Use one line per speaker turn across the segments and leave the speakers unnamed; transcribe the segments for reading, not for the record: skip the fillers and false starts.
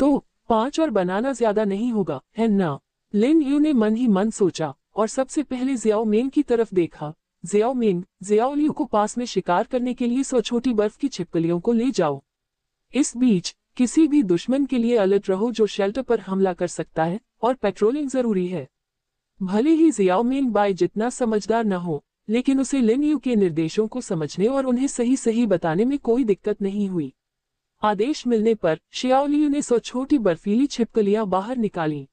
तो 5 और बनाना ज्यादा नहीं होगा, है ना? लिन यू ने मन ही मन सोचा और सबसे पहले जियाओ मेंग की तरफ देखा। जियाओ मेंग, जियाओ लियू को पास में शिकार करने के लिए 100 छोटी बर्फ की छिपकलियों को ले जाओ। इस बीच किसी भी दुश्मन के लिए अलर्ट रहो जो शेल्टर पर हमला कर सकता है, और पेट्रोलिंग जरूरी है। भले ही जियाओ मेंग बाय जितना समझदार न हो, लेकिन उसे लिन यू के निर्देशों को समझने और उन्हें सही सही बताने में कोई दिक्कत नहीं हुई। आदेश मिलने पर शियाओ लियू ने 100 छोटी बर्फीली छिपकलियां बाहर निकाली।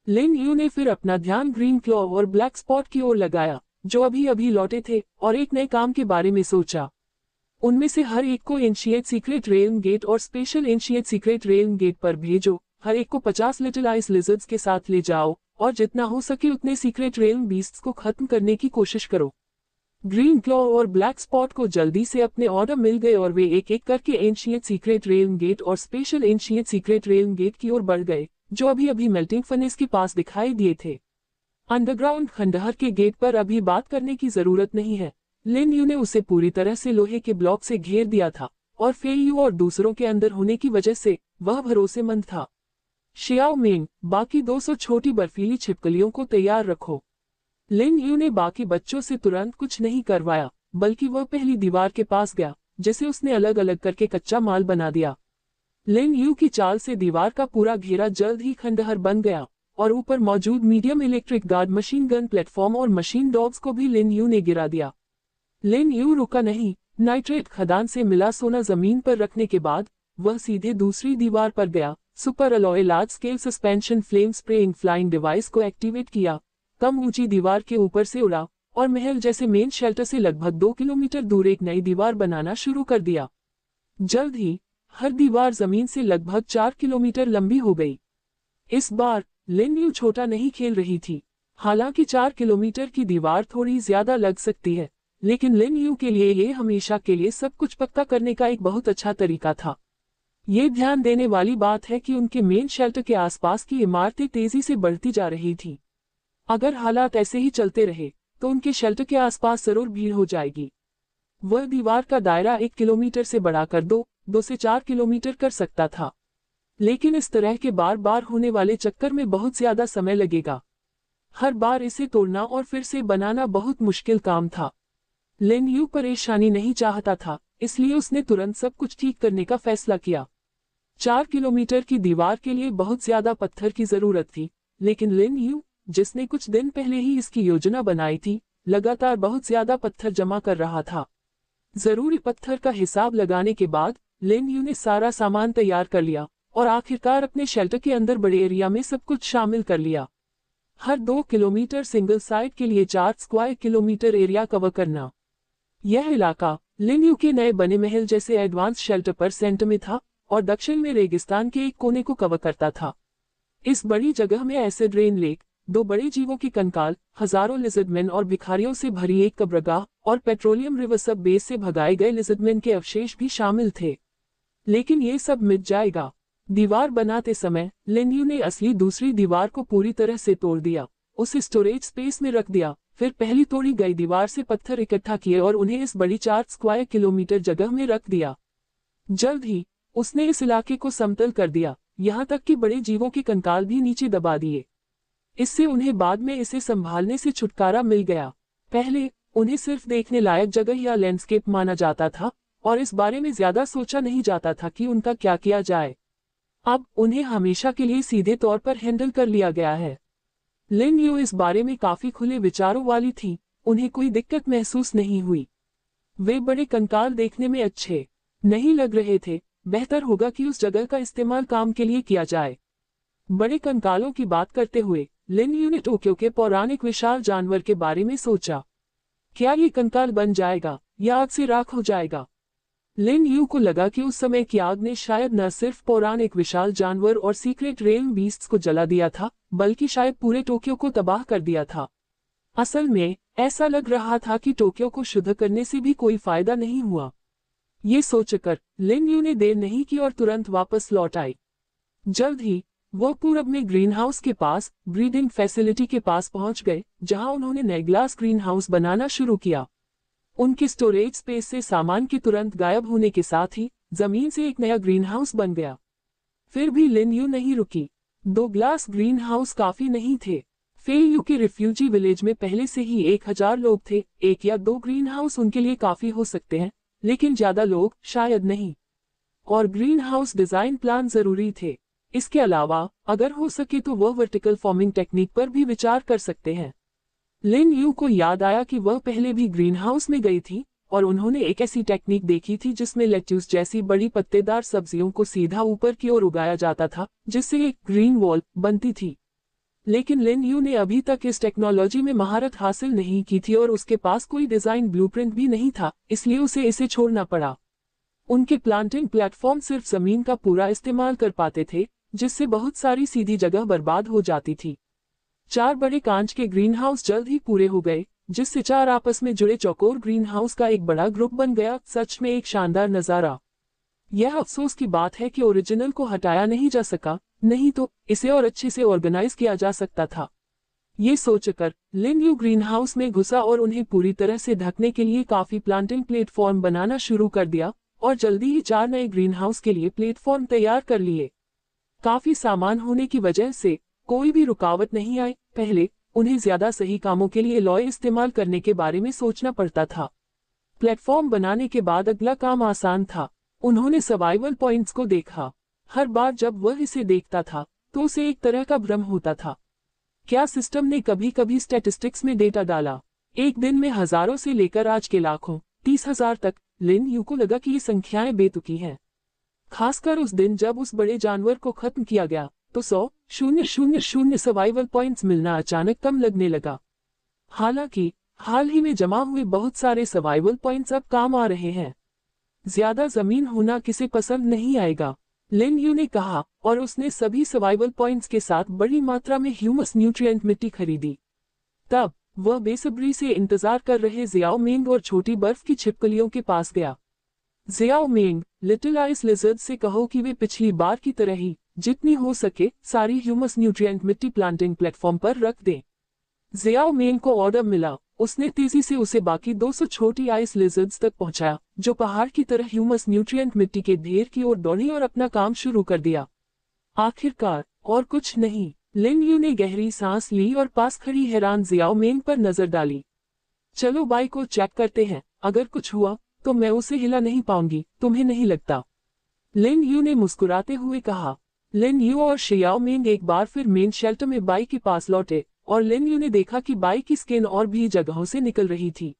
लिन यू ने फिर अपना ध्यान ग्रीन क्लॉ और ब्लैक स्पॉट की ओर लगाया, जो अभी अभी लौटे थे, और एक नए काम के बारे में सोचा। उनमें से हर एक को एंशिएंट सीक्रेट रेल्म गेट और special ancient secret realm gate पर भेजो। हर एक को 50 लिटिल आइस लिजर्ड्स के साथ ले जाओ, और जितना हो सके उतने सीक्रेट रेल्म बीस्ट्स को खत्म करने की कोशिश करो। ग्रीन क्लॉ और ब्लैक स्पॉट को जल्दी से अपने ऑर्डर मिल गए और वे एक एक करके एंशिएंट सीक्रेट रेल्म गेट और special ancient secret realm gate की ओर बढ़ गए, जो अभी अभी मेल्टिंग फर्नेस के पास दिखाई दिए थे। अंडरग्राउंड खंडहर के गेट पर अभी बात करने की जरूरत नहीं है। लिन यू ने उसे पूरी तरह से लोहे के ब्लॉक से घेर दिया था, और फेई यू और दूसरों के अंदर होने की वजह से वह भरोसेमंद था। शियाओ मेंग, बाकी 200 छोटी बर्फीली छिपकलियों को तैयार रखो। लिन यू ने बाकी बच्चों से तुरंत कुछ नहीं करवाया, बल्कि वह पहली दीवार के पास गया, जिसे उसने अलग अलग करके कच्चा माल बना दिया। लिन यू की चाल से दीवार का पूरा घेरा जल्द ही खंडहर बन गया, और ऊपर मौजूद medium electric guard machine gun platform और मशीन डॉग्स को भी लिन यू ने गिरा दिया। लिन यू रुका नहीं। नाइट्रेट खदान से मिला सोना जमीन पर रखने के बाद वह सीधे दूसरी दीवार पर गया। Super alloy large scale suspension flame spraying flying device को एक्टिवेट किया, कम ऊंची दीवार के ऊपर से उड़ा, और महल जैसे मेन शेल्टर से लगभग 2 किलोमीटर दूर एक नई दीवार बनाना शुरू कर दिया। जल्द ही हर दीवार जमीन से लगभग 4 किलोमीटर लंबी हो गई। इस बार लिन यू छोटा नहीं खेल रही थी। हालांकि 4 किलोमीटर की दीवार थोड़ी ज्यादा लग सकती है, लेकिन लिन यू के लिए ये हमेशा के लिए सब कुछ पक्का करने का एक बहुत अच्छा तरीका था। ये ध्यान देने वाली बात है कि उनके मेन शेल्टर के आसपास की इमारतें तेजी से बढ़ती जा रही थी। अगर हालात ऐसे ही चलते रहे तो उनके शेल्टर के आसपास जरूर भीड़ हो जाएगी। वह दीवार का दायरा 1 किलोमीटर से बढ़ाकर 2 से 4 किलोमीटर कर सकता था, लेकिन इस तरह के बार बार होने वाले चक्कर में बहुत ज्यादा समय लगेगा। हर बार इसे तोड़ना और फिर से बनाना बहुत मुश्किल काम था। लिन यू परेशानी नहीं चाहता था, इसलिए उसने तुरंत सब कुछ ठीक करने का फैसला किया। 4 किलोमीटर की दीवार के लिए बहुत ज्यादा पत्थर की जरूरत थी, लेकिन लिन यू, जिसने कुछ दिन पहले ही इसकी योजना बनाई थी, लगातार बहुत ज्यादा पत्थर जमा कर रहा था। जरूरी पत्थर का हिसाब लगाने के बाद लिन यू ने सारा सामान तैयार कर लिया और आखिरकार अपने शेल्टर के अंदर बड़े एरिया में सब कुछ शामिल कर लिया। हर 2 किलोमीटर सिंगल साइड के लिए 4 स्क्वायर किलोमीटर एरिया कवर करना। यह इलाका लिन यू के नए बने महल जैसे एडवांस शेल्टर पर सेंटर में था और दक्षिण में रेगिस्तान के एक कोने को कवर करता था। इस बड़ी जगह में एसिड रेन लेक, 2 बड़े जीवों की कंकाल, हजारों लिजर्डमैन और भिखारियों से भरी एक कब्रगाह और पेट्रोलियम रिवर सब बेस से भगाए गए लिजर्डमैन के अवशेष भी शामिल थे। लेकिन ये सब मिट जाएगा। दीवार बनाते समय लिन यू ने असली दूसरी दीवार को पूरी तरह से तोड़ दिया, उसे स्टोरेज स्पेस में रख दिया, फिर पहली तोड़ी गई दीवार से पत्थर इकट्ठा किए और उन्हें इस बड़ी 4 स्क्वायर किलोमीटर जगह में रख दिया। जल्द ही उसने इस इलाके को समतल कर दिया, यहाँ तक कि बड़े जीवों के कंकाल भी नीचे दबा दिए। इससे उन्हें बाद में इसे संभालने से छुटकारा मिल गया। पहले उन्हें सिर्फ देखने लायक जगह या लैंडस्केप माना जाता था और इस बारे में ज्यादा सोचा नहीं जाता था कि उनका क्या किया जाए। अब उन्हें हमेशा के लिए सीधे तौर पर हैंडल कर लिया गया है। लिन यू इस बारे में काफी खुले विचारों वाली थी, उन्हें कोई दिक्कत महसूस नहीं हुई। वे बड़े कंकाल देखने में अच्छे नहीं लग रहे थे, बेहतर होगा कि उस जगह का इस्तेमाल काम के लिए किया जाए। बड़े कंकालों की बात करते हुए लिन यू ने टोक्यो के पौराणिक विशाल जानवर के बारे में सोचा। क्या ये कंकाल बन जाएगा या आग से राख हो जाएगा? लिन यू को लगा कि उस समय की आग ने शायद न सिर्फ पौराणिक विशाल जानवर और सीक्रेट रेल्म बीस्ट्स को जला दिया था, बल्कि शायद पूरे टोक्यो को तबाह कर दिया था। असल में ऐसा लग रहा था कि टोक्यो को शुद्ध करने से भी कोई फायदा नहीं हुआ। ये सोचकर लिन यू ने देर नहीं की और तुरंत वापस लौट आई। जल्द ही वो पूरब में ग्रीन हाउस के पास ब्रीडिंग फैसिलिटी के पास पहुंच गए, जहां उन्होंने नए ग्लास ग्रीन हाउस बनाना शुरू किया। उनके स्टोरेज स्पेस से सामान के तुरंत गायब होने के साथ ही जमीन से एक नया ग्रीन हाउस बन गया। फिर भी लिन यू नहीं रुकी। 2 ग्लास ग्रीन हाउस काफी नहीं थे। फे यू के रिफ्यूजी विलेज में पहले से ही 1000 लोग थे। 1 या 2 ग्रीन हाउस उनके लिए काफी हो सकते हैं, लेकिन ज्यादा लोग शायद नहीं। और ग्रीन हाउस डिजाइन प्लान जरूरी थे। इसके अलावा अगर हो सके तो वह वर्टिकल फार्मिंग टेक्निक पर भी विचार कर सकते हैं। लिन यू को याद आया कि वह पहले भी ग्रीन हाउस में गई थी और उन्होंने एक ऐसी टेक्निक देखी थी जिसमें लेट्यूस जैसी बड़ी पत्तेदार सब्जियों को सीधा ऊपर की ओर उगाया जाता था, जिससे एक ग्रीन वॉल बनती थी। लेकिन लिन यू ने अभी तक इस टेक्नोलॉजी में महारत हासिल नहीं की थी और उसके पास कोई डिजाइन ब्लूप्रिंट भी नहीं था, इसलिए उसे इसे छोड़ना पड़ा। उनके प्लांटिंग प्लेटफॉर्म सिर्फ जमीन का पूरा इस्तेमाल कर पाते थे, जिससे बहुत सारी सीधी जगह बर्बाद हो जाती थी। 4 बड़े कांच के ग्रीन हाउस जल्द ही पूरे हो गए, जिससे 4 आपस में जुड़े चौकोर ग्रीन हाउस का एक बड़ा ग्रुप बन गया। सच में एक शानदार नजारा। यह अफसोस की बात है कि ओरिजिनल को हटाया नहीं जा सका, नहीं तो इसे और अच्छे से ऑर्गेनाइज किया जा सकता था। ये सोचकर लिन यू ग्रीन हाउस में घुसा और उन्हें पूरी तरह से ढकने के लिए काफी प्लांटिंग प्लेटफॉर्म बनाना शुरू कर दिया और जल्दी ही 4 नए ग्रीन हाउस के लिए प्लेटफॉर्म तैयार कर लिए। काफी सामान होने की वजह से कोई भी रुकावट नहीं आई। पहले उन्हें ज्यादा सही कामों के लिए लॉय इस्तेमाल करने के बारे में सोचना पड़ता था। प्लेटफॉर्म बनाने के बाद अगला काम आसान था। उन्होंने सर्वाइवल पॉइंट्स को देखा। हर बार जब वह इसे देखता था तो उसे एक तरह का भ्रम होता था। क्या सिस्टम ने कभी कभी स्टैटिस्टिक्स में डेटा डाला? एक दिन में हजारों से लेकर आज के लाखों, 30,000 तक। लिन यू को लगा कि ये संख्याएं बेतुकी हैं। खासकर उस दिन जब उस बड़े जानवर को खत्म किया गया तो 100,000 सर्वाइवल पॉइंट्स मिलना अचानक कम लगने लगा। हालांकि हाल ही में जमा हुए बहुत सारे सर्वाइवल पॉइंट्स अब काम आ रहे हैं। ज्यादा जमीन होना किसे पसंद नहीं आएगा, लिन यू ने कहा, और उसने सभी सर्वाइवल पॉइंट्स के साथ बड़ी मात्रा में ह्यूमस न्यूट्रिएंट मिट्टी खरीदी। तब वह बेसब्री से इंतजार कर रहे जियाओ मेंग और छोटी बर्फ की छिपकलियों के पास गया। जियाओ मेंग, लिटिल आइस लिजर्ड से कहो कि वे पिछली बार की तरह ही जितनी हो सके सारी ह्यूमस न्यूट्रिएंट मिट्टी प्लांटिंग प्लेटफॉर्म पर रख दें। जियाओ मेंग को ऑर्डर मिला। उसने तेजी से उसे बाकी 200 छोटी आइस लिजर्ड्स तक पहुंचाया, जो पहाड़ की तरह ह्यूमस न्यूट्रिएंट मिट्टी के ढेर की ओर दौड़ी और अपना काम शुरू कर दिया। आखिरकार और कुछ नहीं। लिन यू ने गहरी सांस ली और पास खड़ी हैरान जियाओ मेंग पर नजर डाली। चलो बाइक को चेक करते हैं, अगर कुछ हुआ तो मैं उसे हिला नहीं पाऊंगी, तुम्हें नहीं लगता? लिन यू ने मुस्कुराते हुए कहा। लिन यू और शियाओ मेंग एक बार फिर मेन शेल्टर में बाइक के पास लौटे और लिन यू ने देखा कि बाइक की स्किन और भी जगहों से निकल रही थी।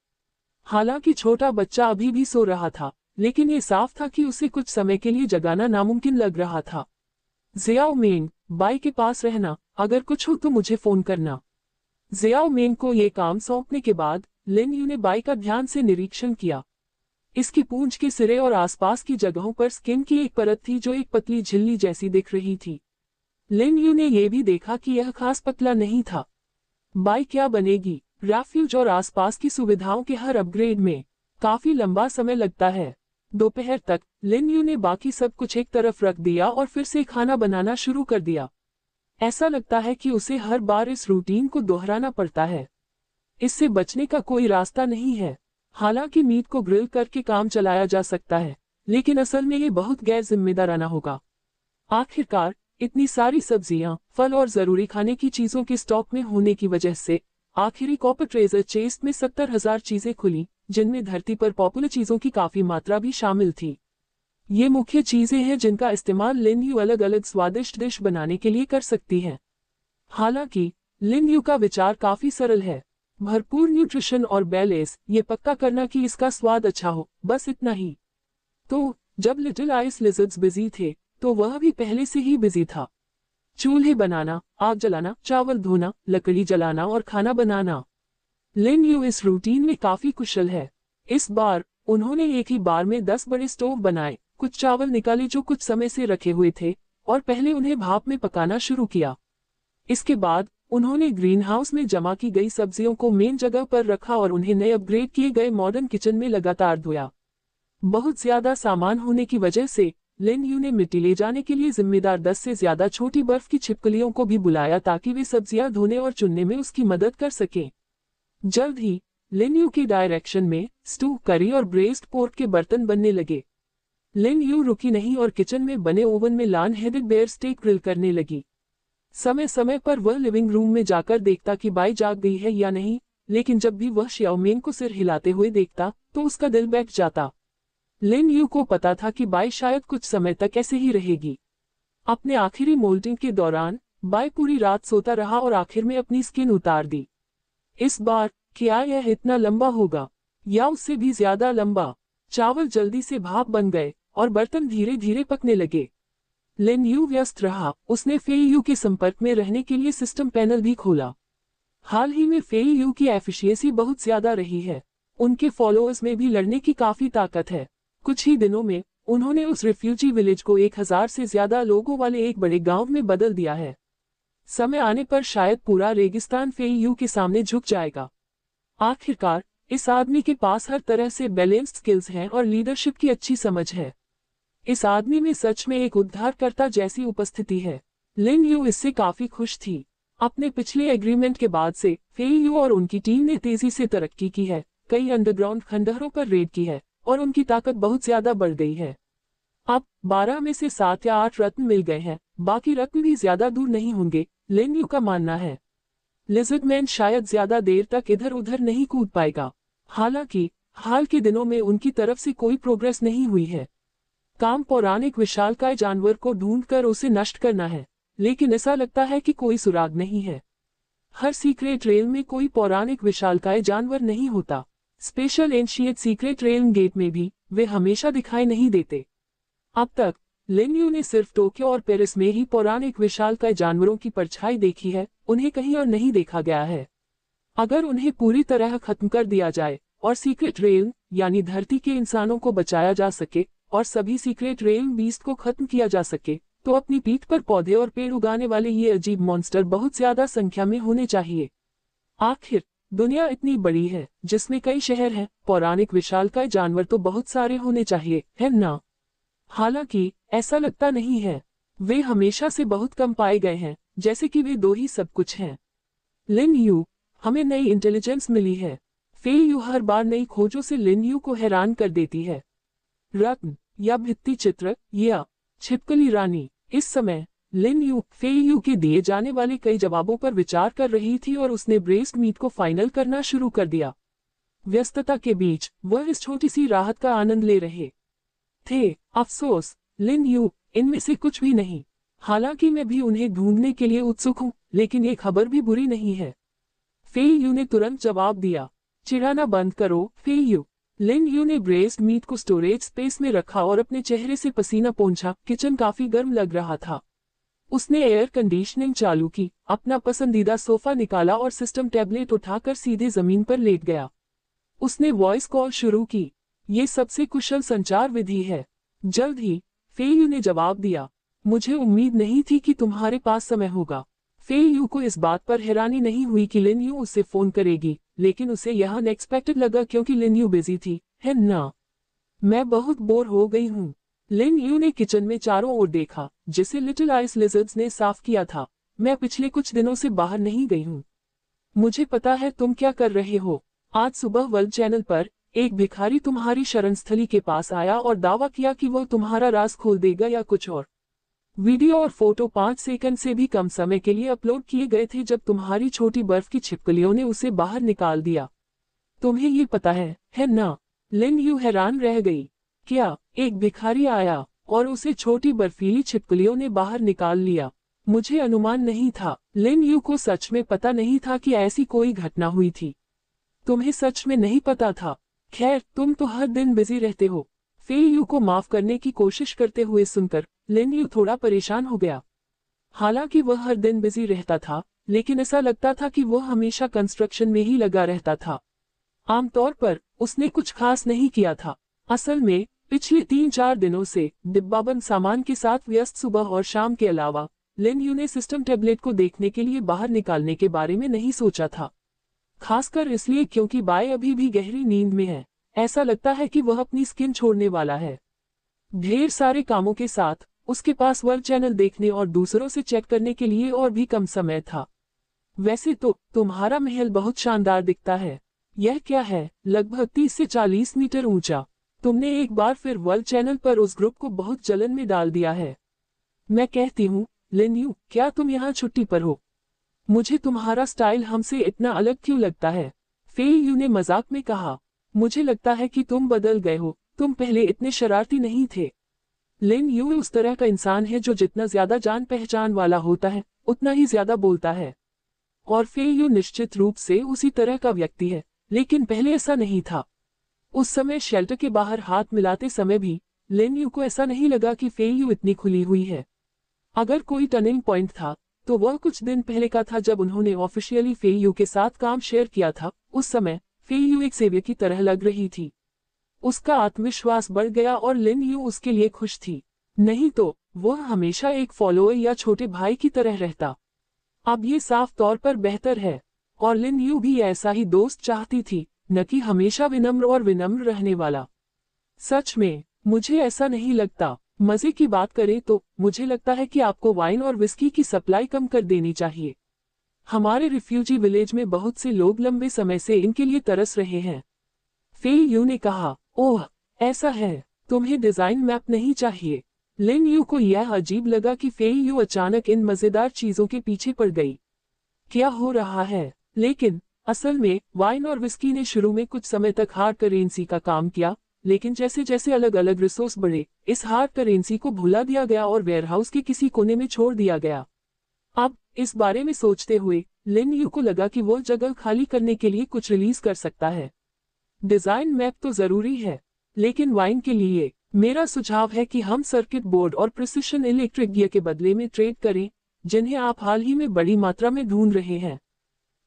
हालांकि छोटा बच्चा अभी भी सो रहा था, लेकिन ये साफ था कि उसे कुछ समय के लिए जगाना नामुमकिन लग रहा था। जियाओ मेंग, बाइक के पास रहना, अगर कुछ हो तो मुझे फोन करना। जियाओ मेंग को ये काम सौंपने के बाद लिन यू ने बाइक का ध्यान से निरीक्षण किया। इसकी पूंछ के सिरे और आसपास की जगहों पर स्किन की एक परत थी जो एक पतली झिल्ली जैसी दिख रही थी। लिन यू ने यह भी देखा कि यह खास पतला नहीं था। बाइक क्या बनेगी? रेफ्यूज और आसपास की सुविधाओं के हर अपग्रेड में काफी लंबा समय लगता है। दोपहर तक लिन यू ने बाकी सब कुछ एक तरफ रख दिया और फिर से खाना बनाना शुरू कर दिया। ऐसा लगता है कि उसे हर बार इस रूटीन को दोहराना पड़ता है। इससे बचने का कोई रास्ता नहीं है। हालांकि मीट को ग्रिल करके काम चलाया जा सकता है, लेकिन असल में ये बहुत गैर जिम्मेदाराना होगा। आखिरकार इतनी सारी सब्जियां, फल और जरूरी खाने की चीजों के स्टॉक में होने की वजह से आखिरी कॉपर ट्रेजर चेस्ट में 70,000 चीजें खुली, जिनमें धरती पर पॉपुलर चीजों की काफी मात्रा भी शामिल थी। ये मुख्य चीजें हैं जिनका इस्तेमाल लिन यू अलग अलग स्वादिष्ट डिश बनाने के लिए कर सकती है। हालांकि लिन यू का विचार काफी सरल है। भरपूर न्यूट्रिशन और बैलेंस, ये पक्का करना कि इसका स्वाद अच्छा हो, बस इतना ही। तो जब लिटिल आइस लिजर्ड्स बिजी थे तो वह भी पहले से ही बिजी था। चूल्हे बनाना, आग जलाना, चावल धोना, लकड़ी जलाना और खाना बनाना। लिन यू इस रूटीन में काफी कुशल है। इस बार उन्होंने एक ही बार में 10 बड़े स्टोव बनाए, कुछ चावल निकाले जो कुछ समय से रखे हुए थे और पहले उन्हें भाप में पकाना शुरू किया। इसके बाद उन्होंने ग्रीन हाउस में जमा की गई सब्जियों को मेन जगह पर रखा और उन्हें नए अपग्रेड किए गए मॉडर्न किचन में लगातार धोया। बहुत ज्यादा सामान होने की वजह से लिन यू ने मिट्टी ले जाने के लिए जिम्मेदार 10 से ज्यादा छोटी बर्फ की छिपकलियों को भी बुलाया ताकि वे सब्जियां धोने और चुनने में उसकी मदद कर सकें। जल्द ही लिन यू के डायरेक्शन में स्टू, करी और ब्रेस्ड पोर्क के बर्तन बनने लगे। लिन यू रुकी नहीं और किचन में बने ओवन में लान हेडेड बेयर स्टेक ग्रिल करने लगी। समय समय पर वह लिविंग रूम में जाकर देखता कि बाई जाग गई है या नहीं, लेकिन जब भी वह श्याओमेंग को सिर हिलाते हुए देखता तो उसका दिल बैठ जाता। लिन यू को पता था कि बाई शायद कुछ समय तक ऐसे ही रहेगी। अपने आखिरी मोल्टिंग के दौरान बाई पूरी रात सोता रहा और आखिर में अपनी स्किन उतार दी। इस बार क्या यह इतना लंबा होगा या उससे भी ज्यादा लंबा? चावल जल्दी से भाप बन गए और बर्तन धीरे धीरे पकने लगे। लिन यू व्यस्त रहा। उसने फेई यू के संपर्क में रहने के लिए सिस्टम पैनल भी खोला। हाल ही में फेई यू की एफिशिएंसी बहुत ज्यादा रही है। उनके फॉलोअर्स में भी लड़ने की काफी ताकत है। कुछ ही दिनों में उन्होंने उस रिफ्यूजी विलेज को 1000 से ज्यादा लोगों वाले एक बड़े गांव में बदल दिया है। समय आने पर शायद पूरा रेगिस्तान फेई यू के सामने झुक जाएगा। आखिरकार इस आदमी के पास हर तरह से बैलेंस्ड स्किल्स हैं और लीडरशिप की अच्छी समझ है। इस आदमी में सच में एक उद्धारकर्ता जैसी उपस्थिति है। लिन यू इससे काफी खुश थी। अपने पिछले एग्रीमेंट के बाद से फेई यू और उनकी टीम ने तेजी से तरक्की की है, कई अंडरग्राउंड खंडहरों पर रेड की है और उनकी ताकत बहुत ज्यादा बढ़ गई है। अब 12 में से 7 या 8 रत्न मिल गए हैं, बाकी रत्न भी ज्यादा दूर नहीं होंगे, लिन यू का मानना है। लिजर्डमैन शायद ज्यादा देर तक इधर उधर नहीं कूद पाएगा। हालांकि हाल के दिनों में उनकी तरफ से कोई प्रोग्रेस नहीं हुई है। काम पौराणिक विशालकाय जानवर को ढूंढकर उसे नष्ट करना है, लेकिन ऐसा लगता है कि कोई सुराग नहीं है। हर सीक्रेट रेल में कोई पौराणिक विशालकाय जानवर नहीं होता। Special ancient secret realm gate में भी वे हमेशा दिखाई नहीं देते। अब तक लिन यू ने सिर्फ टोक्यो और पेरिस में ही पौराणिक विशालकाय जानवरों की परछाई देखी है, उन्हें कहीं और नहीं देखा गया है। अगर उन्हें पूरी तरह खत्म कर दिया जाए और सीक्रेट रेल यानी धरती के इंसानों को बचाया जा सके और सभी सीक्रेट रेल बीस्ट को खत्म किया जा सके, तो अपनी पीठ पर पौधे और पेड़ उगाने वाले ये अजीब मॉन्स्टर बहुत ज्यादा संख्या में होने चाहिए। आखिर दुनिया इतनी बड़ी है जिसमें कई शहर हैं, पौराणिक विशालकाय जानवर तो बहुत सारे होने चाहिए, है ना? हालांकि ऐसा लगता नहीं है। वे हमेशा से बहुत कम पाए गए हैं, जैसे कि वे 2 ही सब कुछ हैं। लिन यू, हमें नई इंटेलिजेंस मिली है। फेई यू हर बार नई खोजों से लिन यू को हैरान कर देती है। रत्न या भित्ति चित्र या छिपकली रानी। इस समय लिन यू फेई यू के दिए जाने वाले कई जवाबों पर विचार कर रही थी और उसने ब्रेस्ट मीट को फाइनल करना शुरू कर दिया। व्यस्तता के बीच वह इस छोटी सी राहत का आनंद ले रहे थे। अफसोस लिन यू, इनमें से कुछ भी नहीं। हालांकि मैं भी उन्हें ढूंढने के लिए उत्सुक हूँ, लेकिन ये खबर भी बुरी नहीं है। फेई यू ने तुरंत जवाब दिया। चिढ़ाना बंद करो फेई यू। लिन यू ने ब्रेस्ट मीट को स्टोरेज स्पेस में रखा और अपने चेहरे से पसीना पोंछा। किचन काफी गर्म लग रहा था। उसने एयर कंडीशनिंग चालू की, अपना पसंदीदा सोफा निकाला और सिस्टम टैबलेट उठाकर सीधे जमीन पर लेट गया। उसने वॉइस कॉल शुरू की। ये सबसे कुशल संचार विधि है। जल्द ही, फेई यू ने जवाब दिया। मुझे उम्मीद नहीं थी कि तुम्हारे पास समय होगा। फेई यू को इस बात पर हैरानी नहीं हुई कि लिन यू उससे फोन करेगी, लेकिन उसे यह अनएक्सपेक्टेड लगा क्योंकि लिन यू बिजी थी, है ना? मैं बहुत बोर हो गई हूँ। लिन यू ने किचन में चारों ओर देखा, जिसे लिटिल आइस लिजर्ड्स ने साफ किया था। मैं पिछले कुछ दिनों से बाहर नहीं गई हूँ। मुझे पता है तुम क्या कर रहे हो। आज सुबह वर्ल्ड चैनल पर एक भिखारी तुम्हारी शरणस्थली के पास आया और दावा किया कि वह तुम्हारा राज खोल देगा या कुछ और। वीडियो और फोटो 5 सेकंड से भी कम समय के लिए अपलोड किए गए थे जब तुम्हारी छोटी बर्फ की छिपकलियों ने उसे बाहर निकाल दिया। तुम्हें ये पता है ना? लिन यू हैरान रह गई। क्या एक भिखारी आया और उसे छोटी बर्फीली छिपकलियों ने बाहर निकाल लिया? मुझे अनुमान नहीं था। लिन यू को सच में पता नहीं था कि ऐसी कोई घटना हुई थी। तुम्हें सच में नहीं पता था? खैर, तुम तो हर दिन बिजी रहते हो। फेई यू को माफ करने की कोशिश करते हुए सुनकर लिन यू थोड़ा परेशान हो गया। हालांकि वह हर दिन बिजी रहता था, लेकिन ऐसा लगता था कि वह हमेशा कंस्ट्रक्शन में ही लगा रहता था। आमतौर पर उसने कुछ खास नहीं किया था। असल में पिछले 3-4 दिनों से डिब्बाबंद सामान के साथ व्यस्त सुबह और शाम के अलावा लिन यू ने सिस्टम टैबलेट को देखने के लिए बाहर निकालने के बारे में नहीं सोचा था। खासकर इसलिए क्योंकि बाय अभी भी गहरी नींद में है। ऐसा लगता है कि वह अपनी स्किन छोड़ने वाला है। ढेर सारे कामों के साथ उसके पास वर्ल्ड चैनल देखने और दूसरों से चेक करने के लिए और भी कम समय था। वैसे तो तुम्हारा महल बहुत शानदार दिखता है। यह क्या है? लगभग 30 से 40 मीटर ऊंचा। तुमने एक बार फिर वर्ल्ड चैनल पर उस ग्रुप को बहुत जलन में डाल दिया है। मैं कहती हूँ, लिन यू, क्या तुम यहाँ छुट्टी पर हो? मुझे तुम्हारा स्टाइल हमसे इतना अलग क्यों लगता है? फेई यू ने मजाक में कहा। मुझे लगता है कि तुम बदल गए हो, तुम पहले इतने शरारती नहीं थे। लिन यू उस तरह का इंसान है जो जितना ज्यादा जान पहचान वाला होता है उतना ही ज्यादा बोलता है। और फेई यू निश्चित रूप से उसी तरह का व्यक्ति है, लेकिन पहले ऐसा नहीं था। उस समय शेल्टर के बाहर हाथ मिलाते समय भी लिन यू को ऐसा नहीं लगा कि फेई यू इतनी खुली हुई है। अगर कोई टर्निंग पॉइंट था तो वह कुछ दिन पहले का था जब उन्होंने ऑफिशियली फेई यू के साथ काम शेयर किया था। उस समय फेई यू एक सेवियर की तरह लग रही थी। उसका आत्मविश्वास बढ़ गया और लिन यू उसके लिए खुश थी। नहीं तो वह हमेशा एक फॉलोअर या छोटे भाई की तरह रहता। अब ये साफ तौर पर बेहतर है। और लिन यू भी ऐसा ही दोस्त चाहती थी, न कि हमेशा विनम्र और विनम्र रहने वाला। सच में मुझे ऐसा नहीं लगता। मजे की बात करें तो मुझे लगता है कि आपको वाइन और विस्की की सप्लाई कम कर देनी चाहिए। हमारे रिफ्यूजी विलेज में बहुत से लोग लंबे समय से इनके लिए तरस रहे हैं। फेई यू ने कहा, ओह ऐसा है, तुम्हें डिजाइन मैप नहीं चाहिए। लिन यू को यह अजीब लगा कि फेई यू अचानक इन मजेदार चीजों के पीछे पड़ गई। क्या हो रहा है? लेकिन असल में वाइन और विस्की ने शुरू में कुछ समय तक हार्ड करेंसी का काम किया, लेकिन जैसे जैसे अलग अलग रिसोर्स बढ़े इस हार्ड करेंसी को भुला दिया गया और वेयरहाउस के किसी कोने में छोड़ दिया गया। अब इस बारे में सोचते हुए लिन यू को लगा कि वो जगह खाली करने के लिए कुछ रिलीज कर सकता है। डिजाइन मैप तो जरूरी है, लेकिन वाइन के लिए मेरा सुझाव है कि हम सर्किट बोर्ड और प्रिसिशन इलेक्ट्रिक गियर के बदले में ट्रेड करें, जिन्हें आप हाल ही में बड़ी मात्रा में ढूंढ रहे हैं।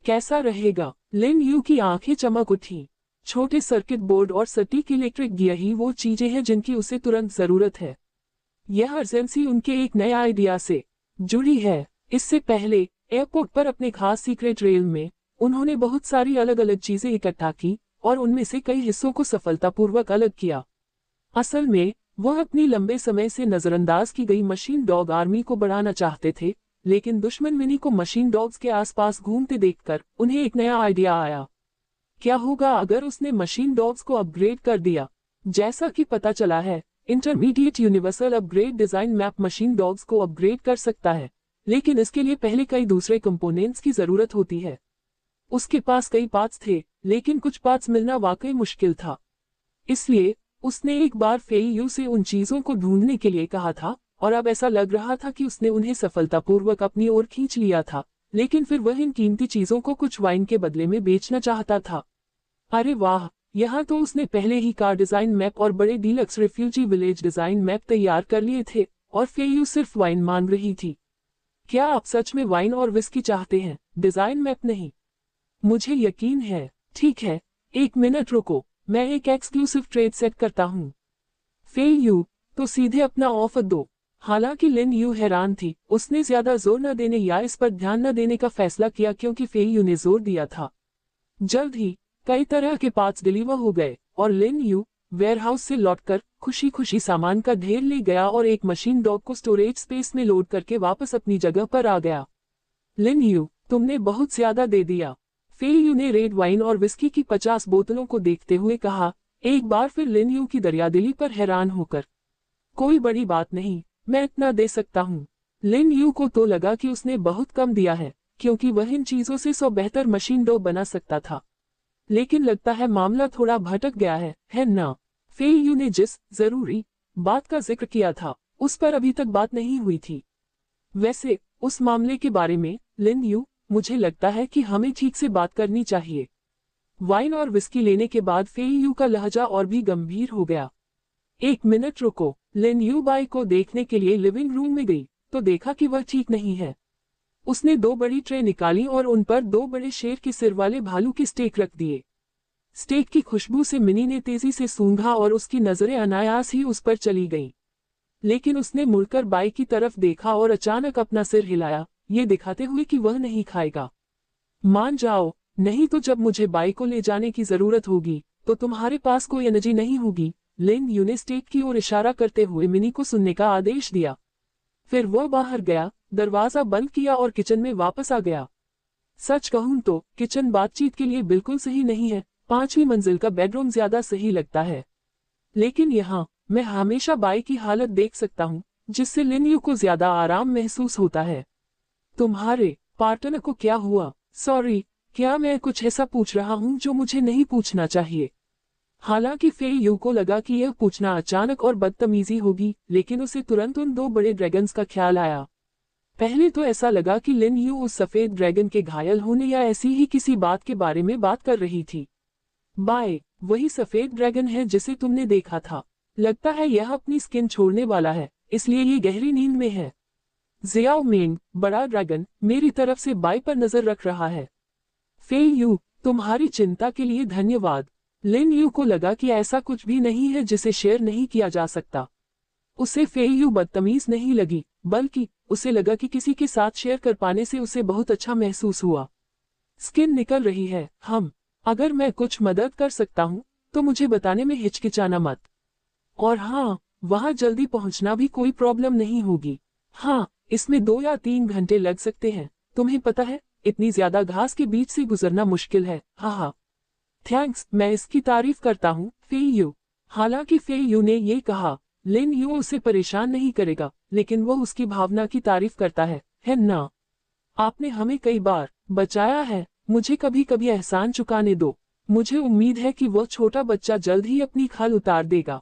कैसा रहेगा? लिन यू की आंखें चमक उठी। छोटे सर्किट बोर्ड और सटीक इलेक्ट्रिक गियर ही वो चीजें हैं जिनकी उसे तुरंत जरूरत है। यह अर्जेंसी उनके एक नए आइडिया से जुड़ी है। इससे पहले एयरपोर्ट पर अपने खास सीक्रेट रेल में उन्होंने बहुत सारी अलग अलग चीजें इकट्ठा की और उनमें से कई हिस्सों को सफलतापूर्वक अलग किया। असल में वह अपनी लंबे समय से नजरअंदाज की गई मशीन डॉग आर्मी को बढ़ाना चाहते थे, लेकिन दुश्मन मिनी को मशीन डॉग्स के आसपास घूमते देखकर उन्हें एक नया आइडिया आया। क्या होगा अगर उसने मशीन डॉग्स को अपग्रेड कर दिया? जैसा कि पता चला है, intermediate universal upgrade design map machine dogs को अपग्रेड कर सकता है, लेकिन इसके लिए पहले कई दूसरे कंपोनेंट्स की जरूरत होती है। उसके पास कई पार्ट्स थे, लेकिन कुछ पार्ट्स मिलना वाकई मुश्किल था। इसलिए उसने एक बार फेई यू से उन चीजों को ढूंढने के लिए कहा था, और अब ऐसा लग रहा था कि उसने उन्हें सफलतापूर्वक अपनी ओर खींच लिया था। लेकिन फिर वह इन कीमती चीजों को कुछ वाइन के बदले में बेचना चाहता था। अरे वाह, यहाँ तो उसने पहले ही कार डिजाइन मैप और बड़े deluxe refugee village design map तैयार कर लिए थे, और फेई यू सिर्फ वाइन मांग रही थी। क्या आप सच में वाइन और विस्की चाहते हैं, डिजाइन मैप नहीं? मुझे यकीन है। ठीक है, एक मिनट रुको, मैं एक एक्सक्लूसिव ट्रेड सेट करता हूँ। फेई यू, तो सीधे अपना ऑफर दो। हालांकि लिन यू हैरान थी। उसने ज्यादा जोर न देने या इस पर ध्यान न देने का फैसला किया क्योंकि फेई यू ने जोर दिया था। जल्द ही कई तरह के पार्ट्स डिलीवर हो गए और लिन यू वेयरहाउस से लौटकर खुशी खुशी सामान का ढेर ले गया और एक मशीन डॉग को स्टोरेज स्पेस में लोड करके वापस अपनी जगह पर आ गया। लिन यू, तुमने बहुत ज्यादा दे दिया। फेई यू ने रेड वाइन और विस्की की 50 बोतलों को देखते हुए कहा, एक बार फिर लिन यू की दरियादिली पर हैरान होकर। कोई बड़ी बात नहीं, मैं इतना दे सकता हूँ। लिन यू को तो लगा कि उसने बहुत कम दिया है, क्योंकि वह इन चीजों से 100 बेहतर मशीन डॉग बना सकता था। लेकिन लगता है मामला थोड़ा भटक गया है ना? फेई यू ने जिस जरूरी बात का जिक्र किया था उस पर अभी तक बात नहीं हुई थी। वैसे उस मामले के बारे में लिन यू, मुझे लगता है कि हमें ठीक से बात करनी चाहिए। वाइन और विस्की लेने के बाद फेई यू का लहजा और भी गंभीर हो गया। एक मिनट रुको। लिन यू बाई को देखने के लिए लिविंग रूम में गई तो देखा कि वह ठीक नहीं है। उसने 2 बड़ी ट्रे निकाली और उन पर 2 बड़े शेर के सिर वाले भालू के स्टेक रख दिए। स्टेक की खुशबू से मिनी ने तेजी से सूंघा और उसकी नजरें अनायास ही उस पर चली गईं। लेकिन उसने मुड़कर बाई की तरफ देखा और अचानक अपना सिर हिलाया, ये दिखाते हुए कि वह नहीं खाएगा। मान जाओ, नहीं तो जब मुझे बाई को ले जाने की जरूरत होगी तो तुम्हारे पास कोई एनर्जी नहीं होगी। लिन यू ने स्टेक की ओर इशारा करते हुए मिनी को सुनने का आदेश दिया। फिर वह बाहर गया, दरवाजा बंद किया और किचन में वापस आ गया। सच कहूं तो किचन बातचीत के लिए बिल्कुल सही नहीं है, 5वीं मंजिल का बेडरूम ज्यादा सही लगता है। लेकिन यहाँ मैं हमेशा बाई की हालत देख सकता हूँ, जिससे लिन यू को ज्यादा आराम महसूस होता है। तुम्हारे पार्टनर को क्या हुआ? सॉरी, क्या मैं कुछ ऐसा पूछ रहा हूँ जो मुझे नहीं पूछना चाहिए? हालांकि फेई यू को लगा कि यह पूछना अचानक और बदतमीजी होगी, लेकिन उसे तुरंत उन 2 बड़े ड्रैगन्स का ख्याल आया। पहले तो ऐसा लगा कि लिन यू उस सफेद ड्रैगन के घायल होने या ऐसी ही किसी बात के बारे में बात कर रही थी। बाय, वही सफेद ड्रैगन है जिसे तुमने देखा था। लगता है यह अपनी स्किन छोड़ने वाला है, इसलिए ये गहरी नींद में है। जियाओ मेंग, बड़ा ड्रैगन, मेरी तरफ से बाय पर नजर रख रहा है। फेई यू, तुम्हारी चिंता के लिए धन्यवाद। लिन यू को लगा कि ऐसा कुछ भी नहीं है जिसे शेयर नहीं किया जा सकता। उसे फेई यू बदतमीज नहीं लगी, बल्कि उसे लगा कि किसी के साथ शेयर कर पाने से उसे बहुत अच्छा महसूस हुआ। स्किन निकल रही है, अगर मैं कुछ मदद कर सकता हूँ तो मुझे बताने में हिचकिचाना मत। और हाँ, वहाँ जल्दी पहुँचना भी कोई प्रॉब्लम नहीं होगी। हाँ, इसमें 2 या 3 घंटे लग सकते हैं। तुम्हें पता है, इतनी ज्यादा घास के बीच से गुजरना मुश्किल है। हाँ, थैंक्स, मैं इसकी तारीफ करता हूँ फेई यू। हालांकि फेई यू ने ये कहा, लिन यू उसे परेशान नहीं करेगा, लेकिन वो उसकी भावना की तारीफ करता है ना? आपने हमें कई बार बचाया है, मुझे कभी कभी एहसान चुकाने दो। मुझे उम्मीद है कि वह छोटा बच्चा जल्द ही अपनी खाल उतार देगा।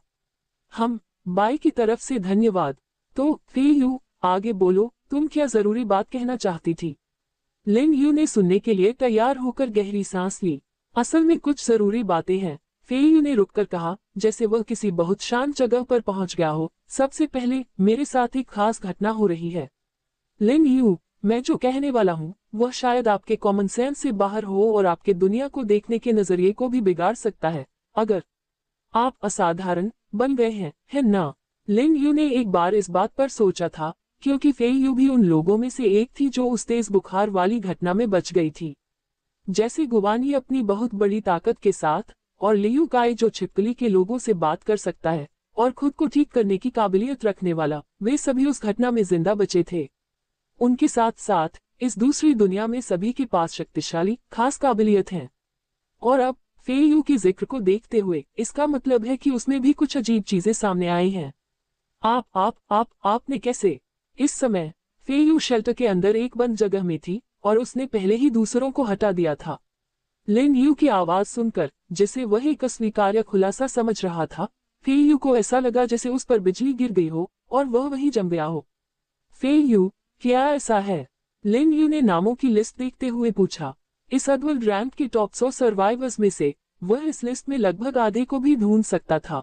बाई की तरफ से धन्यवाद। तो फेई यू, आगे बोलो, तुम क्या जरूरी बात कहना चाहती थी? लिन यू ने सुनने के लिए तैयार होकर गहरी सांस ली। असल में कुछ जरूरी बातें हैं, फेई यू ने रुककर कहा, जैसे वह किसी बहुत शांत जगह पर पहुंच गया हो। सबसे पहले, मेरे साथ एक खास घटना हो रही है। लिन यू, मैं जो कहने वाला हूँ वह शायद आपके कॉमन सेंस से बाहर हो और आपके दुनिया को देखने के नजरिए को भी बिगाड़ सकता है, अगर आप असाधारण बन गए हैं, है ना? लिन यू ने एक बार इस बात पर सोचा था, क्योंकि फेई यू भी उन लोगों में से एक थी जो उस तेज बुखार वाली घटना में बच गई थी। जैसे गुवानी अपनी बहुत बड़ी ताकत के साथ, और लियू काई जो छिपकली के लोगों से बात कर सकता है और खुद को ठीक करने की काबिलियत रखने वाला, वे सभी उस घटना में जिंदा बचे थे। उनके साथ साथ इस दूसरी दुनिया में सभी के पास शक्तिशाली खास काबिलियत हैं। और अब फेई यू की जिक्र को देखते हुए इसका मतलब है कि उसमें भी कुछ अजीब चीजें सामने आई हैं। आपने कैसे? इस समय फेई यू शेल्टर के अंदर एक बंद जगह में थी और उसने पहले ही दूसरों को हटा दिया था। लिन यू की आवाज सुनकर, जिसे वह एक अस्वीकार्य खुलासा समझ रहा था, फेई यू को ऐसा लगा जैसे उस पर बिजली गिर गई हो और वह वहीं जम गया हो। फेई यू, क्या ऐसा है? लिन यू ने नामों की लिस्ट देखते हुए पूछा। इस अद्भुत रैंक के टॉप 100 सर्वाइवर्स में से वह इस लिस्ट में लगभग आधे को भी ढूंढ सकता था।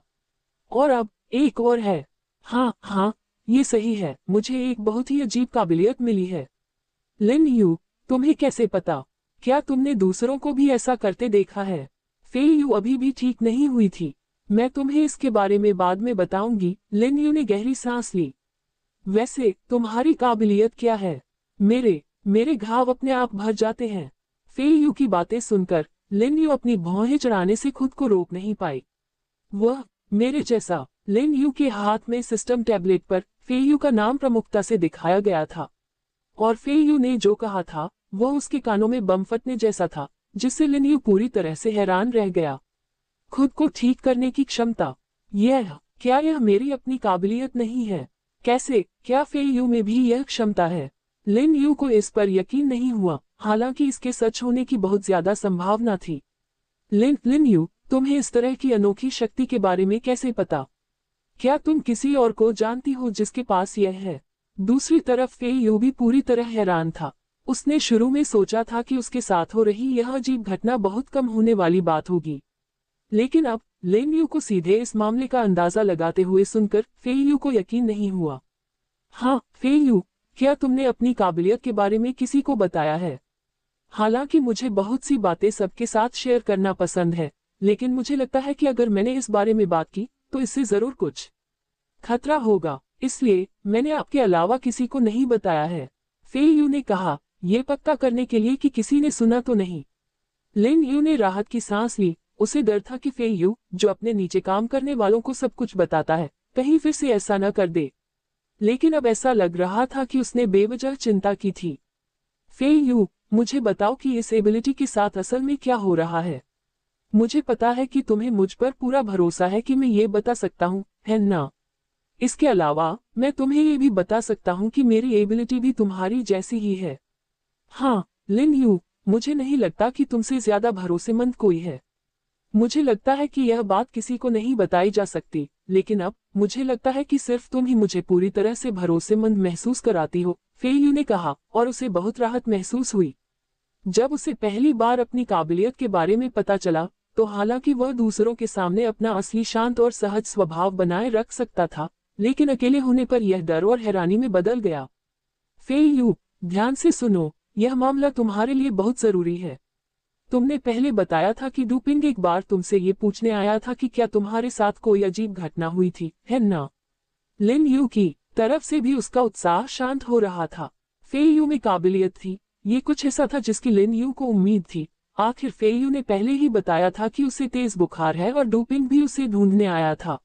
और अब एक और है। हाँ, ये सही है, मुझे एक बहुत ही अजीब काबिलियत मिली है। लिन यू, तुम्हें कैसे पता? क्या तुमने दूसरों को भी ऐसा करते देखा है? फेई यू अभी भी ठीक नहीं हुई थी। मैं तुम्हें इसके बारे में बाद में बताऊंगी। लिन यू ने गहरी सांस ली। वैसे तुम्हारी काबिलियत क्या है? मेरे घाव अपने आप भर जाते हैं। फेई यू की बातें सुनकर लिन यू अपनी भौहें चढ़ाने से खुद को रोक नहीं पाई। वह मेरे जैसा। लिन यू के हाथ में सिस्टम टैबलेट पर फेई यू का नाम प्रमुखता से दिखाया गया था, और फेई यू ने जो कहा था वह उसके कानों में बम फटने जैसा था, जिससे लिन यू पूरी तरह से हैरान रह गया। खुद को ठीक करने की क्षमता, क्या यह मेरी अपनी काबिलियत नहीं है? कैसे? क्या फेई यू में भी यह क्षमता है? लिन यू को इस पर यकीन नहीं हुआ, हालांकि इसके सच होने की बहुत ज्यादा संभावना थी। लिन यू, तुम्हें इस तरह की अनोखी शक्ति के बारे में कैसे पता? क्या तुम किसी और को जानती हो जिसके पास यह है? दूसरी तरफ फेई यू भी पूरी तरह हैरान था। उसने शुरू में सोचा था कि उसके साथ हो रही यह अजीब घटना बहुत कम होने वाली बात होगी, लेकिन अब लिन यू को सीधे इस मामले का अंदाजा लगाते हुए सुनकर फेई यू को यकीन नहीं हुआ। हाँ, फेई यू, क्या तुमने अपनी काबिलियत के बारे में किसी को बताया है? हालांकि मुझे बहुत सी बातें सबके साथ शेयर करना पसंद है, लेकिन मुझे लगता है कि अगर मैंने इस बारे में बात की तो इससे जरूर कुछ खतरा होगा, इसलिए मैंने आपके अलावा किसी को नहीं बताया है। फेई यू ने कहा, यह पक्का करने के लिए कि किसी ने सुना तो नहीं। लिन यू ने राहत की सांस ली। उसे डर था कि फेई यू, जो अपने नीचे काम करने वालों को सब कुछ बताता है, कहीं फिर से ऐसा न कर दे। लेकिन अब ऐसा लग रहा था कि उसने बेवजह चिंता की थी। फेई यू, मुझे बताओ कि इस एबिलिटी के साथ असल में क्या हो रहा है? मुझे पता है कि तुम्हें मुझ पर पूरा भरोसा है कि मैं ये बता सकता हूँ, है ना? इसके अलावा मैं तुम्हें ये भी बता सकता हूँ कि मेरी एबिलिटी भी तुम्हारी जैसी ही है। हाँ, लिन यू, मुझे नहीं लगता कि तुमसे ज्यादा भरोसेमंद कोई है। मुझे लगता है कि यह बात किसी को नहीं बताई जा सकती, लेकिन अब मुझे लगता है कि सिर्फ तुम ही मुझे पूरी तरह से भरोसेमंद महसूस कराती हो, फेयू ने कहा, और उसे बहुत राहत महसूस हुई। जब उसे पहली बार अपनी काबिलियत के बारे में पता चला, तो हालांकि वह दूसरों के सामने अपना असली शांत और सहज स्वभाव बनाए रख सकता था, लेकिन अकेले होने पर यह डर और हैरानी में बदल गया। फेयू, ध्यान से सुनो, यह मामला तुम्हारे लिए बहुत जरूरी है। तुमने पहले बताया था कि डूपिंग एक बार तुमसे ये पूछने आया था कि क्या तुम्हारे साथ कोई अजीब घटना हुई थी, है ना? लिन यू की तरफ से भी उसका उत्साह शांत हो रहा था। फेयू में काबिलियत थी, ये कुछ ऐसा था जिसकी लिन यू को उम्मीद थी। आखिर फेयू ने पहले ही बताया था कि उसे तेज बुखार है और डूपिंग भी उसे ढूंढने आया था।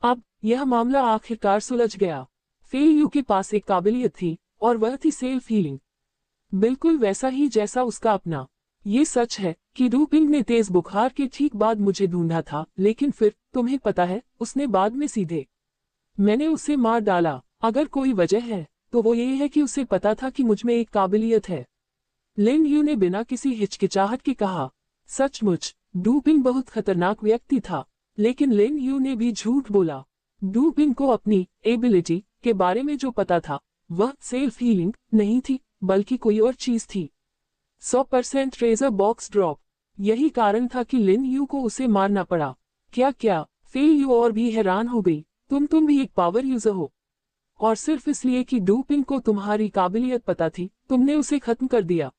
अब यह मामला आखिरकार सुलझ गया। फेयू के पास एक काबिलियत थी, और वह थी सेल्फ हीलिंग। बिल्कुल वैसा ही जैसा उसका अपना। ये सच है कि डूपिंग ने तेज बुखार के ठीक बाद मुझे ढूंढा था, लेकिन फिर तुम्हें पता है, उसने बाद में सीधे मैंने उसे मार डाला। अगर कोई वजह है तो वो ये है कि उसे पता था कि मुझमें एक काबिलियत है। लिन यू ने बिना किसी हिचकिचाहट के कहा। सचमुच डूपिंग बहुत खतरनाक व्यक्ति था, लेकिन लिन यू ने भी झूठ बोला। डूपिंग को अपनी एबिलिटी के बारे में जो पता था, वह सेल्फ हीलिंग नहीं थी, बल्कि कोई और चीज थी। 100% ट्रेजर बॉक्स ड्रॉप। यही कारण था कि लिन यू को उसे मारना पड़ा। क्या फेयू और भी हैरान हो गई। तुम भी एक पावर यूजर हो, और सिर्फ इसलिए कि डूपिंग को तुम्हारी काबिलियत पता थी, तुमने उसे खत्म कर दिया।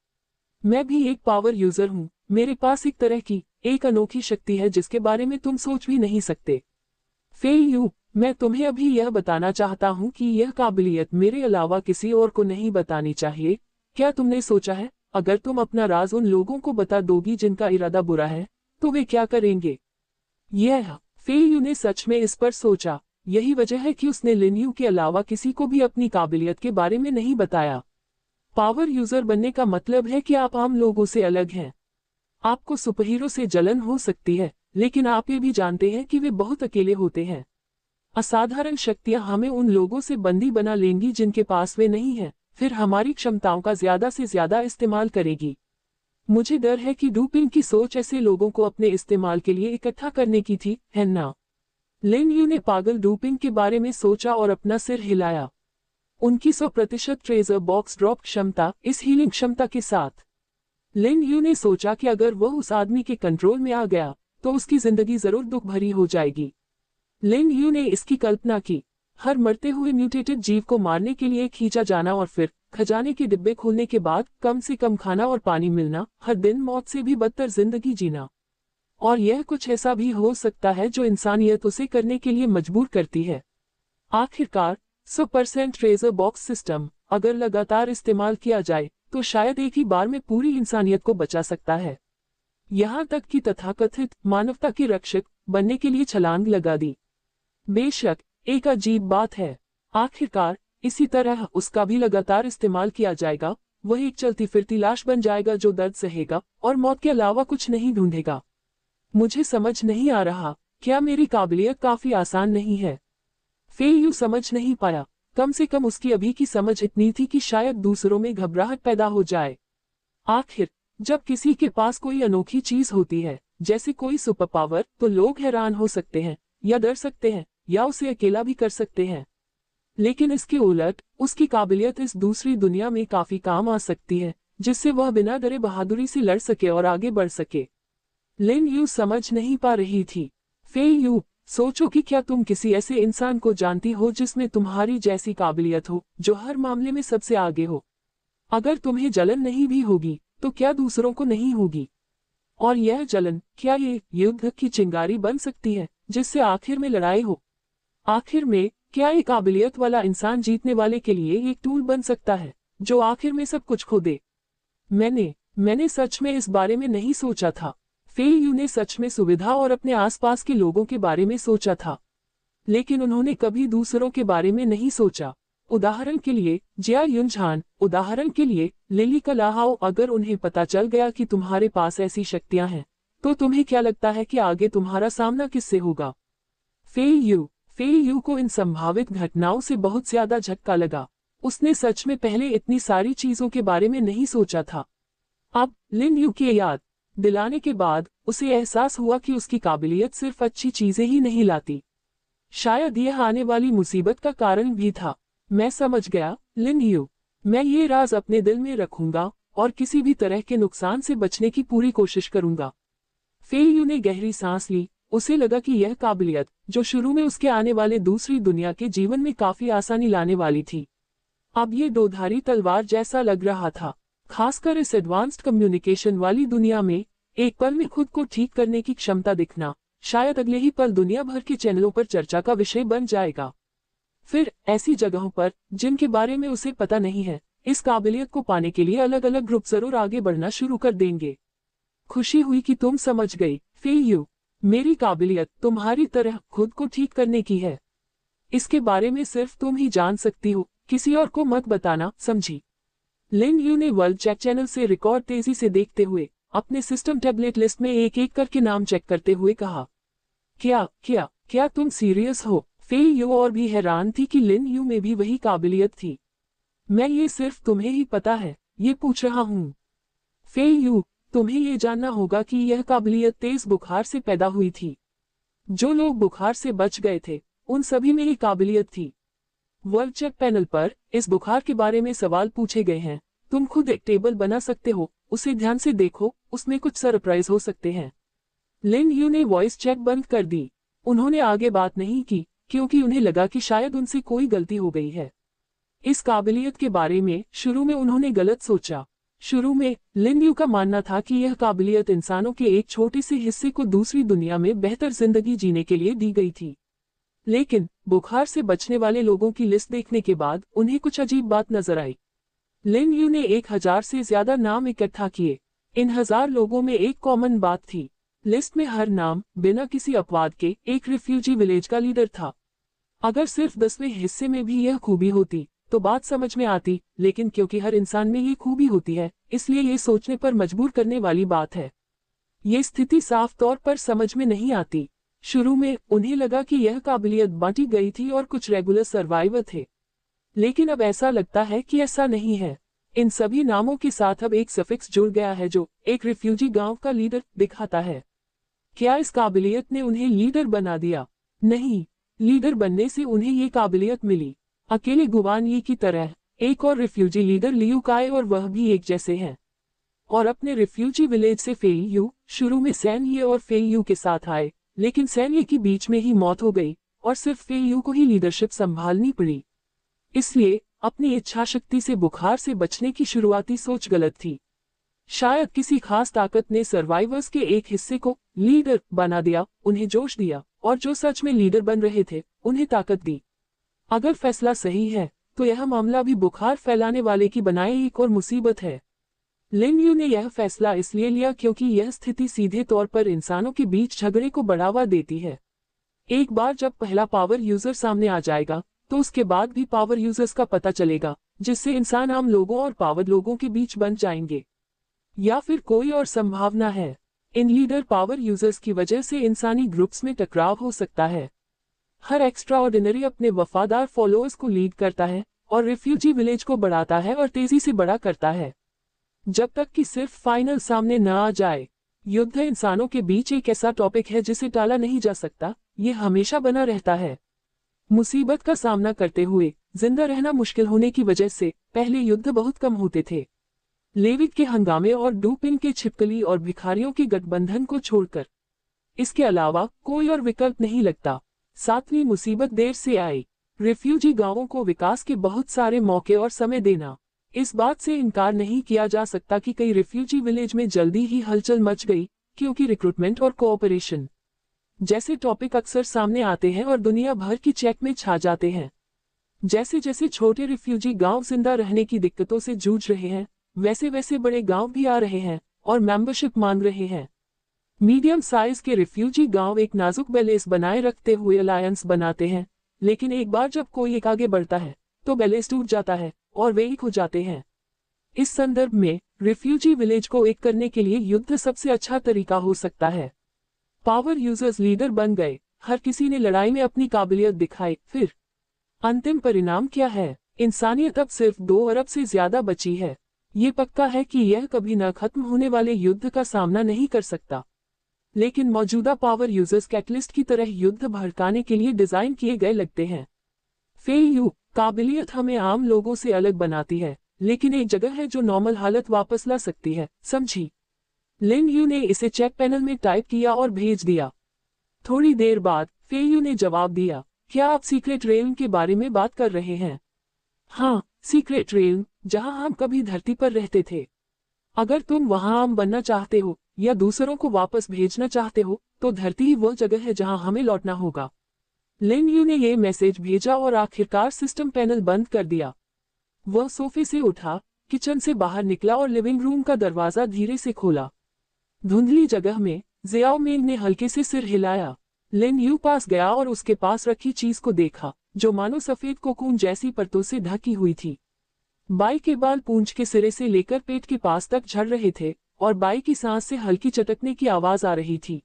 मैं भी एक पावर यूजर हूँ। मेरे पास एक तरह की एक अनोखी शक्ति है जिसके बारे में तुम सोच भी नहीं सकते। फेयू, मैं तुम्हें अभी यह बताना चाहता हूँ कि यह काबिलियत मेरे अलावा किसी और को नहीं बतानी चाहिए। क्या तुमने सोचा है, अगर तुम अपना राज उन लोगों को बता दोगी जिनका इरादा बुरा है, तो वे क्या करेंगे? फेयू ने सच में इस पर सोचा। यही वजह है कि उसने लिन यू के अलावा किसी को भी अपनी काबिलियत के बारे में नहीं बताया। पावर यूजर बनने का मतलब है कि आप आम लोगों से अलग हैं। आपको सुपरहीरो से जलन हो सकती है, लेकिन आप ये भी जानते हैं कि वे बहुत अकेले होते हैं। असाधारण शक्तियां हमें उन लोगों से बंदी बना लेंगी जिनके पास वे नहीं हैं, फिर हमारी क्षमताओं का ज्यादा से ज्यादा इस्तेमाल करेगी। मुझे डर है कि डूपिंग की सोच ऐसे लोगों को अपने इस्तेमाल के लिए इकट्ठा करने की थी, है ना? लिन यू ने पागल डूपिंग के बारे में सोचा और अपना सिर हिलाया। उनकी 100% ट्रेजर बॉक्स ड्रॉप क्षमता, इस हीलिंग क्षमता के साथ लिन यू ने सोचा कि अगर वह उस आदमी के कंट्रोल में आ गया, तो उसकी जिंदगी जरूर दुख भरी हो जाएगी। लिन यू ने इसकी कल्पना की, हर मरते हुए म्यूटेटेड जीव को मारने के लिए खींचा जाना और फिर खजाने के डिब्बे खोलने के बाद कम से कम खाना और पानी मिलना, हर दिन मौत से भी बदतर जिंदगी जीना। और यह कुछ ऐसा भी हो सकता है जो इंसानियत उसे करने के लिए मजबूर करती है। आखिरकार 100% ट्रेजर बॉक्स सिस्टम अगर लगातार इस्तेमाल किया जाए तो शायद एक ही बार में पूरी इंसानियत को बचा सकता है। यहाँ तक कि तथाकथित मानवता के रक्षक बनने के लिए छलांग लगा दी। बेशक एक अजीब बात है। आखिरकार इसी तरह उसका भी लगातार इस्तेमाल किया जाएगा। वह एक चलती फिरती लाश बन जाएगा जो दर्द सहेगा और मौत के अलावा कुछ नहीं ढूंढेगा। मुझे समझ नहीं आ रहा, क्या मेरी काबिलियत काफी आसान नहीं है? फेयू समझ नहीं पाया। कम से कम उसकी अभी की समझ इतनी थी कि शायद दूसरों में घबराहट पैदा हो जाए। आखिर जब किसी के पास कोई अनोखी चीज होती है, जैसे कोई सुपर पावर, तो लोग हैरान हो सकते हैं, या डर सकते हैं, या उसे अकेला भी कर सकते हैं। लेकिन इसके उलट उसकी काबिलियत इस दूसरी दुनिया में काफी काम आ सकती है, जिससे वह बिना डरे बहादुरी से लड़ सके और आगे बढ़ सके। लिन यू समझ नहीं पा रही थी। फेयू, सोचो कि क्या तुम किसी ऐसे इंसान को जानती हो जिसमें तुम्हारी जैसी काबिलियत हो, जो हर मामले में सबसे आगे हो? अगर तुम्हें जलन नहीं भी होगी, तो क्या दूसरों को नहीं होगी? और यह जलन, क्या ये युद्ध की चिंगारी बन सकती है, जिससे आखिर में लड़ाई हो? आखिर में क्या एक काबिलियत वाला इंसान जीतने वाले के लिए एक टूल बन सकता है, जो आखिर में सब कुछ खो दे? मैंने सच में इस बारे में नहीं सोचा था। फेयू ने सच में सुविधा और अपने आसपास के लोगों के बारे में सोचा था, लेकिन उन्होंने कभी दूसरों के बारे में नहीं सोचा। उदाहरण के लिए जिया युनझान, उदाहरण के लिए लिली कलाहाओ। अगर उन्हें पता चल गया कि तुम्हारे पास ऐसी शक्तियां हैं, तो तुम्हें क्या लगता है कि आगे तुम्हारा सामना किससे होगा? फेई यू को इन संभावित घटनाओं से बहुत ज्यादा झटका लगा। उसने सच में पहले इतनी सारी चीजों के बारे में नहीं सोचा था। अब लिन यू की याद दिलाने के बाद उसे एहसास हुआ कि उसकी काबिलियत सिर्फ अच्छी चीजें ही नहीं लाती, शायद यह आने वाली मुसीबत का कारण भी था। मैं समझ गया लिन यू, मैं ये राज अपने दिल में रखूंगा और किसी भी तरह के नुकसान से बचने की पूरी कोशिश करूंगा। फेई यू ने गहरी सांस ली। उसे लगा कि यह काबिलियत, जो शुरू में उसके आने वाले दूसरी दुनिया के जीवन में काफी आसानी लाने वाली थी, अब ये दोधारी तलवार जैसा लग रहा था। खासकर इस एडवांस्ड कम्युनिकेशन वाली दुनिया में एक पल में खुद को ठीक करने की क्षमता दिखना शायद अगले ही पल दुनिया भर के चैनलों पर चर्चा का विषय बन जाएगा। फिर ऐसी जगहों पर जिनके बारे में उसे पता नहीं है, इस काबिलियत को पाने के लिए अलग अलग ग्रुप जरूर आगे बढ़ना शुरू कर देंगे। खुशी हुई कि तुम समझ गई फेई यू। मेरी काबिलियत तुम्हारी तरह खुद को ठीक करने की है। इसके बारे में सिर्फ तुम ही जान सकती हो, किसी और को मत बताना, समझी? लिन यू ने वर्ल्ड चेक चैनल से रिकॉर्ड तेजी से देखते हुए अपने सिस्टम टैबलेट लिस्ट में एक एक करके नाम चेक करते हुए कहा। क्या तुम सीरियस हो? फेई यू और भी हैरान थी कि लिन यू में भी वही काबिलियत थी। मैं ये सिर्फ तुम्हें ही पता है ये पूछ रहा हूँ। फेई यू, तुम्हें ये जानना होगा कि यह काबिलियत तेज बुखार से पैदा हुई थी। जो लोग बुखार से बच गए थे उन सभी में ये काबिलियत थी। वर्ल्ड चेक पैनल पर इस बुखार के बारे में सवाल पूछे गए हैं। तुम खुद एक टेबल बना सकते हो, उसे ध्यान से देखो, उसमें कुछ सरप्राइज हो सकते हैं। लिन यू ने वॉइस चेक बंद कर दी। उन्होंने आगे बात नहीं की क्योंकि उन्हें लगा कि शायद उनसे कोई गलती हो गई है। इस काबिलियत के बारे में शुरू में उन्होंने गलत सोचा। शुरू में लिन यू का मानना था कि यह काबिलियत इंसानों के एक छोटे से हिस्से को दूसरी दुनिया में बेहतर जिंदगी जीने के लिए दी गई थी। लेकिन बुखार से बचने वाले लोगों की लिस्ट देखने के बाद उन्हें कुछ अजीब बात नजर आई। लिन यू ने 1000 से ज्यादा नाम इकट्ठा किए। इन 1000 लोगों में एक कॉमन बात थी। लिस्ट में हर नाम बिना किसी अपवाद के एक रिफ्यूजी विलेज का लीडर था। अगर सिर्फ 10वें हिस्से में भी यह खूबी होती तो बात समझ में आती, लेकिन क्योंकि हर इंसान में ये खूबी होती है, इसलिए ये सोचने पर मजबूर करने वाली बात है। ये स्थिति साफ तौर पर समझ में नहीं आती। शुरू में उन्हें लगा कि यह काबिलियत बांटी गई थी और कुछ रेगुलर सर्वाइवर थे, लेकिन अब ऐसा लगता है कि ऐसा नहीं है। इन सभी नामों के साथ अब एक सफिक्स जुड़ गया है जो एक रिफ्यूजी गांव का लीडर दिखाता है। क्या इस काबिलियत ने उन्हें लीडर बना दिया? नहीं, लीडर बनने से उन्हें ये काबिलियत मिली। अकेले गुवान यी की तरह एक और रिफ्यूजी लीडर लियू काय और वह भी एक जैसे हैं। और अपने रिफ्यूजी विलेज से फेई यू शुरू में सैन ये और फेई यू के साथ आए, लेकिन सैन ये की बीच में ही मौत हो गई और सिर्फ फेई यू को ही लीडरशिप संभालनी पड़ी। इसलिए अपनी इच्छा शक्ति से बुखार से बचने की शुरुआती सोच गलत थी। शायद किसी खास ताकत ने सर्वाइवर्स के एक हिस्से को लीडर बना दिया, उन्हें जोश दिया और जो सच में लीडर बन रहे थे उन्हें ताकत दी। अगर फैसला सही है तो यह मामला भी बुखार फैलाने वाले की बनाई एक और मुसीबत है। लिन यू ने यह फैसला इसलिए लिया क्योंकि यह स्थिति सीधे तौर पर इंसानों के बीच झगड़े को बढ़ावा देती है। एक बार जब पहला पावर यूजर सामने आ जाएगा तो उसके बाद भी पावर यूजर्स का पता चलेगा, जिससे इंसान आम लोगों और पावर लोगों के बीच बन जाएंगे। या फिर कोई और संभावना है, इन लीडर पावर यूजर्स की वजह से इंसानी ग्रुप्स में टकराव हो सकता है। हर एक्स्ट्रा ऑर्डिनरी अपने वफादार फॉलोअर्स को लीड करता है और रिफ्यूजी विलेज को बढ़ाता है और तेजी से बड़ा करता है, जब तक कि सिर्फ फाइनल सामने न आ जाए। युद्ध इंसानों के बीच एक ऐसा टॉपिक है जिसे टाला नहीं जा सकता, ये हमेशा बना रहता है। मुसीबत का सामना करते हुए जिंदा रहना मुश्किल होने की वजह से पहले युद्ध बहुत कम होते थे। लेविक के हंगामे और डूपिन के छिपकली और भिखारियों के गठबंधन को छोड़कर इसके अलावा कोई और विकल्प नहीं लगता। 7वीं मुसीबत देर से आई। रिफ्यूजी गांवों को विकास के बहुत सारे मौके और समय देना। इस बात से इनकार नहीं किया जा सकता कि कई रिफ्यूजी विलेज में जल्दी ही हलचल मच गई, क्योंकि रिक्रूटमेंट और कोऑपरेशन जैसे टॉपिक अक्सर सामने आते हैं और दुनिया भर की चेक में छा जाते हैं। जैसे जैसे छोटे रिफ्यूजी गांव जिंदा रहने की दिक्कतों से जूझ रहे हैं, वैसे वैसे बड़े गांव भी आ रहे हैं और मेंबरशिप मांग रहे हैं। मीडियम साइज के रिफ्यूजी गांव एक नाजुक बैलेंस बनाए रखते हुए अलायंस बनाते हैं, लेकिन एक बार जब कोई एक आगे बढ़ता है तो बैलेंस टूट जाता है और वे एक हो जाते हैं। इस संदर्भ में रिफ्यूजी विलेज को एक करने के लिए युद्ध सबसे अच्छा तरीका हो सकता है। पावर यूजर्स लीडर बन गए, हर किसी ने लड़ाई में अपनी काबिलियत दिखाई। फिर अंतिम परिणाम क्या है? इंसानियत अब सिर्फ 2 अरब से ज्यादा बची है। ये पक्का है कि यह कभी न खत्म होने वाले युद्ध का सामना नहीं कर सकता। लेकिन मौजूदा पावर यूजर्स कैटलिस्ट की तरह युद्ध भड़काने के लिए डिजाइन किए गए लगते हैं। फेयू काबिलियत हमें आम लोगों से अलग बनाती है, लेकिन एक जगह है जो नॉर्मल हालत वापस ला सकती है, समझी? लिन यू ने इसे चेक पैनल में टाइप किया और भेज दिया। थोड़ी देर बाद फेयू ने जवाब दिया, क्या आप सीक्रेट रेल्म के बारे में बात कर रहे हैं? हाँ, सीक्रेट रेल्म, जहां हम कभी धरती पर रहते थे। अगर तुम वहां आम बनना चाहते हो या दूसरों को वापस भेजना चाहते हो, तो धरती ही वह जगह है जहां हमें लौटना होगा। लिन यू ने यह मैसेज भेजा और आखिरकार सिस्टम पैनल बंद कर दिया। वह सोफे से उठा, किचन से बाहर निकला और लिविंग रूम का दरवाजा धीरे से खोला। धुंधली जगह में जियाओ मेंग ने हल्के से सिर हिलाया। लिन यू पास गया और उसके पास रखी चीज को देखा, जो मानो सफेद कोकून जैसी परतों से ढकी हुई थी। बाई के बाल पूंछ के सिरे से लेकर पेट के पास तक झड़ रहे थे और बाई की सांस से हल्की चटकने की आवाज आ रही थी।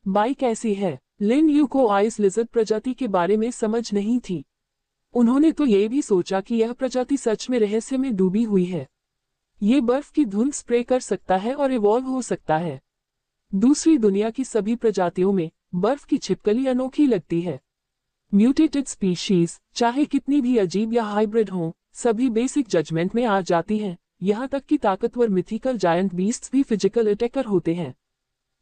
बाई कैसी है? लिन यू को आइस लिजर्ड प्रजाति के बारे में समझ नहीं थी। उन्होंने तो ये भी सोचा कि यह प्रजाति सच में रहस्य में डूबी हुई है। ये बर्फ की धुंध स्प्रे कर सकता है और इवॉल्व हो सकता है। दूसरी दुनिया की सभी प्रजातियों में बर्फ की छिपकली अनोखी लगती है। म्यूटेटेड स्पीशीज, चाहे कितनी भी अजीब या हाइब्रिड हों, सभी बेसिक जजमेंट में आ जाती हैं। यहाँ तक कि ताकतवर मिथिकल जायंट बीस्ट्स भी फिजिकल अटैकर होते हैं।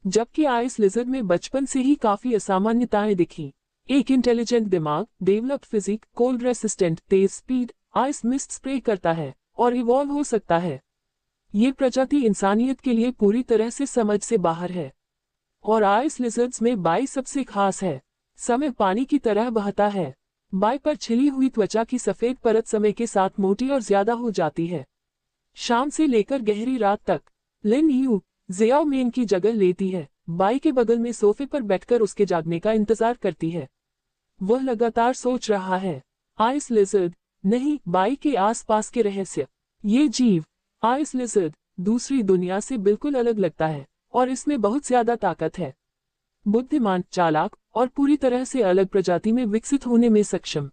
जबकि आइस लिजर्ड में बचपन से ही काफी असामान्यताएं दिखी। एक इंटेलिजेंट दिमाग, डेवलप्ड फिजिक, कोल्ड रेसिस्टेंट, तेज स्पीड, आइस मिस्ट स्प्रे करता है और इवॉल्व हो सकता है। ये प्रजाति इंसानियत के लिए पूरी तरह से समझ से बाहर है। और आइस लिजर्ड्स में बाई सबसे खास है। समय पानी की तरह बहता है। बाई पर छिली हुई त्वचा की सफेद परत समय के साथ मोटी और ज्यादा हो जाती है। शाम से लेकर गहरी रात तक लिन यू जियाओ मेंग की जगह लेती है। बाई के बगल में सोफे पर बैठकर उसके जागने का इंतजार करती है। वह लगातार सोच रहा है, आइस लिजर्ड नहीं, बाई के आसपास के रहस्य। ये जीव, आइस लिजर्ड, दूसरी दुनिया से बिल्कुल अलग लगता है और इसमें बहुत ज्यादा ताकत है। बुद्धिमान, चालाक और पूरी तरह से अलग प्रजाति में विकसित होने में सक्षम।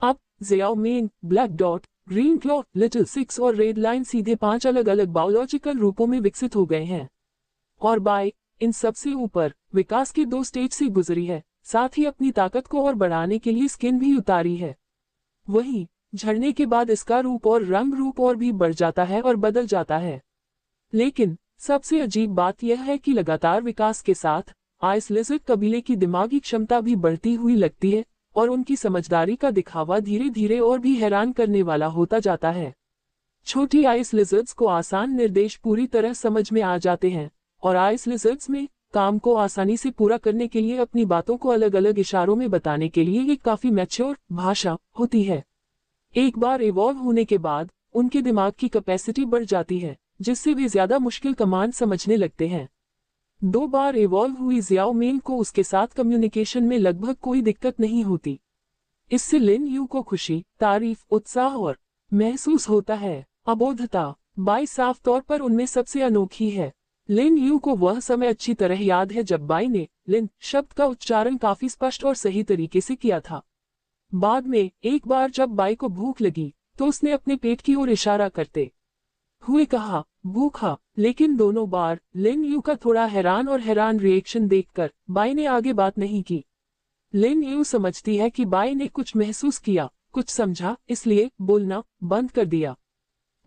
अब Xiao Meng, black dot, green claw, little six और रेड लाइन सीधे 5 अलग अलग बायोलॉजिकल रूपों में विकसित हो गए हैं। और बाई इन सबसे ऊपर विकास के 2 स्टेज से गुजरी है, साथ ही अपनी ताकत को और बढ़ाने के लिए स्किन भी उतारी है। वहीं झड़ने के बाद इसका रूप और रंग रूप और भी बढ़ जाता है और बदल जाता है। लेकिन सबसे अजीब बात यह है कि लगातार विकास के साथ आइस लिजर्ड कबीले की दिमागी क्षमता भी बढ़ती हुई लगती है और उनकी समझदारी का दिखावा धीरे धीरे और भी हैरान करने वाला होता जाता है। छोटी आइस लिजर्ड्स को आसान निर्देश पूरी तरह समझ में आ जाते हैं और आइस लिजर्ड्स में काम को आसानी से पूरा करने के लिए अपनी बातों को अलग अलग इशारों में बताने के लिए एक काफी मैच्योर भाषा होती है। एक बार इवॉल्व होने के बाद उनके दिमाग की कैपेसिटी बढ़ जाती है, जिससे वे ज्यादा मुश्किल कमांड समझने लगते हैं। 2 बार इवॉल्व हुई जियाओ मेंग को उसके साथ कम्युनिकेशन में लगभग कोई दिक्कत नहीं होती। इससे लिन यू को खुशी, तारीफ, उत्साह और महसूस होता है। अबोधता बाई साफ तौर पर उनमें सबसे अनोखी है। लिन यू को वह समय अच्छी तरह याद है जब बाई ने लिन शब्द का उच्चारण काफी स्पष्ट और सही तरीके से किया था। बाद में एक बार जब बाई को भूख लगी तो उसने अपने पेट की ओर इशारा करते हुए कहा, भूखा। लेकिन दोनों बार लिन यू का थोड़ा हैरान रिएक्शन देखकर बाई ने आगे बात नहीं की। लिन यू समझती है कि बाई ने कुछ महसूस किया, कुछ समझा, इसलिए बोलना बंद कर दिया।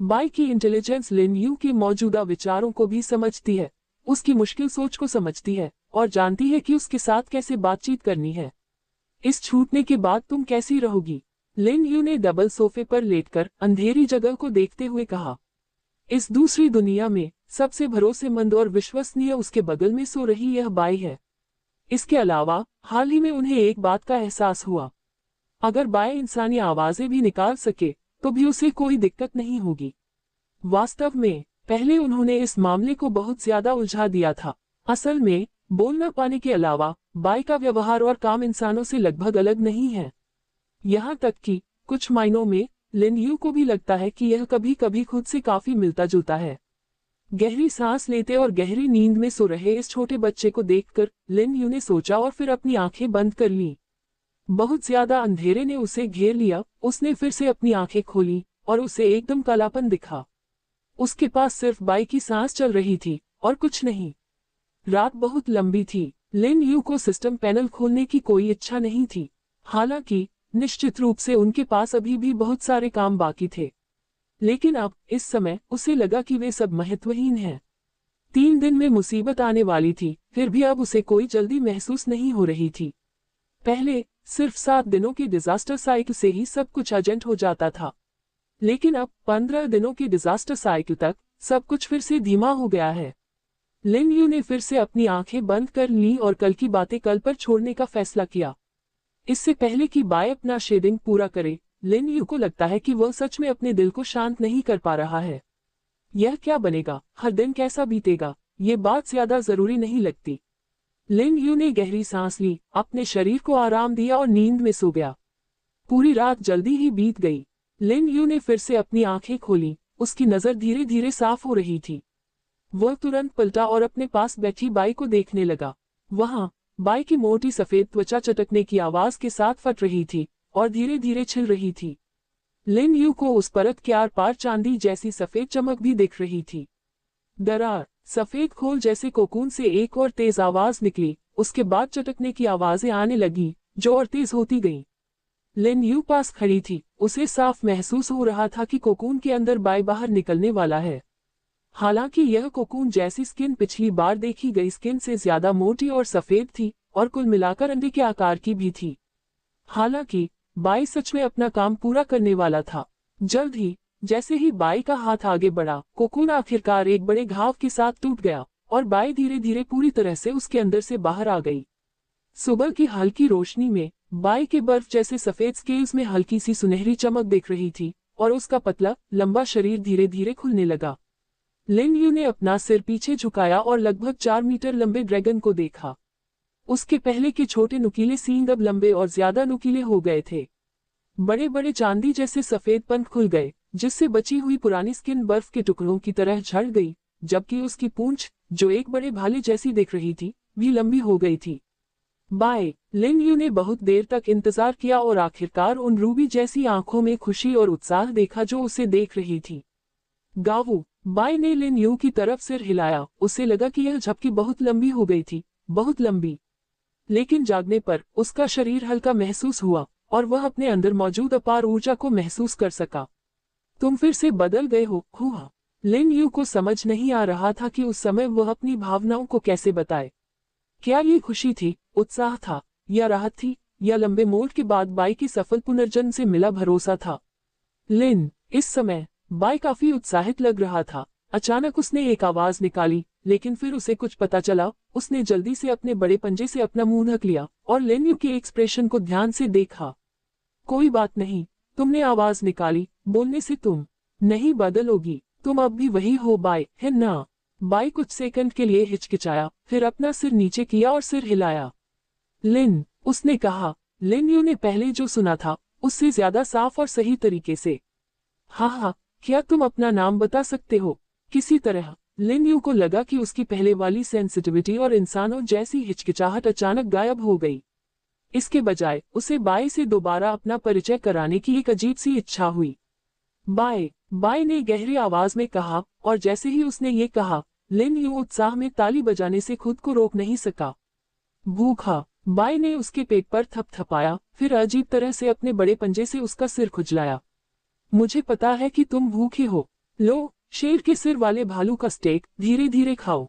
बाई की इंटेलिजेंस लिन यू के मौजूदा विचारों को भी समझती है, उसकी मुश्किल सोच को समझती है और जानती है कि उसके साथ कैसे बातचीत करनी है। इस छूटने के बाद तुम कैसी रहोगी? लिन यू ने डबल सोफे पर लेटकर अंधेरी जगह को देखते हुए कहा। इस दूसरी दुनिया में सबसे भरोसेमंद और विश्वसनीय उसके बगल में सो रही यह बाई है। इसके अलावा हाल ही में उन्हें एक बात का एहसास हुआ, अगर बाई इंसानी आवाजें भी निकाल सके तो भी उसे कोई दिक्कत नहीं होगी। वास्तव में पहले उन्होंने इस मामले को बहुत ज्यादा उलझा दिया था। असल में बोल न पाने के अलावा बाई का व्यवहार और काम इंसानों से लगभग अलग नहीं है। यहाँ तक कि कुछ मायनों में लिन यू को भी लगता है कि यह कभी कभी खुद से काफी मिलता जुलता है। गहरी सांस लेते और गहरी नींद में सो रहे इस छोटे बच्चे को देखकर लिन यू ने सोचा और फिर अपनी आंखें बंद कर ली। बहुत ज्यादा अंधेरे ने उसे घेर लिया। उसने फिर से अपनी आंखें खोली और उसे एकदम कालापन दिखा। उसके पास सिर्फ बाई की सांस चल रही थी और कुछ नहीं। रात बहुत लंबी थी। लिन यू को सिस्टम पैनल खोलने की कोई इच्छा नहीं थी। हालांकि निश्चित रूप से उनके पास अभी भी बहुत सारे काम बाकी थे, लेकिन अब इस समय उसे लगा कि वे सब महत्वहीन हैं। 3 दिन में मुसीबत आने वाली थी, फिर भी अब उसे कोई जल्दी महसूस नहीं हो रही थी। पहले सिर्फ 7 दिनों की डिजास्टर साइकिल से ही सब कुछ अर्जेंट हो जाता था, लेकिन अब 15 दिनों की डिजास्टर साइकिल तक सब कुछ फिर से धीमा हो गया है। लिन यू ने फिर से अपनी आंखें बंद कर ली और कल की बातें कल पर छोड़ने का फैसला किया। इससे पहले कि बाय अपना शेडिंग पूरा करे, लिन यू को लगता है कि वह सच में अपने दिल को शांत नहीं कर पा रहा है। यह क्या बनेगा, हर दिन कैसा बीतेगा, ये बात ज्यादा जरूरी नहीं लगती। लिन यू ने गहरी सांस ली, अपने शरीर को आराम दिया और नींद में सो गया। पूरी रात जल्दी ही बीत गई। लिन यू ने फिर से अपनी आंखें खोली। उसकी नजर धीरे धीरे साफ हो रही थी। वह तुरंत पलटा और अपने पास बैठी बाई को देखने लगा। वहां बाई की मोटी सफेद त्वचा चटकने की आवाज के साथ फट रही थी और धीरे धीरे छिल रही थी। लिन यू को उस परत के आर पार चांदी जैसी सफेद चमक भी दिख रही थी। दरार, सफेद खोल जैसे कोकून से एक और तेज आवाज निकली। उसके बाद चटकने की आवाजें आने लगी जो और तेज होती गईं। लिन यू पास खड़ी थी। उसे साफ महसूस हो रहा था कि कोकून के अंदर बाई बाहर निकलने वाला है। हालांकि यह कोकून जैसी स्किन पिछली बार देखी गई स्किन से ज्यादा मोटी और सफेद थी और कुल मिलाकर अंडे के आकार की भी थी। हालांकि बाई सच में अपना काम पूरा करने वाला था। जल्द ही जैसे ही बाई का हाथ आगे बढ़ा, कोकून आखिरकार एक बड़े घाव के साथ टूट गया और बाई धीरे धीरे पूरी तरह से उसके अंदर से बाहर आ गई। सुबह की हल्की रोशनी में बाई के बर्फ जैसे सफेद स्केल्स में हल्की सी सुनहरी चमक दिख रही थी और उसका पतला लंबा शरीर धीरे धीरे खुलने लगा। लिन यू ने अपना सिर पीछे झुकाया और लगभग 4 मीटर लंबे ड्रैगन को देखा। उसके पहले के छोटे नुकीले सींग अब लंबे और ज्यादा नुकीले हो गए थे। बड़े बड़े चांदी जैसे सफेद पंख खुल गए, जिससे बची हुई पुरानी स्किन बर्फ के टुकड़ों की तरह झड़ गई, जबकि उसकी पूंछ, जो एक बड़े भाले जैसी दिख रही थी, भी लंबी हो गई थी। बाय, लिन यू ने बहुत देर तक इंतजार किया और आखिरकार उन रूबी जैसी आंखों में खुशी और उत्साह देखा जो उसे देख रही थी। गावू, बाय ने लिन यू की तरफ सिर हिलाया। उसे लगा कि यह झपकी बहुत लंबी हो गई थी, बहुत लंबी। लेकिन जागने पर उसका शरीर हल्का महसूस हुआ और वह अपने अंदर मौजूद अपार ऊर्जा को महसूस कर सका। तुम फिर से बदल गए हो, हुआ। लिन यू को समझ नहीं आ रहा था कि उस समय वह अपनी भावनाओं को कैसे बताए। क्या ये खुशी थी, उत्साह था, या राहत थी, या लंबे मोड़ के बाद बाई की सफल पुनर्जन्म से मिला भरोसा था। लिन, इस समय बाई काफी उत्साहित लग रहा था। अचानक उसने एक आवाज निकाली, लेकिन फिर उसे कुछ पता चला। उसने जल्दी से अपने बड़े पंजे से अपना मुंह ढक लिया और लिन यू के एक्सप्रेशन को ध्यान से देखा। कोई बात नहीं, तुमने आवाज निकाली, बोलने से तुम नहीं बदलोगी, तुम अब भी वही हो बाई, है ना? बाई कुछ सेकंड के लिए हिचकिचाया, फिर अपना सिर नीचे किया और सिर हिलाया। लिन, उसने कहा। लिन यू ने पहले जो सुना था उससे ज्यादा साफ और सही तरीके से। हाँ, क्या तुम अपना नाम बता सकते हो? किसी तरह लिन यू को लगा कि उसकी पहले वाली सेंसिटिविटी और इंसानों जैसी हिचकिचाहट अचानक गायब हो गई। इसके बजाय उसे बाय से दोबारा अपना परिचय कराने की एक अजीब सी इच्छा हुई। बाय ने गहरी आवाज में कहा, और जैसे ही उसने ये कहा, लिन यू उत्साह में ताली बजाने से खुद को रोक नहीं सका। भूखा, बाय ने उसके पेट पर थपथपाया, फिर अजीब तरह से अपने बड़े पंजे से उसका सिर खुजलाया। मुझे पता है कि तुम भूखे हो। लो, शेर के सिर वाले भालू का स्टेक, धीरे धीरे खाओ।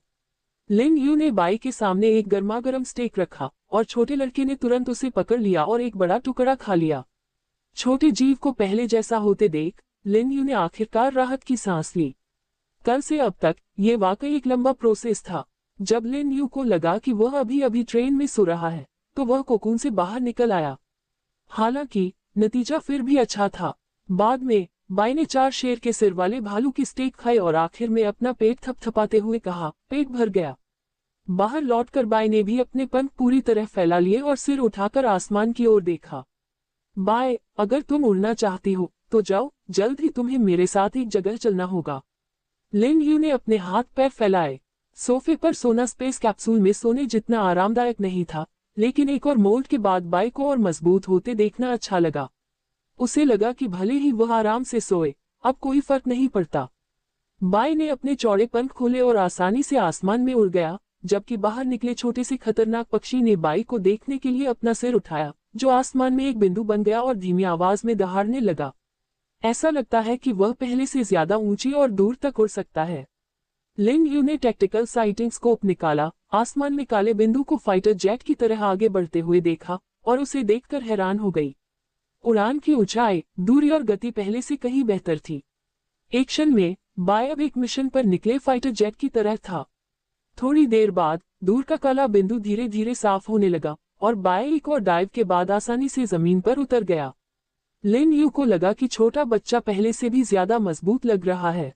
लिन यू ने बाई के सामने एक गर्मागर्म स्टेक रखा और छोटे लड़के ने तुरंत उसे पकड़ लिया और एक बड़ा टुकड़ा खा लिया। छोटे जीव को पहले जैसा होते देख लिन यू ने आखिरकार राहत की सांस ली। कल से अब तक ये वाकई एक लंबा प्रोसेस था। जब लिन यू को लगा कि वह अभी अभी ट्रेन में सो रहा है, तो वह कोकून से बाहर निकल आया। हालांकि नतीजा फिर भी अच्छा था। बाद में बाई ने 4 शेर के सिर वाले भालू की स्टेक खाई और आखिर में अपना पेट थपथपाते हुए कहा, पेट भर गया। बाहर लौटकर बाई ने भी अपने पंख पूरी तरह फैला लिए और सिर उठाकर आसमान की ओर देखा। बाय, अगर तुम उड़ना चाहती हो तो जाओ, जल्द ही तुम्हें मेरे साथ एक जगह चलना होगा। लिन यू ने अपने हाथ पैर फैलाए। सोफे पर सोना स्पेस कैप्सूल में सोने जितना आरामदायक नहीं था, लेकिन एक और मोल्ड के बाद बाई को और मजबूत होते देखना अच्छा लगा। उसे लगा कि भले ही वह आराम से सोए, अब कोई फर्क नहीं पड़ता। बाई ने अपने चौड़े पंख खोले और आसानी से आसमान में उड़ गया, जबकि बाहर निकले छोटे से खतरनाक पक्षी ने बाई को देखने के लिए अपना सिर उठाया, जो आसमान में एक बिंदु बन गया और धीमी आवाज में दहाड़ने लगा। ऐसा लगता है कि वह पहले से ज्यादा ऊंची और दूर तक उड़ सकता है। लिन यू ने टैक्टिकल साइटिंग स्कोप निकाला, आसमान में काले बिंदु को फाइटर जेट की तरह आगे बढ़ते हुए देखा और उसे देखकर हैरान हो गई। उड़ान की ऊंचाई, दूरी और गति पहले से कहीं बेहतर थी। एक क्षण में बाय अब एक मिशन पर निकले फाइटर जेट की तरह था। थोड़ी देर बाद दूर का काला बिंदु धीरे धीरे साफ होने लगा और बाय एक और डाइव के बाद आसानी से जमीन पर उतर गया। लिन यू को लगा कि छोटा बच्चा पहले से भी ज्यादा मजबूत लग रहा है।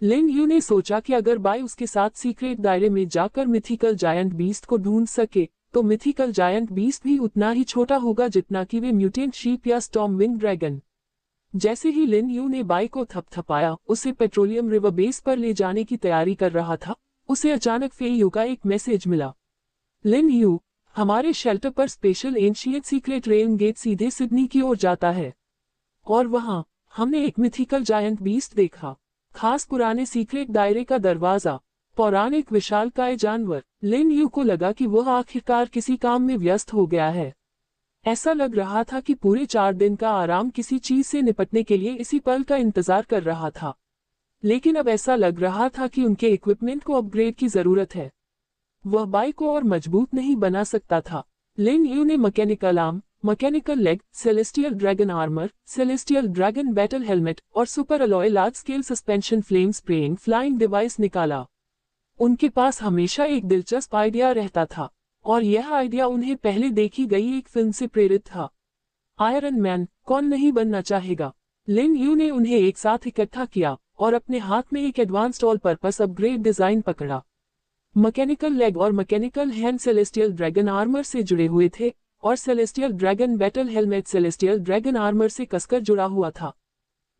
लिन यू ने सोचा कि अगर बाय उसके साथ सीक्रेट दायरे में जाकर मिथिकल जायंट बीस्ट को ढूंढ सके, तो मिथिकल जायंट बीस्ट भी उतना ही छोटा होगा जितना कि वे म्यूटेंट शीप या स्टॉर्म विंग ड्रैगन। जैसे ही लिन यू ने बाय को थपथपाया उसे पेट्रोलियम रिवर बेस पर ले जाने की तैयारी कर रहा था, उसे अचानक फे यू का एक मैसेज मिला। लिन यू, हमारे शेल्टर पर special ancient secret realm gate सीधे सिडनी की ओर जाता है, और वहां हमने एक मिथिकल जायंट बीस्ट देखा, खास पुराने सीक्रेट दायरे का दरवाजा, पौराणिक विशालकाय जानवर। लिन यू को लगा कि वह आखिरकार किसी काम में व्यस्त हो गया है। ऐसा लग रहा था कि पूरे 4 दिन का आराम किसी चीज से निपटने के लिए इसी पल का इंतजार कर रहा था, लेकिन अब ऐसा लग रहा था कि उनके इक्विपमेंट को अपग्रेड की जरूरत है। वह बाई को और मजबूत नहीं बना सकता था। लिन यू ने mechanical arm, mechanical leg, celestial dragon armour, celestial dragon battle helmet और super alloy large scale suspension flame spraying flying device निकाला। उनके पास हमेशा एक दिलचस्प आइडिया रहता था, और यह आइडिया उन्हें पहले देखी गई एक फिल्म से प्रेरित था। आयरन मैन, कौन नहीं बनना चाहेगा। लिन यू ने उन्हें एक साथ इकट्ठा किया और अपने हाथ में एक advanced all purpose upgrade design पकड़ा। मैकेनिकल लेग और mechanical hand celestial dragon armour से जुड़े हुए थे, और celestial dragon battle helmet celestial dragon armour से कसकर जुड़ा हुआ था।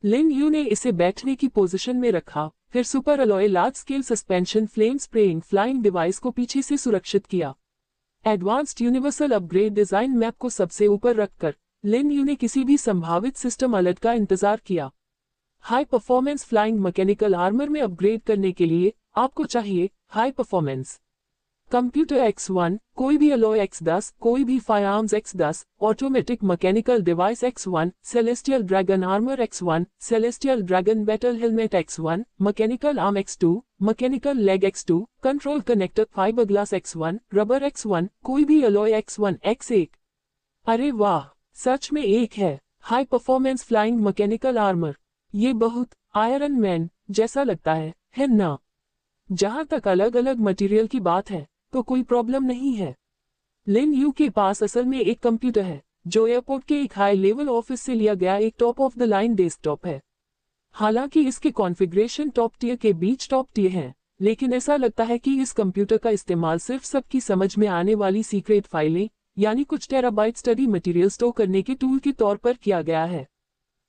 लिन यू ने इसे बैठने की पोजीशन में रखा, फिर super alloy large scale suspension flame spraying flying device को पीछे से सुरक्षित किया। Advanced universal upgrade design map को सबसे ऊपर रखकर लिन यू ने किसी भी संभावित सिस्टम अलर्ट का इंतजार किया। High performance flying mechanical armour में अपग्रेड करने के लिए आपको चाहिए हाई परफॉर्मेंस कंप्यूटर X1, कोई भी अलॉय X10, कोई भी firearms X10, automatic mechanical device X1, celestial dragon armour X1, celestial dragon battle helmet X1, mechanical arm X2, mechanical leg X2, control connector fibre glass X1, rubber X1, कोई भी alloy X1 X1। अरे वाह, सच में एक है high performance flying mechanical armour. ये बहुत iron man जैसा लगता है ना? जहां तक अलग अलग मटेरियल की बात है तो कोई प्रॉब्लम नहीं है। लिन यू के पास असल में एक कंप्यूटर है, जो एयरपोर्ट के एक हाई लेवल ऑफिस से लिया गया एक top of the line desktop है। हालांकि इसके कॉन्फ़िगरेशन टॉप टियर के बीच टॉप टियर हैं, लेकिन ऐसा लगता है कि इस कंप्यूटर का इस्तेमाल सिर्फ सबकी समझ में आने वाली सीक्रेट फाइलें, यानी कुछ टेराबाइट स्टडी मटेरियल स्टोर करने के टूल के तौर पर किया गया है।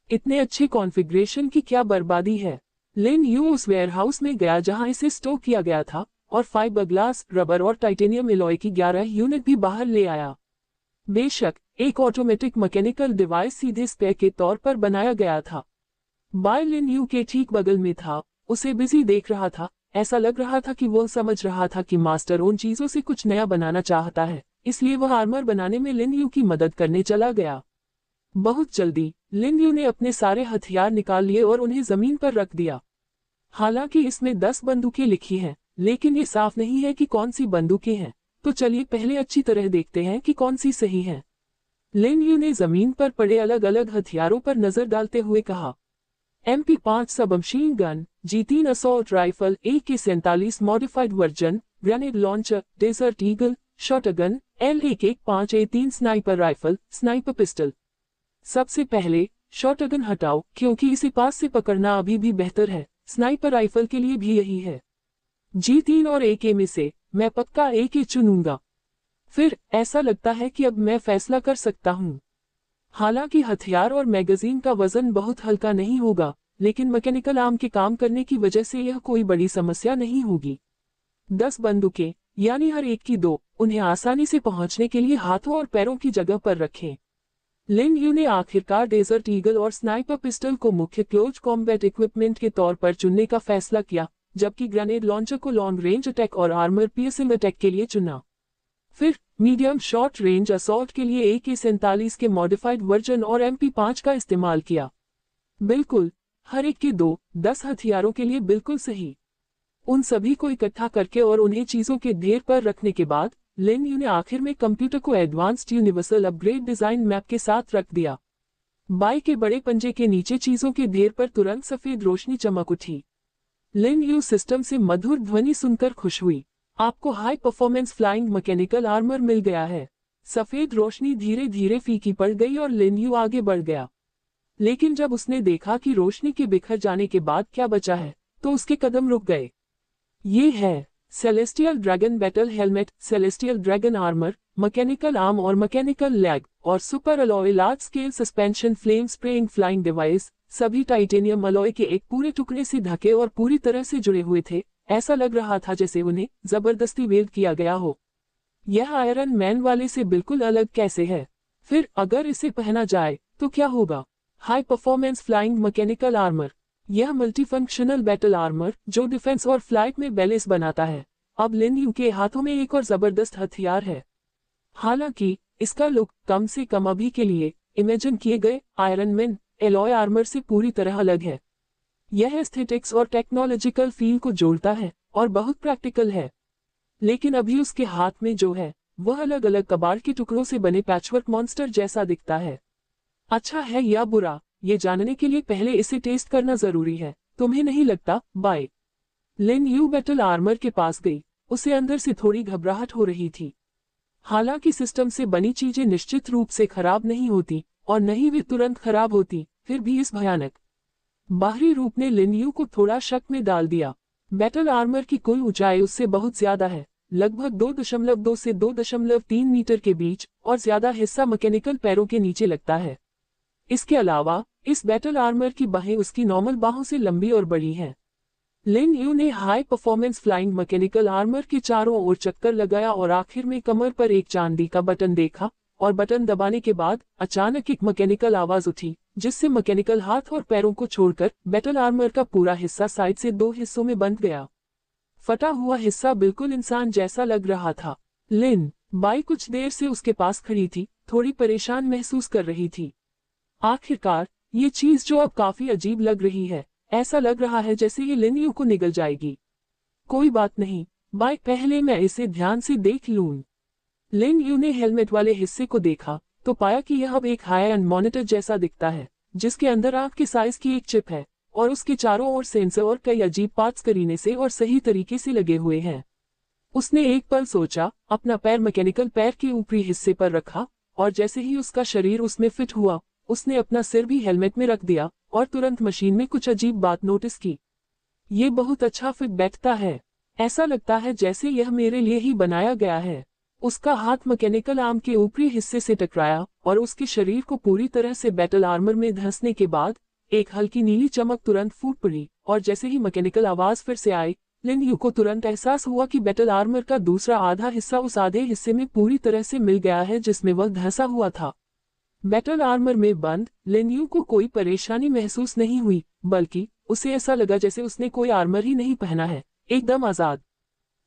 इतने अच्छे कॉन्फ़िगरेशन की क्या बर्बादी है। लिन यू उस वेयरहाउस में गया जहां इसे स्टोर किया गया था, और फाइबर ग्लास, रबर और टाइटेनियम एलॉय की 11 यूनिट भी बाहर ले आया। बेशक एक ऑटोमेटिक मैकेनिकल डिवाइस सीधे स्पेयर के तौर पर बनाया गया था। बाय लिन यू के ठीक बगल में था, उसे बिजी देख रहा था। ऐसा लग रहा था कि वह समझ रहा था कि मास्टर उन चीजों से कुछ नया बनाना चाहता है, इसलिए वह आर्मर बनाने में लिन यू की मदद करने चला गया। बहुत जल्दी लिन यू ने अपने सारे हथियार निकाल लिए और उन्हें जमीन पर रख दिया। हालांकि इसमें 10 बंदूकें लिखी हैं, लेकिन ये साफ नहीं है कि कौन सी बंदूकें हैं, तो चलिए पहले अच्छी तरह देखते हैं कि कौन सी सही हैं। लिन यू ने जमीन पर पड़े अलग अलग हथियारों पर नजर डालते हुए कहा, MP5 submachine gun, G3 assault rifle, AK-47 modified version, grenade launcher, desert eagle, shotgun, L115A3 sniper rifle, sniper pistol. सबसे पहले शॉटगन हटाओ, क्योंकि इसे पास से पकड़ना अभी भी बेहतर है। स्नाइपर राइफल के लिए भी यही है। G3 और AK में से मैं पक्का AK चुनूंगा। फिर ऐसा लगता है कि अब मैं फैसला कर सकता हूं। हालांकि हथियार और मैगजीन का वजन बहुत हल्का नहीं होगा, लेकिन मैकेनिकल आर्म के काम करने की वजह से यह कोई बड़ी समस्या नहीं होगी। 10 बंदूकें, यानी हर एक की 2, उन्हें आसानी से पहुंचने के लिए हाथों और पैरों की जगह पर रखें। लिन यू ने आखिरकार डेजर्ट ईगल और स्नाइपर पिस्टल को मुख्य क्लोज कॉम्बैट इक्विपमेंट के तौर पर चुनने का फैसला किया, जबकि ग्रेनेड लॉन्चर को लॉन्ग रेंज अटैक और आर्मर पियर्सिंग अटैक के लिए चुना। फिर मीडियम शॉर्ट रेंज असॉल्ट के लिए AK-47 के मॉडिफाइड वर्जन और MP5 का इस्तेमाल किया। बिल्कुल, हर एक के 10 हथियारों के लिए बिल्कुल सही। उन सभी को इकट्ठा करके और उन्हें चीजों के ढेर पर रखने के बाद लिन यू ने आखिर में कंप्यूटर को advanced universal upgrade design map के साथ रख दिया। बाई के बड़े पंजे के नीचे चीजों के ढेर पर तुरंत सफेद रोशनी चमक उठी। लिन यू सिस्टम से मधुर ध्वनि सुनकर खुश हुई। आपको high performance flying mechanical armour मिल गया है। सफेद रोशनी धीरे धीरे फीकी पड़ गई और लिन यू आगे बढ़ गया। लेकिन जब उसने देखा कि रोशनी के बिखर जाने के बाद क्या बचा है, तो उसके कदम रुक गए। ये है celestial dragon battle helmet, celestial dragon armour, mechanical arm और मैकेनिकल लैग और super alloy large scale suspension flame spraying flying device, सभी टाइटेनियम अलॉय के एक पूरे टुकड़े से ढके और पूरी तरह से जुड़े हुए थे। ऐसा लग रहा था जैसे उन्हें जबरदस्ती वेल्ड किया गया हो। यह आयरन मैन वाले से बिल्कुल अलग कैसे है? फिर अगर इसे पहना जाए तो क्या होगा? High performance flying mechanical armour, यह मल्टीफंक्शनल बैटल आर्मर जो डिफेंस और फ्लाइट में बैलेंस बनाता है, अब लिन यू के हाथों में एक और जबरदस्त हथियार है। हालांकि इसका लुक कम से कम अभी के लिए इमेजिन किए गए आयरन मैन एलॉय आर्मर से पूरी तरह अलग है। यह एस्थेटिक्स और टेक्नोलॉजिकल फील को जोड़ता है और बहुत प्रैक्टिकल है। लेकिन अभी उसके हाथ में जो है वह अलग अलग कबाड़ के टुकड़ों से बने पैचवर्क मॉन्स्टर जैसा दिखता है। अच्छा है या बुरा, ये जानने के लिए पहले इसे टेस्ट करना जरूरी है, तुम्हें नहीं लगता? Bye. Lin Yu battle armour के पास गई। उसे अंदर से थोड़ी घबराहट हो रही थी। हालांकि सिस्टम से बनी चीजें निश्चित रूप से खराब नहीं होती और न ही वे तुरंत खराब होती, फिर भी इस भयानक बाहरी रूप ने लिन यू को थोड़ा शक में डाल दिया। बैटल आर्मर की कुल ऊंचाई उससे बहुत ज्यादा है, लगभग 2.2 से 2.3 मीटर के बीच, और ज्यादा हिस्सा मैकेनिकल पैरों के नीचे लगता है। इसके अलावा इस बैटल आर्मर की बाहें उसकी नॉर्मल बाहों से लंबी और बड़ी हैं। लिन यू ने high performance flying mechanical armour के चारों ओर चक्कर लगाया और आखिर में कमर पर एक चांदी का बटन देखा, और बटन दबाने के बाद अचानक एक मैकेनिकल आवाज उठी, जिससे मैकेनिकल हाथ और पैरों को छोड़कर बैटल आर्मर का पूरा हिस्सा साइड से 2 हिस्सों में बंट गया। फटा हुआ हिस्सा बिल्कुल इंसान जैसा लग रहा था। लिन बाई कुछ देर से उसके पास खड़ी थी, थोड़ी परेशान महसूस कर रही थी। आखिरकार ये चीज जो अब काफी अजीब लग रही है, ऐसा लग रहा है जैसे ये लिन यू को निगल जाएगी। कोई बात नहीं बाई, पहले मैं इसे ध्यान से देख लूं। लिन यू ने हेलमेट वाले हिस्से को देखा तो पाया कि यह अब एक हाई एंड मॉनिटर जैसा दिखता है, जिसके अंदर आंख के साइज की एक चिप है और उसके चारों ओर सेंसर और कई अजीब पार्ट्स करीने से और सही तरीके से लगे हुए हैं। उसने एक पल सोचा, अपना पैर मैकेनिकल पैर के ऊपरी हिस्से पर रखा, और जैसे ही उसका शरीर उसमें फिट हुआ, उसने अपना सिर भी हेलमेट में रख दिया और तुरंत मशीन में कुछ अजीब बात नोटिस की। ये बहुत अच्छा फिट बैठता है, ऐसा लगता है जैसे यह मेरे लिए ही बनाया गया है। उसका हाथ मैकेनिकल आर्म के ऊपरी हिस्से से टकराया और उसके शरीर को पूरी तरह से बैटल आर्मर में धंसने के बाद एक हल्की नीली चमक तुरंत फूट पड़ी, और जैसे ही मैकेनिकल आवाज फिर से आई, लिन यू को तुरंत एहसास हुआ कि बैटल आर्मर का दूसरा आधा हिस्सा उस आधे हिस्से में पूरी तरह से मिल गया है जिसमें वह धंसा हुआ था। बैटल आर्मर में बंद लिन यू को कोई परेशानी महसूस नहीं हुई, बल्कि उसे ऐसा लगा जैसे उसने कोई आर्मर ही नहीं पहना है, एकदम आजाद।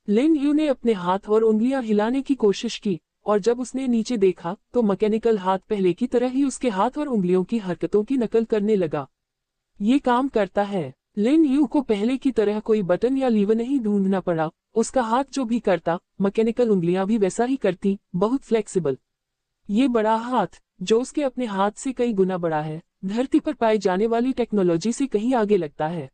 लिन यू ने अपने हाथ और उंगलियां हिलाने की कोशिश की, और जब उसने नीचे देखा तो मैकेनिकल हाथ पहले की तरह ही उसके हाथ और उंगलियों की हरकतों की नकल करने लगा। ये काम करता है। लिन यू को पहले की तरह कोई बटन या लीवर नहीं ढूंढना पड़ा, उसका हाथ जो भी करता मैकेनिकल उंगलियां भी वैसा ही करती, बहुत फ्लेक्सिबल। ये बड़ा हाथ, जो उसके अपने हाथ से कई गुना बड़ा है, धरती पर पाई जाने वाली टेक्नोलॉजी से कहीं आगे लगता है।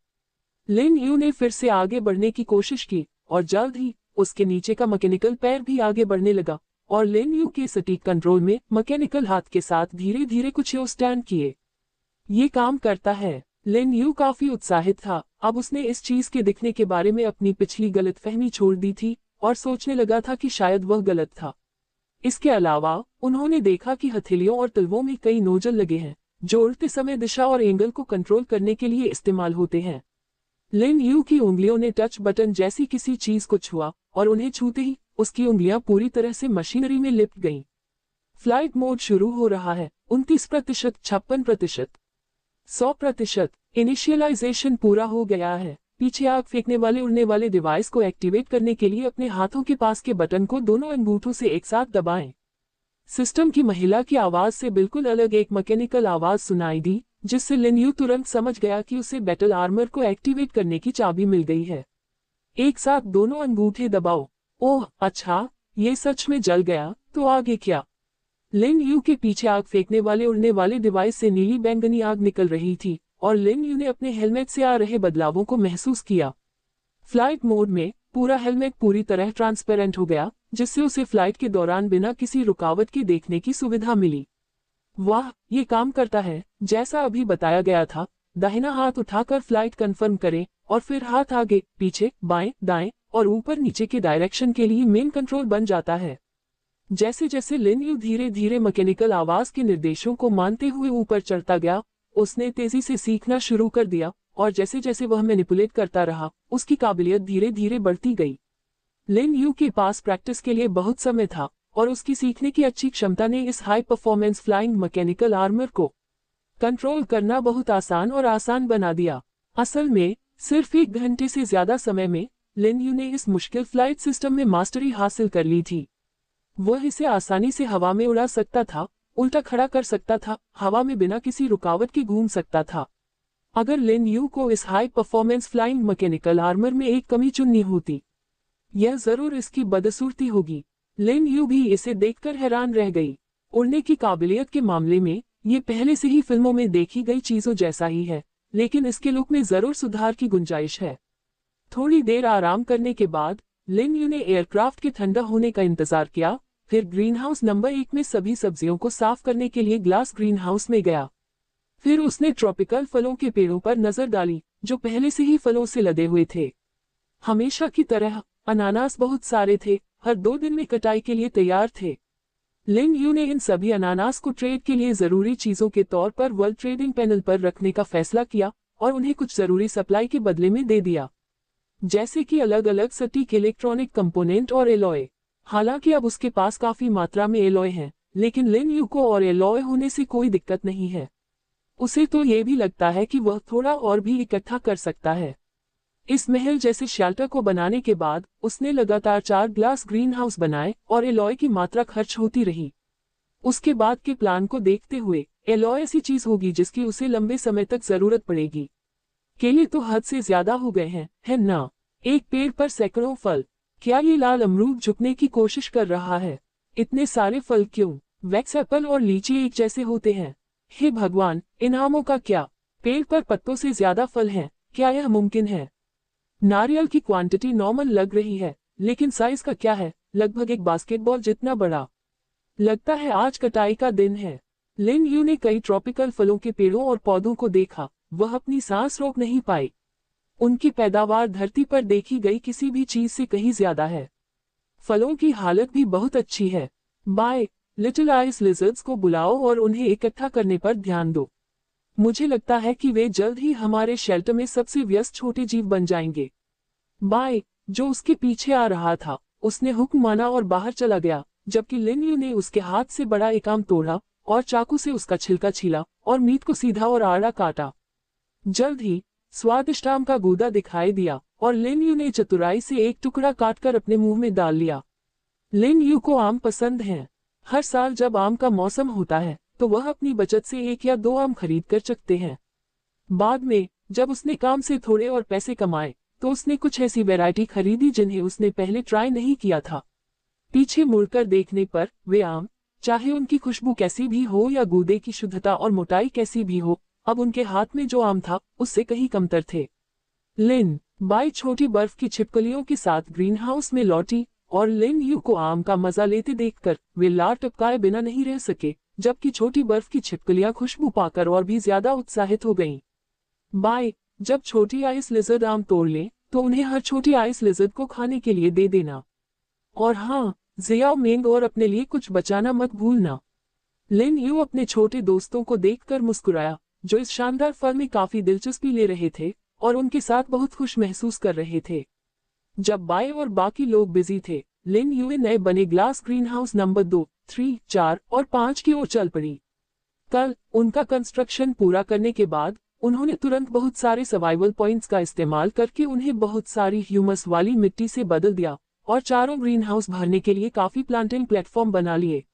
लिन यू ने फिर से आगे बढ़ने की कोशिश की, और जल्द ही उसके नीचे का मैकेनिकल पैर भी आगे बढ़ने लगा, और लिन यू के सटीक कंट्रोल में मैकेनिकल हाथ के साथ धीरे धीरे कुछ स्टैंड किए। ये काम करता है। लिन यू काफी उत्साहित था। अब उसने इस चीज के दिखने के बारे में अपनी पिछली गलतफहमी छोड़ दी थी और सोचने लगा था कि शायद वह गलत था। इसके अलावा उन्होंने देखा कि हथेलियों और तलवों में कई नोजल लगे हैं, जोड़ते समय दिशा और एंगल को कंट्रोल करने के लिए इस्तेमाल होते हैं। लिन यू की उंगलियों ने टच बटन जैसी किसी चीज को छुआ और उन्हें छूते ही उसकी उंगलियां पूरी तरह से मशीनरी में लिपट गईं। फ्लाइट मोड शुरू हो रहा है। 29%, 56%, 100%। इनिशियलाइजेशन पूरा हो गया है। पीछे आग फेंकने वाले उड़ने वाले डिवाइस को एक्टिवेट करने के लिए अपने हाथों के पास के बटन को दोनों अंगूठों से एक साथ दबाएं। सिस्टम की महिला की आवाज से बिल्कुल अलग एक मैकेनिकल आवाज सुनाई दी, जिससे लिन यू तुरंत समझ गया कि उसे बैटल आर्मर को एक्टिवेट करने की चाबी मिल गई है। एक साथ दोनों अंगूठे दबाओ। ओह अच्छा, ये सच में जल गया। तो आगे क्या? लिन यू के पीछे आग फेंकने वाले उड़ने वाले डिवाइस से नीली बैंगनी आग निकल रही थी और लिन यू ने अपने हेलमेट से आ रहे बदलावों को महसूस किया। फ्लाइट मोड में पूरा हेलमेट पूरी तरह ट्रांसपेरेंट हो गया, जिससे उसे फ्लाइट के दौरान बिना किसी रुकावट के देखने की सुविधा मिली। वाह, ये काम करता है। जैसा अभी बताया गया था, दाहिना हाथ उठाकर फ्लाइट कंफर्म करें और फिर हाथ आगे, पीछे, बाएं, दाएं और ऊपर नीचे के डायरेक्शन के लिए मेन कंट्रोल बन जाता है। जैसे जैसे लिन यू धीरे धीरे मैकेनिकल आवाज के निर्देशों को मानते हुए ऊपर चढ़ता गया, उसने तेजी से सीखना शुरू कर दिया और जैसे जैसे वह मैनिपुलेट करता रहा, उसकी काबिलियत धीरे धीरे बढ़ती गई। लिन यू के पास प्रैक्टिस के लिए बहुत समय था और उसकी सीखने की अच्छी क्षमता ने इस high performance flying mechanical armour को कंट्रोल करना बहुत आसान बना दिया। असल में सिर्फ 1 घंटे से ज्यादा समय में लिन यू ने इस मुश्किल फ्लाइट सिस्टम में मास्टरी हासिल कर ली थी। वह इसे आसानी से हवा में उड़ा सकता था, उल्टा खड़ा कर सकता था, हवा में बिना किसी रुकावट के घूम सकता था। अगर लिन यू को इस high performance flying mechanical armour में एक कमी चुननी होती, यह जरूर इसकी बदसूरती होगी। लिन यू भी इसे देखकर हैरान रह गई। उड़ने की काबिलियत के मामले में ये पहले से ही फिल्मों में देखी गई चीजों जैसा ही है, लेकिन इसके लुक में जरूर सुधार की गुंजाइश है। थोड़ी देर आराम करने के बाद लिन यू ने एयरक्राफ्ट के ठंडा होने का इंतजार किया, फिर ग्रीनहाउस नंबर 1 में सभी सब्जियों को साफ करने के लिए ग्लास ग्रीनहाउस में गया। फिर उसने ट्रॉपिकल फलों के पेड़ों पर नजर डाली, जो पहले से ही फलों से लदे हुए थे। हमेशा की तरह अनानास बहुत सारे थे, हर 2 दिन में कटाई के लिए तैयार थे। लिन यू ने इन सभी अनानास को ट्रेड के लिए जरूरी चीजों के तौर पर वर्ल्ड ट्रेडिंग पैनल पर रखने का फैसला किया और उन्हें कुछ जरूरी सप्लाई के बदले में दे दिया, जैसे कि अलग अलग सटीक इलेक्ट्रॉनिक कंपोनेंट और एलॉय। हालांकि अब उसके पास काफी मात्रा में एलॉय हैं, लेकिन लिन यू को और एलॉय होने से कोई दिक्कत नहीं है। उसे तो ये भी लगता है कि वह थोड़ा और भी इकट्ठा कर सकता है। इस महल जैसे शेल्टर को बनाने के बाद उसने लगातार 4 ग्लास ग्रीन हाउस बनाए और एलॉय की मात्रा खर्च होती रही। उसके बाद के प्लान को देखते हुए एलॉय ऐसी चीज होगी जिसकी उसे लंबे समय तक जरूरत पड़ेगी। केले तो हद से ज्यादा हो गए हैं, है ना? एक पेड़ पर सैकड़ों फल। क्या ये लाल अमरूद झुकने की कोशिश कर रहा है? इतने सारे फल क्यों? वैक्स एप्पल और लीची एक जैसे होते हैं। हे भगवान, इन आमों का क्या? पेड़ पर पत्तों से ज्यादा फल हैं, क्या यह मुमकिन है? नारियल की क्वांटिटी नॉर्मल लग रही है, लेकिन साइज का क्या है? लगभग एक बास्केटबॉल जितना बड़ा। लगता है आज कटाई का दिन है। लिन यू ने कई ट्रॉपिकल फलों के पेड़ों और पौधों को देखा, वह अपनी सांस रोक नहीं पाई। उनकी पैदावार धरती पर देखी गई किसी भी चीज से कहीं ज्यादा है। फलों की हालत भी बहुत अच्छी है। बाय, लिटिल आइस लिजर्ड्स को बुलाओ और उन्हें इकट्ठा करने पर ध्यान दो। मुझे लगता है कि वे जल्द ही हमारे शेल्टर में सबसे व्यस्त छोटे जीव बन जाएंगे। बाय, जो उसके पीछे आ रहा था, उसने हुक्म माना और बाहर चला गया, जबकि लिन यू ने उसके हाथ से बड़ा एक आम तोड़ा और चाकू से उसका छिलका छीला और मीट को सीधा और आड़ा काटा। जल्द ही स्वादिष्ट आम का गूदा दिखाई दिया और लिन यू ने चतुराई से एक टुकड़ा काटकर अपने मुंह में डाल लिया। लिन यू को आम पसंद हैं। हर साल जब आम का मौसम होता है तो वह अपनी बचत से 1 या 2 आम खरीद कर चखते हैं। बाद में जब उसने काम से थोड़े और पैसे कमाए तो उसने कुछ ऐसी वैरायटी खरीदी जिन्हें उसने पहले ट्राई नहीं किया था। पीछे मुड़कर देखने पर वे आम, चाहे उनकी खुशबू कैसी भी हो या गूदे की शुद्धता और मोटाई कैसी भी हो, अब उनके हाथ में जो आम था उससे कहीं कमतर थे। लिन बाई छोटी बर्फ की छिपकलियों के साथ ग्रीन हाउस में लौटी और लिन यू को आम का मजा लेते देखकर वे लार टपकाए बिना नहीं रह सके, जबकि छोटी बर्फ की छिपकलियां खुशबू पाकर और भी ज्यादा उत्साहित हो गईं। बाय, जब छोटी आइस लिजर्ड आम तोड़ ले तो उन्हें हर छोटी आइस लिजर्ड को खाने के लिए दे देना। और हाँ, जियाओ मेंग और अपने लिए कुछ बचाना मत भूलना। लिन यू अपने छोटे दोस्तों को देखकर मुस्कुराया, जो इस शानदार फल में काफी दिलचस्पी ले रहे थे और उनके साथ बहुत खुश महसूस कर रहे थे। जब बाय और बाकी लोग बिजी थे, लिन यू नए बने ग्लास ग्रीन हाउस नंबर 2, 3, 4 और 5 की ओर चल पड़ी। कल उनका कंस्ट्रक्शन पूरा करने के बाद उन्होंने तुरंत बहुत सारे सर्वाइवल पॉइंट्स का इस्तेमाल करके उन्हें बहुत सारी ह्यूमस वाली मिट्टी से बदल दिया और चारों ग्रीन हाउस भरने के लिए काफी प्लांटिंग प्लेटफॉर्म बना लिए।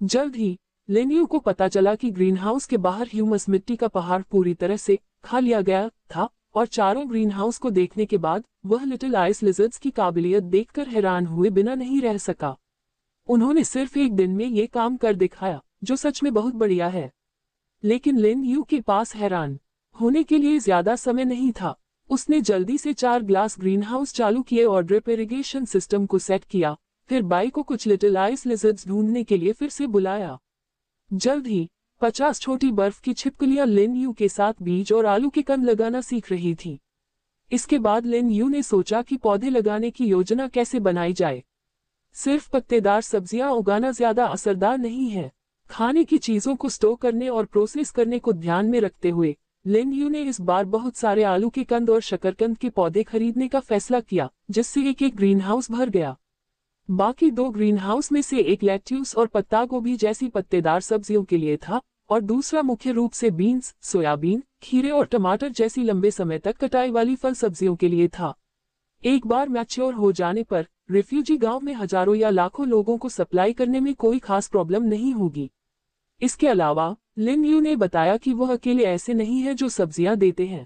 जल्द ही लिन यू को पता चला कि ग्रीन हाउस के बाहर ह्यूमस मिट्टी का पहाड़ पूरी तरह से खा लिया गया था और चारों ग्रीन हाउस को देखने के बाद वह लिटिल आइस लिजर्ड्स की काबिलियत देखकर हैरान हुए बिना नहीं रह सका। उन्होंने सिर्फ एक दिन में ये काम कर दिखाया, जो सच में बहुत बढ़िया है। लेकिन लिन यू के पास हैरान होने के लिए ज्यादा समय नहीं था। उसने जल्दी से 4 ग्लास ग्रीन हाउस चालू किए और ड्रिप इरिगेशन सिस्टम को सेट किया, फिर बाई को कुछ लिटिल आइस लिजर्ड्स ढूंढने के लिए फिर से बुलाया। जल्द ही 50 छोटी बर्फ की छिपकलियां लिन यू के साथ बीज और आलू के कंद लगाना सीख रही थी। इसके बाद लिन यू ने सोचा कि पौधे लगाने की योजना कैसे बनाई जाए। सिर्फ पत्तेदार सब्जियां उगाना ज्यादा असरदार नहीं है। खाने की चीजों को स्टोर करने और प्रोसेस करने को ध्यान में रखते हुए लिन यू ने इस बार बहुत सारे आलू के कंद और शकरकंद के पौधे खरीदने का फैसला किया, जिससे एक ग्रीन हाउस भर गया। बाकी 2 ग्रीन हाउस में से एक लेट्यूस और पत्ता गोभी जैसी पत्तेदार सब्जियों के लिए था और दूसरा मुख्य रूप से बीन्स, सोयाबीन, खीरे और टमाटर जैसी लंबे समय तक कटाई वाली फल सब्जियों के लिए था। एक बार मैच्योर हो जाने पर रिफ्यूजी गांव में हजारों या लाखों लोगों को सप्लाई करने में कोई खास प्रॉब्लम नहीं होगी। इसके अलावा लिन यू ने बताया कि वह अकेले ऐसे नहीं है जो सब्जियां देते हैं।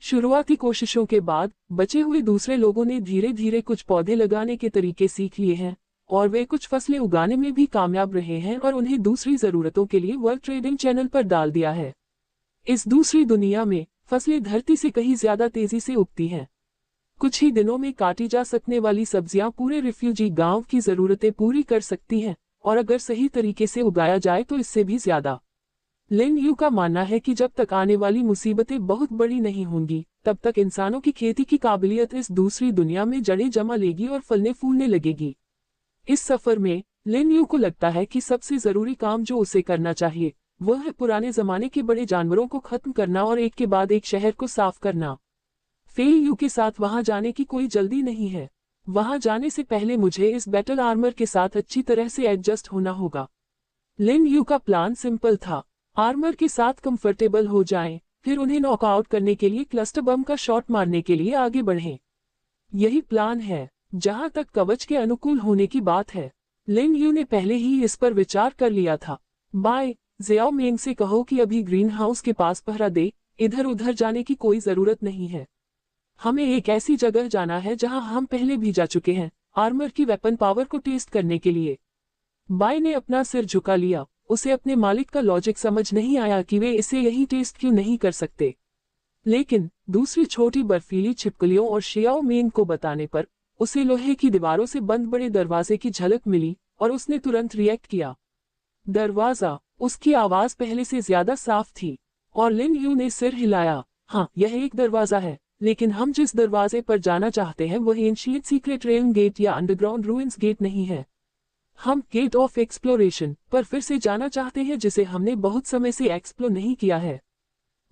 शुरुआती कोशिशों के बाद बचे हुए दूसरे लोगों ने धीरे धीरे कुछ पौधे लगाने के तरीके सीख लिए हैं और वे कुछ फसलें उगाने में भी कामयाब रहे हैं और उन्हें दूसरी जरूरतों के लिए वर्ल्ड ट्रेडिंग चैनल पर डाल दिया है। इस दूसरी दुनिया में फसलें धरती से कहीं ज्यादा तेजी से उगती हैं। कुछ ही दिनों में काटी जा सकने वाली सब्जियां पूरे रिफ्यूजी गांव की जरूरतें पूरी कर सकती हैं और अगर सही तरीके से उगाया जाए तो इससे भी ज्यादा। लिन यू का मानना है कि जब तक आने वाली मुसीबतें बहुत बड़ी नहीं होंगी, तब तक इंसानों की खेती की काबिलियत इस दूसरी दुनिया में जड़ें जमा लेगी और फलने फूलने लगेगी। इस सफर में लिन यू को लगता है कि सबसे जरूरी काम जो उसे करना चाहिए वह है पुराने जमाने के बड़े जानवरों को खत्म करना और एक के बाद एक शहर को साफ करना। फेई यू के साथ वहां जाने की कोई जल्दी नहीं है। वहां जाने से पहले मुझे इस बैटल आर्मर के साथ अच्छी तरह से एडजस्ट होना होगा। लिन यू का प्लान सिंपल था, आर्मर के साथ कंफर्टेबल हो जाएं, फिर उन्हें नॉकआउट करने के लिए क्लस्टर बम का शॉट मारने के लिए आगे बढ़ें। यही प्लान है। जहां तक कवच के अनुकूल होने की बात है, लिन यू ने पहले ही इस पर विचार कर लिया था। बाय ज़ियाओ मेंग से कहो कि अभी ग्रीन हाउस के पास पहरा दे, इधर उधर जाने की कोई जरूरत नहीं है। हमें एक ऐसी जगह जाना है जहां हम पहले भी जा चुके हैं, आर्मर की वेपन पावर को टेस्ट करने के लिए। बाय ने अपना सिर झुका लिया। उसे अपने मालिक का लॉजिक समझ नहीं आया कि वे इसे यही टेस्ट क्यों नहीं कर सकते। लेकिन दूसरी छोटी बर्फीली छिपकलियों और शियाओ मेंग को बताने पर उसे लोहे की दीवारों से बंद बड़े दरवाजे की झलक मिली और उसने तुरंत रिएक्ट किया। दरवाजा, उसकी आवाज पहले से ज्यादा साफ थी और लिन यू ने सिर हिलाया। हाँ, यह एक दरवाजा है, लेकिन हम जिस दरवाजे पर जाना चाहते हैं वह एंशिएंट सीक्रेट रेल गेट या अंडरग्राउंड रूइंस गेट नहीं है। हम गेट ऑफ एक्सप्लोरेशन पर फिर से जाना चाहते हैं, जिसे हमने बहुत समय से एक्सप्लोर नहीं किया है।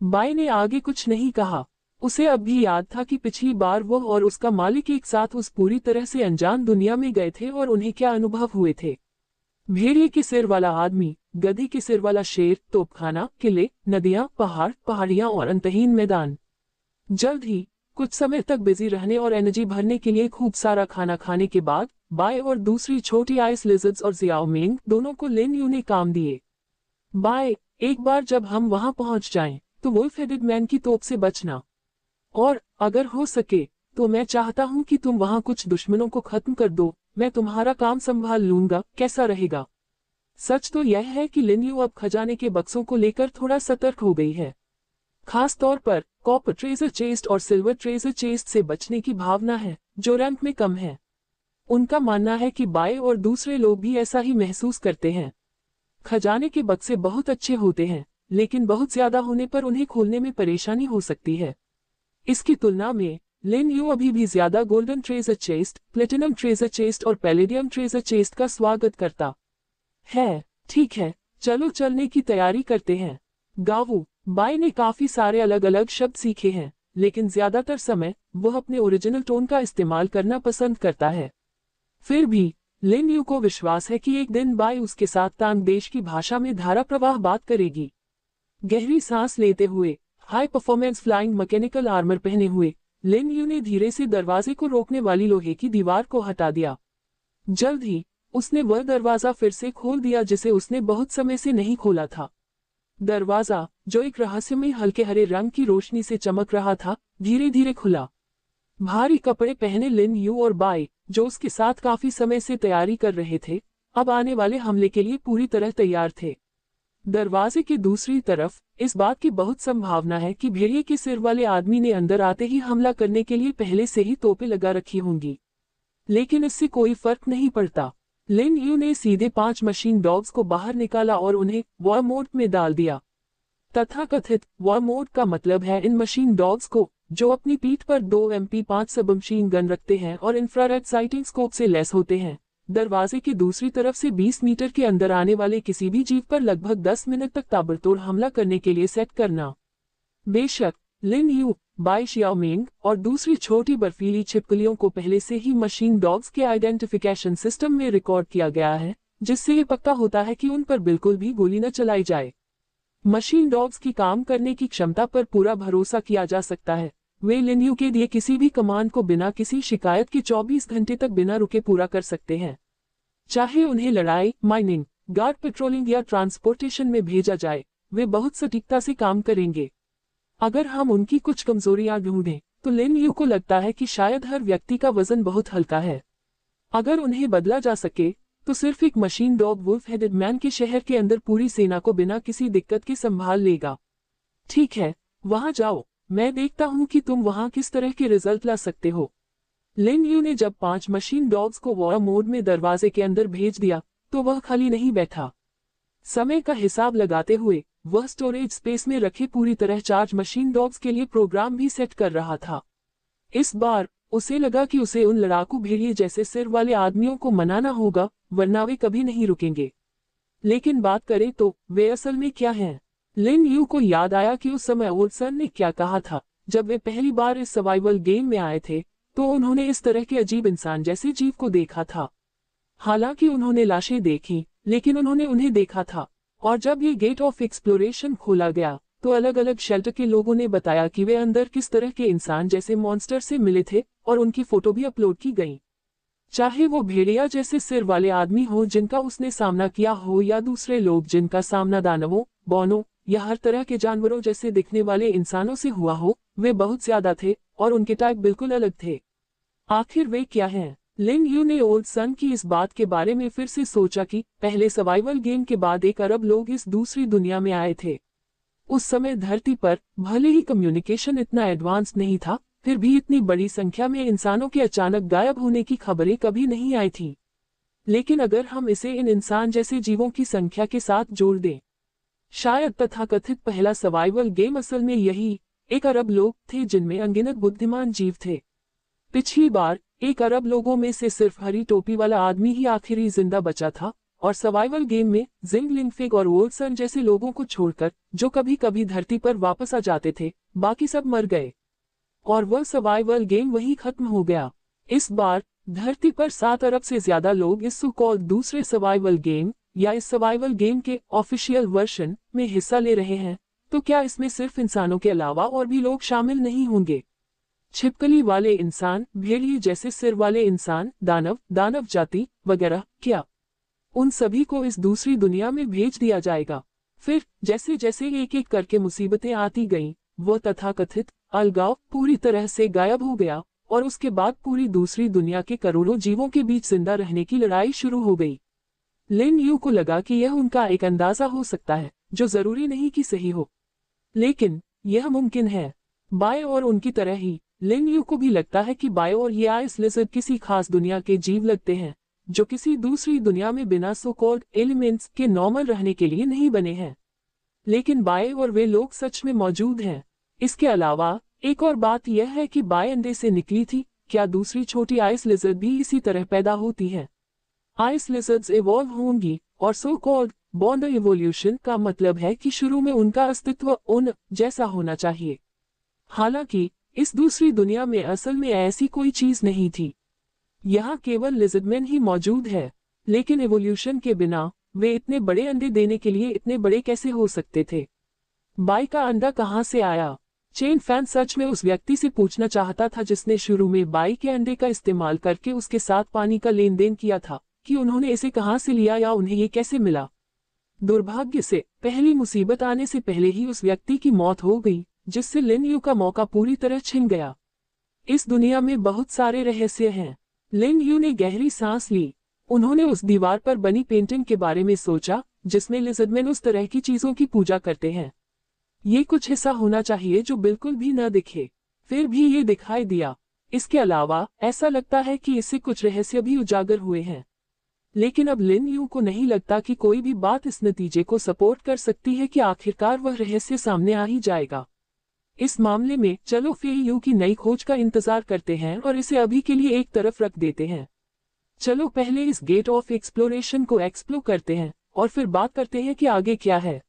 बाय ने आगे कुछ नहीं कहा। उसे अब भी याद था कि पिछली बार वह और उसका मालिक एक साथ उस पूरी तरह से अनजान दुनिया में गए थे और उन्हें क्या अनुभव हुए थे। भेड़िए के सिर वाला आदमी, गधी के सिर वाला शेर, तोपखाना, किले, नदियां, पहाड़, पहाड़ियां और अंतहीन मैदान। जल्द ही कुछ समय तक बिजी रहने और एनर्जी भरने के लिए खूब सारा खाना खाने के बाद बाय और दूसरी छोटी आइस लिजर्ड्स और ज़ियाओ मेंग दोनों को लिन यू ने काम दिए। बाय, एक बार जब हम वहां पहुंच जाएं, तो वुल्फ हेडेड मैन की तोप से बचना, और अगर हो सके तो मैं चाहता हूं कि तुम वहां कुछ दुश्मनों को खत्म कर दो। मैं तुम्हारा काम संभाल लूंगा, कैसा रहेगा? सच तो यह है कि लिन यू अब खजाने के बक्सों को लेकर थोड़ा सतर्क हो गई है। खास तौर पर कॉपर ट्रेजर चेस्ट और सिल्वर ट्रेजर चेस्ट से बचने की भावना है, जो रैंक में कम है। उनका मानना है कि बाय और दूसरे लोग भी ऐसा ही महसूस करते हैं। खजाने के बक्से बहुत अच्छे होते हैं, लेकिन बहुत ज्यादा होने पर उन्हें खोलने में परेशानी हो सकती है। इसकी तुलना में लिन यू अभी भी ज्यादा golden treasure chest, platinum treasure chest और पैलेडियम ट्रेजर चेस्ट का स्वागत करता है। ठीक है, चलो चलने की तैयारी करते हैं। गावू, बाय ने काफी सारे अलग अलग शब्द सीखे हैं, लेकिन ज्यादातर समय वह अपने ओरिजिनल टोन का इस्तेमाल करना पसंद करता है। फिर भी लिन यू को विश्वास है कि एक दिन बाय उसके साथ तांग देश की भाषा में धारा प्रवाह बात करेगी। गहरी सांस लेते हुए, high performance flying mechanical armour पहने हुए, लिन यू ने धीरे से दरवाजे को रोकने वाली लोहे की दीवार को हटा दिया। जल्द ही उसने वह दरवाजा फिर से खोल दिया जिसे उसने बहुत समय से नहीं खोला था। दरवाजा, जो एक रहस्यमय हल्के हरे रंग की रोशनी से चमक रहा था, धीरे धीरे खुला। भारी कपड़े पहने लिन यू और बाय, जो उसके साथ काफी समय से तैयारी कर रहे थे, अब आने वाले हमले के लिए पूरी तरह तैयार थे। दरवाजे की दूसरी तरफ इस बात की बहुत संभावना है कि भेड़िए के सिर वाले आदमी ने अंदर आते ही हमला करने के लिए पहले से ही तोपें लगा रखी होंगी, लेकिन इससे कोई फर्क नहीं पड़ता। लिन यू ने सीधे 5 मशीन डॉग्स को बाहर निकाला और उन्हें वॉर मोड में डाल दिया। तथाकथित वॉर मोड का मतलब है इन मशीन डॉग्स को, जो अपनी पीठ पर 2 MP5 सबमशीन गन रखते हैं और इंफ्रारेड साइटिंग स्कोप से लैस होते हैं, दरवाजे की दूसरी तरफ से 20 मीटर के अंदर आने वाले किसी भी जीव पर लगभग 10 मिनट तक ताबड़तोड़ हमला करने के लिए सेट करना। बेशक लिन यू, बाय शियाओमिंग और दूसरी छोटी बर्फीली छिपकलियों को पहले से ही मशीन डॉग्स के आइडेंटिफिकेशन सिस्टम में रिकॉर्ड किया गया है, जिससे ये पक्का होता है कि उन पर बिल्कुल भी गोली न चलाई जाए। मशीन डॉग्स की काम करने की क्षमता पर पूरा भरोसा किया जा सकता है। वे लिन यू के दिए किसी भी कमांड को बिना किसी शिकायत के 24 घंटे तक बिना रुके पूरा कर सकते हैं। चाहे उन्हें लड़ाई, माइनिंग, गार्ड पेट्रोलिंग या ट्रांसपोर्टेशन में भेजा जाए, वे बहुत सटीकता से काम करेंगे। अगर हम उनकी कुछ कमजोरियां ढूंढें, तो लिन यू को लगता है कि शायद हर व्यक्ति का वजन बहुत हल्का है। अगर उन्हें बदला जा सके, तो सिर्फ एक machine dog wolf headed man के शहर के अंदर पूरी सेना को बिना किसी दिक्कत के संभाल लेगा। ठीक है, वहां जाओ, मैं देखता हूं कि तुम वहां किस तरह के रिजल्ट ला सकते हो। लिन यू ने जब 5 मशीन डॉग्स को वॉर मोड में दरवाजे के अंदर भेज दिया, तो वह खाली नहीं बैठा। समय का हिसाब लगाते हुए वह स्टोरेज स्पेस में रखे पूरी तरह चार्ज मशीन डॉग्स के लिए प्रोग्राम भी सेट कर रहा था। इस बार उसे लगा कि उसे उन लड़ाकू भेड़िए जैसे सिर वाले आदमियों को मनाना होगा, वरना वे कभी नहीं रुकेंगे। लेकिन बात करें तो वे असल में क्या हैं? लिन यू को याद आया कि उस समय ओल्सन ने क्या कहा था। जब वे पहली बार इस सर्वाइवल गेम में आए थे, तो उन्होंने इस तरह के अजीब इंसान जैसे जीव को देखा था। हालांकि उन्होंने लाशें देखी, लेकिन उन्होंने उन्हें देखा था। और जब ये गेट ऑफ एक्सप्लोरेशन खोला गया, तो अलग अलग शेल्टर के लोगों ने बताया कि वे अंदर किस तरह के इंसान जैसे मॉन्स्टर से मिले थे, और उनकी फोटो भी अपलोड की गई। चाहे वो भेड़िया जैसे सिर वाले आदमी हो जिनका उसने सामना किया हो, या दूसरे लोग जिनका सामना दानवों, बौनों या हर तरह के जानवरों जैसे दिखने वाले इंसानों से हुआ हो, वे बहुत ज्यादा थे और उनके टाइप बिल्कुल अलग थे। आखिर वे क्या हैं? लिन यू ने ओल्सन की इस बात के बारे में फिर से सोचा कि पहले सर्वाइवल गेम के बाद 1 अरब लोग इस दूसरी दुनिया में आए थे। उस समय धरती पर भले ही कम्युनिकेशन इतना एडवांस नहीं था, फिर भी इतनी बड़ी संख्या में इंसानों के अचानक गायब होने की खबरें कभी नहीं आई थी। लेकिन अगर हम इसे इन इंसान जैसे जीवों की संख्या के साथ जोड़ दें, शायद तथाकथित पहला सर्वाइवल गेम असल में यही 1 अरब लोग थे जिनमें अनगिनत बुद्धिमान जीव थे। पिछली बार 1 अरब लोगों में से सिर्फ हरी टोपी वाला आदमी ही आखिरी जिंदा बचा था, और सर्वाइवल गेम में जिंग लिंगफिग और वोल्सन जैसे लोगों को छोड़कर, जो कभी कभी धरती पर वापस आ जाते थे, बाकी सब मर गए और वह सर्वाइवल गेम वहीं खत्म हो गया। इस बार धरती पर 7 अरब से ज्यादा लोग इस सो कॉल्ड दूसरे सर्वाइवल गेम या इस सर्वाइवल गेम के ऑफिशियल वर्जन में हिस्सा ले रहे हैं। तो क्या इसमें सिर्फ इंसानों के अलावा और भी लोग शामिल नहीं होंगे? छिपकली वाले इंसान, भेड़िए जैसे सिर वाले इंसान, दानव जाति वगैरह, क्या उन सभी को इस दूसरी दुनिया में भेज दिया जाएगा? फिर जैसे जैसे एक एक करके मुसीबतें आती गईं, वह तथाकथित अलगाव पूरी तरह से गायब हो गया, और उसके बाद पूरी दूसरी दुनिया के करोड़ों जीवों के बीच जिंदा रहने की लड़ाई शुरू हो गई। लिन यू को लगा कि यह उनका एक अंदाजा हो सकता है, जो जरूरी नहीं कि सही हो, लेकिन यह मुमकिन है। बाय और उनकी तरह ही लिन यू को भी लगता है कि बाय और ये आइस लिजर्ड किसी खास दुनिया के जीव लगते हैं, जो किसी दूसरी दुनिया में बिना सो कॉल्ड एलिमेंट्स के नॉर्मल रहने के लिए नहीं बने हैं। लेकिन बाय और वे लोग सच में मौजूद हैं। इसके अलावा एक और बात यह है कि बाय अंडे से निकली थी। क्या दूसरी छोटी आइस लिजर्ड भी इसी तरह पैदा होती है? आइस लिजर्ड्स इवॉल्व होंगी और सो कॉल्ड बॉर्न इवोल्यूशन का मतलब है कि शुरू में उनका अस्तित्व उन जैसा होना चाहिए। हालांकि इस दूसरी दुनिया में असल में ऐसी कोई चीज नहीं थी। यहाँ केवल लिजर्डमैन ही मौजूद है। लेकिन इवोल्यूशन के बिना वे इतने बड़े अंडे देने के लिए इतने बड़े कैसे हो सकते थे? बाई का अंडा कहाँ से आया? चेन फैन सच में उस व्यक्ति से पूछना चाहता था जिसने शुरू में बाई के अंडे का इस्तेमाल करके उसके साथ पानी का लेन देन किया था, कि उन्होंने इसे कहाँ से लिया या उन्हें ये कैसे मिला। दुर्भाग्य से पहली मुसीबत आने से पहले ही उस व्यक्ति की मौत हो गई, जिससे लिन यू का मौका पूरी तरह छिन गया। इस दुनिया में बहुत सारे रहस्य हैं। लिन यू ने गहरी सांस ली। उन्होंने उस दीवार पर बनी पेंटिंग के बारे में सोचा जिसमें लिजर्डमैन उस तरह की चीजों की पूजा करते हैं। ये कुछ ऐसा होना चाहिए जो बिल्कुल भी न दिखे, फिर भी ये दिखाई दिया। इसके अलावा ऐसा लगता है कि इससे कुछ रहस्य भी उजागर हुए हैं। लेकिन अब लिन यू को नहीं लगता कि कोई भी बात इस नतीजे को सपोर्ट कर सकती है कि आखिरकार वह रहस्य सामने आ ही जाएगा। इस मामले में चलो फे यू की नई खोज का इंतजार करते हैं और इसे अभी के लिए एक तरफ रख देते हैं। चलो पहले इस गेट ऑफ एक्सप्लोरेशन को एक्सप्लोर करते हैं और फिर बात करते हैं कि आगे क्या है।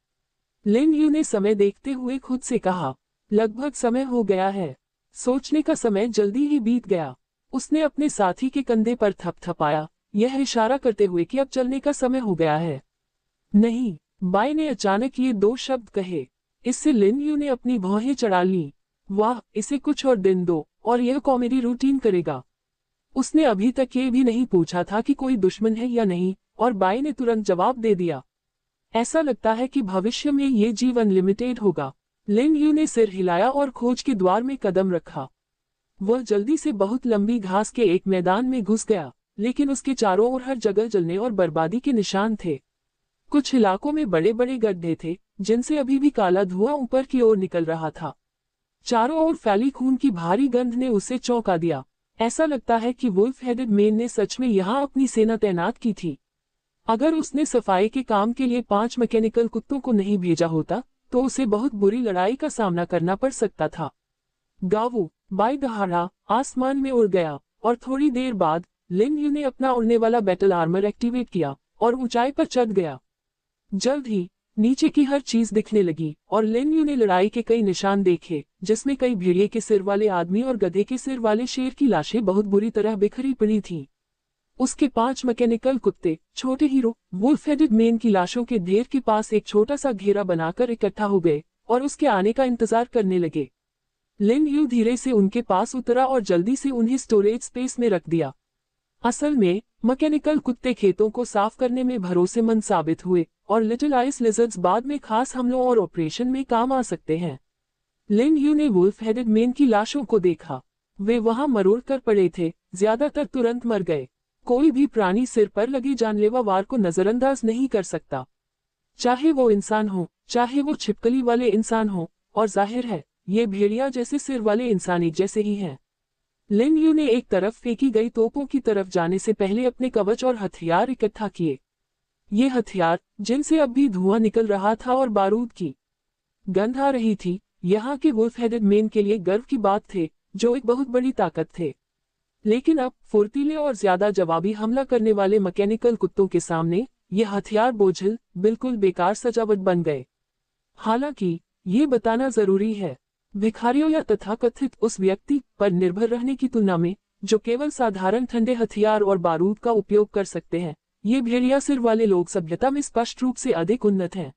लिन यू ने समय देखते हुए खुद से कहा, लगभग समय हो गया है। सोचने का समय जल्दी ही बीत गया। उसने अपने साथी के कंधे पर थपथपाया, यह इशारा करते हुए कि अब चलने का समय हो गया है। नहीं, बाई ने अचानक ये दो शब्द कहे। इससे लिन यू ने अपनी भौहें चढ़ा लीं। वाह, इसे कुछ और दिन दो और यह कॉमेडी रूटीन करेगा। उसने अभी तक ये भी नहीं पूछा था कि कोई दुश्मन है या नहीं, और बाई ने तुरंत जवाब दे दिया। ऐसा लगता है कि भविष्य में ये जीवन लिमिटेड होगा। लिन यू ने सिर हिलाया और खोज के द्वार में कदम रखा। वह जल्दी से बहुत लंबी घास के एक मैदान में घुस गया, लेकिन उसके चारों ओर हर जगह जलने और बर्बादी के निशान थे। कुछ इलाकों में बड़े बड़े गड्ढे थे, जिनसे अभी भी काला धुआं ऊपर की ओर निकल रहा था। चारों ओर फैली खून की भारी गंध ने उसे चौंका दिया। ऐसा लगता है कि वुल्फ हेडेड मैन ने सच में यहाँ अपनी सेना तैनात की थी। अगर उसने सफाई के काम के लिए 5 मैकेनिकल कुत्तों को नहीं भेजा होता, तो उसे बहुत बुरी लड़ाई का सामना करना पड़ सकता था। गावू बाई दहाड़ा आसमान में उड़ गया और थोड़ी देर बाद लिन यू ने अपना उड़ने वाला बैटल आर्मर एक्टिवेट किया और ऊंचाई पर चढ़ गया। जल्द ही नीचे की हर चीज दिखने लगी और लिन यू ने लड़ाई के कई निशान देखे, जिसमें कई भेड़िए के सिर वाले आदमी और गधे के सिर वाले शेर की लाशें बहुत बुरी तरह बिखरी पड़ी थीं। उसके 5 मैकेनिकल कुत्ते छोटे हीरो वुल्फ हेडेड मैन की लाशों के ढेर के पास एक छोटा सा घेरा बनाकर इकट्ठा हो गए और उसके आने का इंतजार करने लगे। लिन यू धीरे से उनके पास उतरा और जल्दी से उन्हें स्टोरेज स्पेस में रख दिया। असल में मैकेनिकल कुत्ते खेतों को साफ करने में भरोसेमंद साबित हुए और लिटिल आइस लिजर्ड्स बाद में खास हमलों और ऑपरेशन में काम आ सकते हैं। लिन यू ने वुल्फ हेडेड मैन की लाशों को देखा। वे वहां मरोड़ कर पड़े थे, ज्यादातर तुरंत मर गए। कोई भी प्राणी सिर पर लगी जानलेवा वार को नजरअंदाज नहीं कर सकता, चाहे वो इंसान हो, चाहे वो छिपकली वाले इंसान हो, और जाहिर है ये भेड़िया जैसे सिर वाले इंसान एक जैसे ही हैं। लिन यू ने एक तरफ फेंकी गई तोपों की तरफ जाने से पहले अपने कवच और हथियार इकट्ठा किए। ये हथियार जिनसे अब भी धुआं निकल रहा था और बारूद की गंध आ रही थी, यहाँ के वुल्फ हेडेड मैन के लिए गर्व की बात थे, जो एक बहुत बड़ी ताकत थे। लेकिन अब फुर्तीले और ज्यादा जवाबी हमला करने वाले मैकेनिकल कुत्तों के सामने ये हथियार बोझिल, बिल्कुल बेकार सजावट बन गए। हालांकि ये बताना जरूरी है, भिखारियों या तथाकथित उस व्यक्ति पर निर्भर रहने की तुलना में जो केवल साधारण ठंडे हथियार और बारूद का उपयोग कर सकते हैं, ये भेड़िया सिर वाले लोग सभ्यता में स्पष्ट रूप से अधिक उन्नत हैं।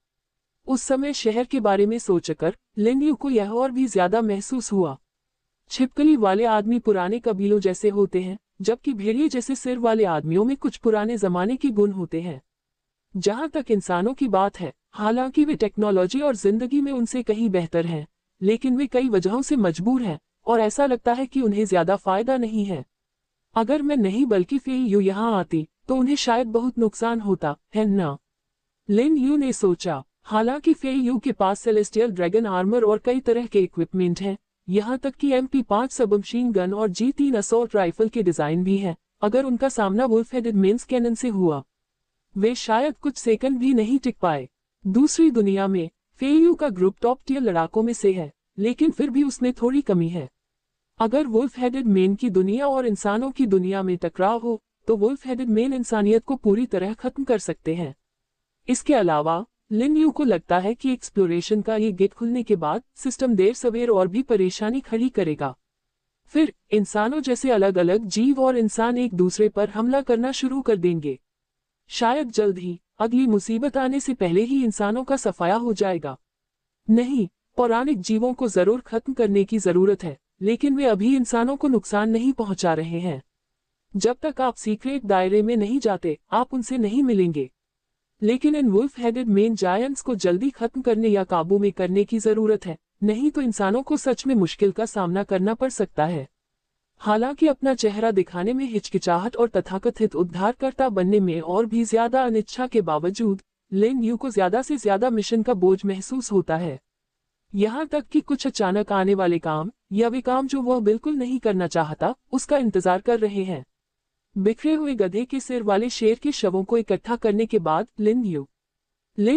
उस समय शहर के बारे में सोचकर लिन यू को यह और भी ज्यादा महसूस हुआ। छिपकली वाले आदमी पुराने कबीलों जैसे होते हैं, जबकि भेड़िए जैसे सिर वाले आदमियों में कुछ पुराने जमाने के गुण होते हैं। जहां तक इंसानों की बात है, हालांकि वे टेक्नोलॉजी और जिंदगी में उनसे कहीं बेहतर हैं, लेकिन वे कई वजहों से मजबूर हैं और ऐसा लगता है कि उन्हें ज्यादा फायदा नहीं है। अगर मैं नहीं बल्कि फे यू यहाँ आती तो उन्हें शायद बहुत नुकसान होता, है ना? लिन यू ने सोचा। हालांकि फे यू के पास सेलेस्टियल ड्रैगन आर्मर और कई तरह के इक्विपमेंट हैं, यहाँ तक कि MP5 सबमशीन गन और G3 असॉल्ट राइफल के डिजाइन भी हैं। अगर उनका सामना वुल्फ हेडेड मैन्स कैनन से हुआ, वे शायद कुछ सेकंड भी नहीं टिक पाए। दूसरी दुनिया में फे यू का ग्रुप टॉप टियर लड़ाकों में से है, लेकिन फिर भी उसमें थोड़ी कमी है। अगर वुल्फ हेडेड मैन की दुनिया और इंसानों की दुनिया में टकराव हो, तो वुल्फ हेडेड मैन इंसानियत को पूरी तरह खत्म कर सकते हैं। इसके अलावा लिन यू को लगता है कि एक्सप्लोरेशन का ये गेट खुलने के बाद सिस्टम देर सवेर और भी परेशानी खड़ी करेगा। फिर इंसानों जैसे अलग अलग जीव और इंसान एक दूसरे पर हमला करना शुरू कर देंगे। शायद जल्द ही अगली मुसीबत आने से पहले ही इंसानों का सफाया हो जाएगा। नहीं, पौराणिक जीवों को जरूर खत्म करने की जरूरत है, लेकिन वे अभी इंसानों को नुकसान नहीं पहुंचा रहे हैं। जब तक आप सीक्रेट दायरे में नहीं जाते, आप उनसे नहीं मिलेंगे। लेकिन इन वुल्फ हेडेड मेन जायंट्स को जल्दी खत्म करने या काबू में करने की जरूरत है, नहीं तो इंसानों को सच में मुश्किल का सामना करना पड़ सकता है। हालांकि अपना चेहरा दिखाने में हिचकिचाहट और तथाकथित उद्धारकर्ता बनने में और भी ज्यादा अनिच्छा के बावजूद लिन यू को ज्यादा से ज्यादा मिशन का बोझ महसूस होता है। यहाँ तक कि कुछ अचानक आने वाले काम या वे काम जो वह बिल्कुल नहीं करना चाहता, उसका इंतजार कर रहे हैं। बिखरे हुए गधे के सिर वाले शेर के शवों को इकट्ठा करने के बाद लिन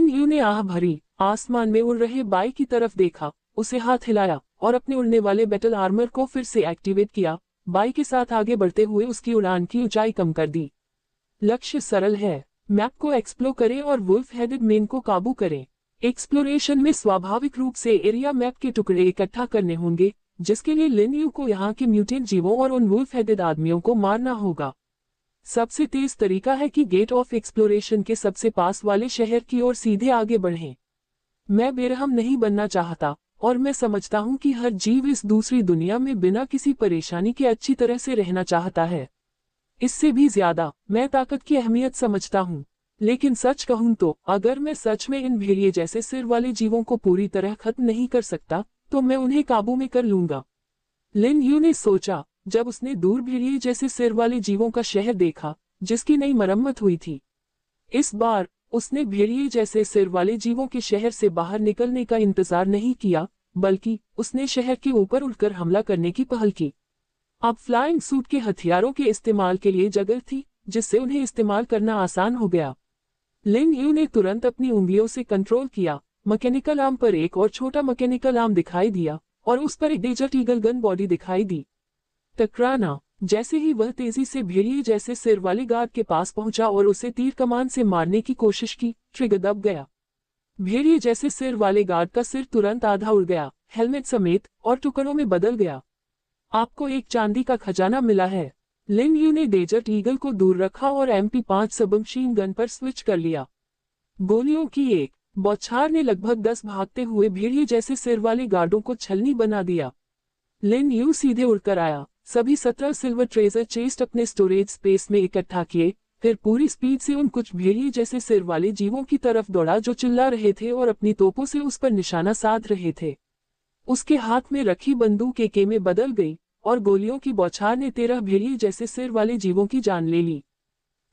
यू ने आह भरी, आसमान में उड़ रहे बाई की तरफ देखा, उसे हाथ हिलाया और अपने उड़ने वाले बैटल आर्मर को फिर से एक्टिवेट किया। बाई के साथ आगे बढ़ते हुए उसकी उड़ान की ऊंचाई कम कर दी। लक्ष्य सरल है, मैप को एक्सप्लोर करें और वुल्फ हेडेड मेन को काबू करें। एक्सप्लोरेशन में स्वाभाविक रूप से एरिया मैप के टुकड़े इकट्ठा करने होंगे, जिसके लिए लिन यू को यहाँ के म्यूटेंट जीवों और उन वुल्फ हेडेड आदमियों को मारना होगा। सबसे तेज तरीका है कि गेट ऑफ एक्सप्लोरेशन के सबसे पास वाले शहर की ओर सीधे आगे बढ़ें। मैं बेरहम नहीं बनना चाहता और मैं समझता हूँ कि हर जीव इस दूसरी दुनिया में बिना किसी परेशानी के अच्छी तरह से रहना चाहता है। इससे भी ज्यादा मैं ताकत की अहमियत समझता हूँ। लेकिन सच कहूँ तो अगर मैं सच में इन भेड़िए जैसे सिर वाले जीवों को पूरी तरह खत्म नहीं कर सकता, तो मैं उन्हें काबू में कर लूंगा। लिन यू ने सोचा जब उसने दूर भेड़िए जैसे सिर वाले जीवों का शहर देखा, जिसकी नई मरम्मत हुई थी। इस बार उसने भेड़िए जैसे सिर वाले जीवों के शहर से बाहर निकलने का इंतजार नहीं किया, बल्कि उसने शहर के ऊपर उड़कर हमला करने की पहल की। अब फ्लाइंग सूट के हथियारों के इस्तेमाल के लिए जगह थी, जिससे उन्हें इस्तेमाल करना आसान हो गया। लिन यू ने तुरंत अपनी उंगलियों से कंट्रोल किया। मैकेनिकल आर्म पर एक और छोटा मैकेनिकल आर्म दिखाई दिया और उस पर एक डेजर्ट ईगल गन बॉडी दिखाई दी। टकराना। जैसे ही वह तेजी से भेड़िए जैसे सिर वाले गार्ड के पास पहुंचा और उसे तीर कमान से मारने की कोशिश की, ट्रिगर दब गया। भेड़िए जैसे सिर वाले गार्ड का सिर तुरंत आधा उड़ गया, हेलमेट समेत, और टुकड़ों में बदल गया। आपको एक चांदी का खजाना मिला है। लिन यू ने डेजर्ट ईगल को दूर रखा और MP5 सबमशीन गन पर स्विच कर लिया। गोलियों की एक बौछार ने लगभग 10 भागते हुए भेड़िए जैसे सिर वाले गार्डों को छलनी बना दिया। लिन यू सीधे उड़कर आया, सभी 17 सिल्वर ट्रेजर चेस्ट अपने स्टोरेज स्पेस में इकट्ठा किए, फिर पूरी स्पीड से उन कुछ भेड़िए जैसे सिर वाले जीवों की तरफ दौड़ा जो चिल्ला रहे थे और अपनी तोपों से उस पर निशाना साध रहे थे। उसके हाथ में रखी बंदूक AK में बदल गई और गोलियों की बौछार ने 13 भेड़िए जैसे सिर वाले जीवों की जान ले ली।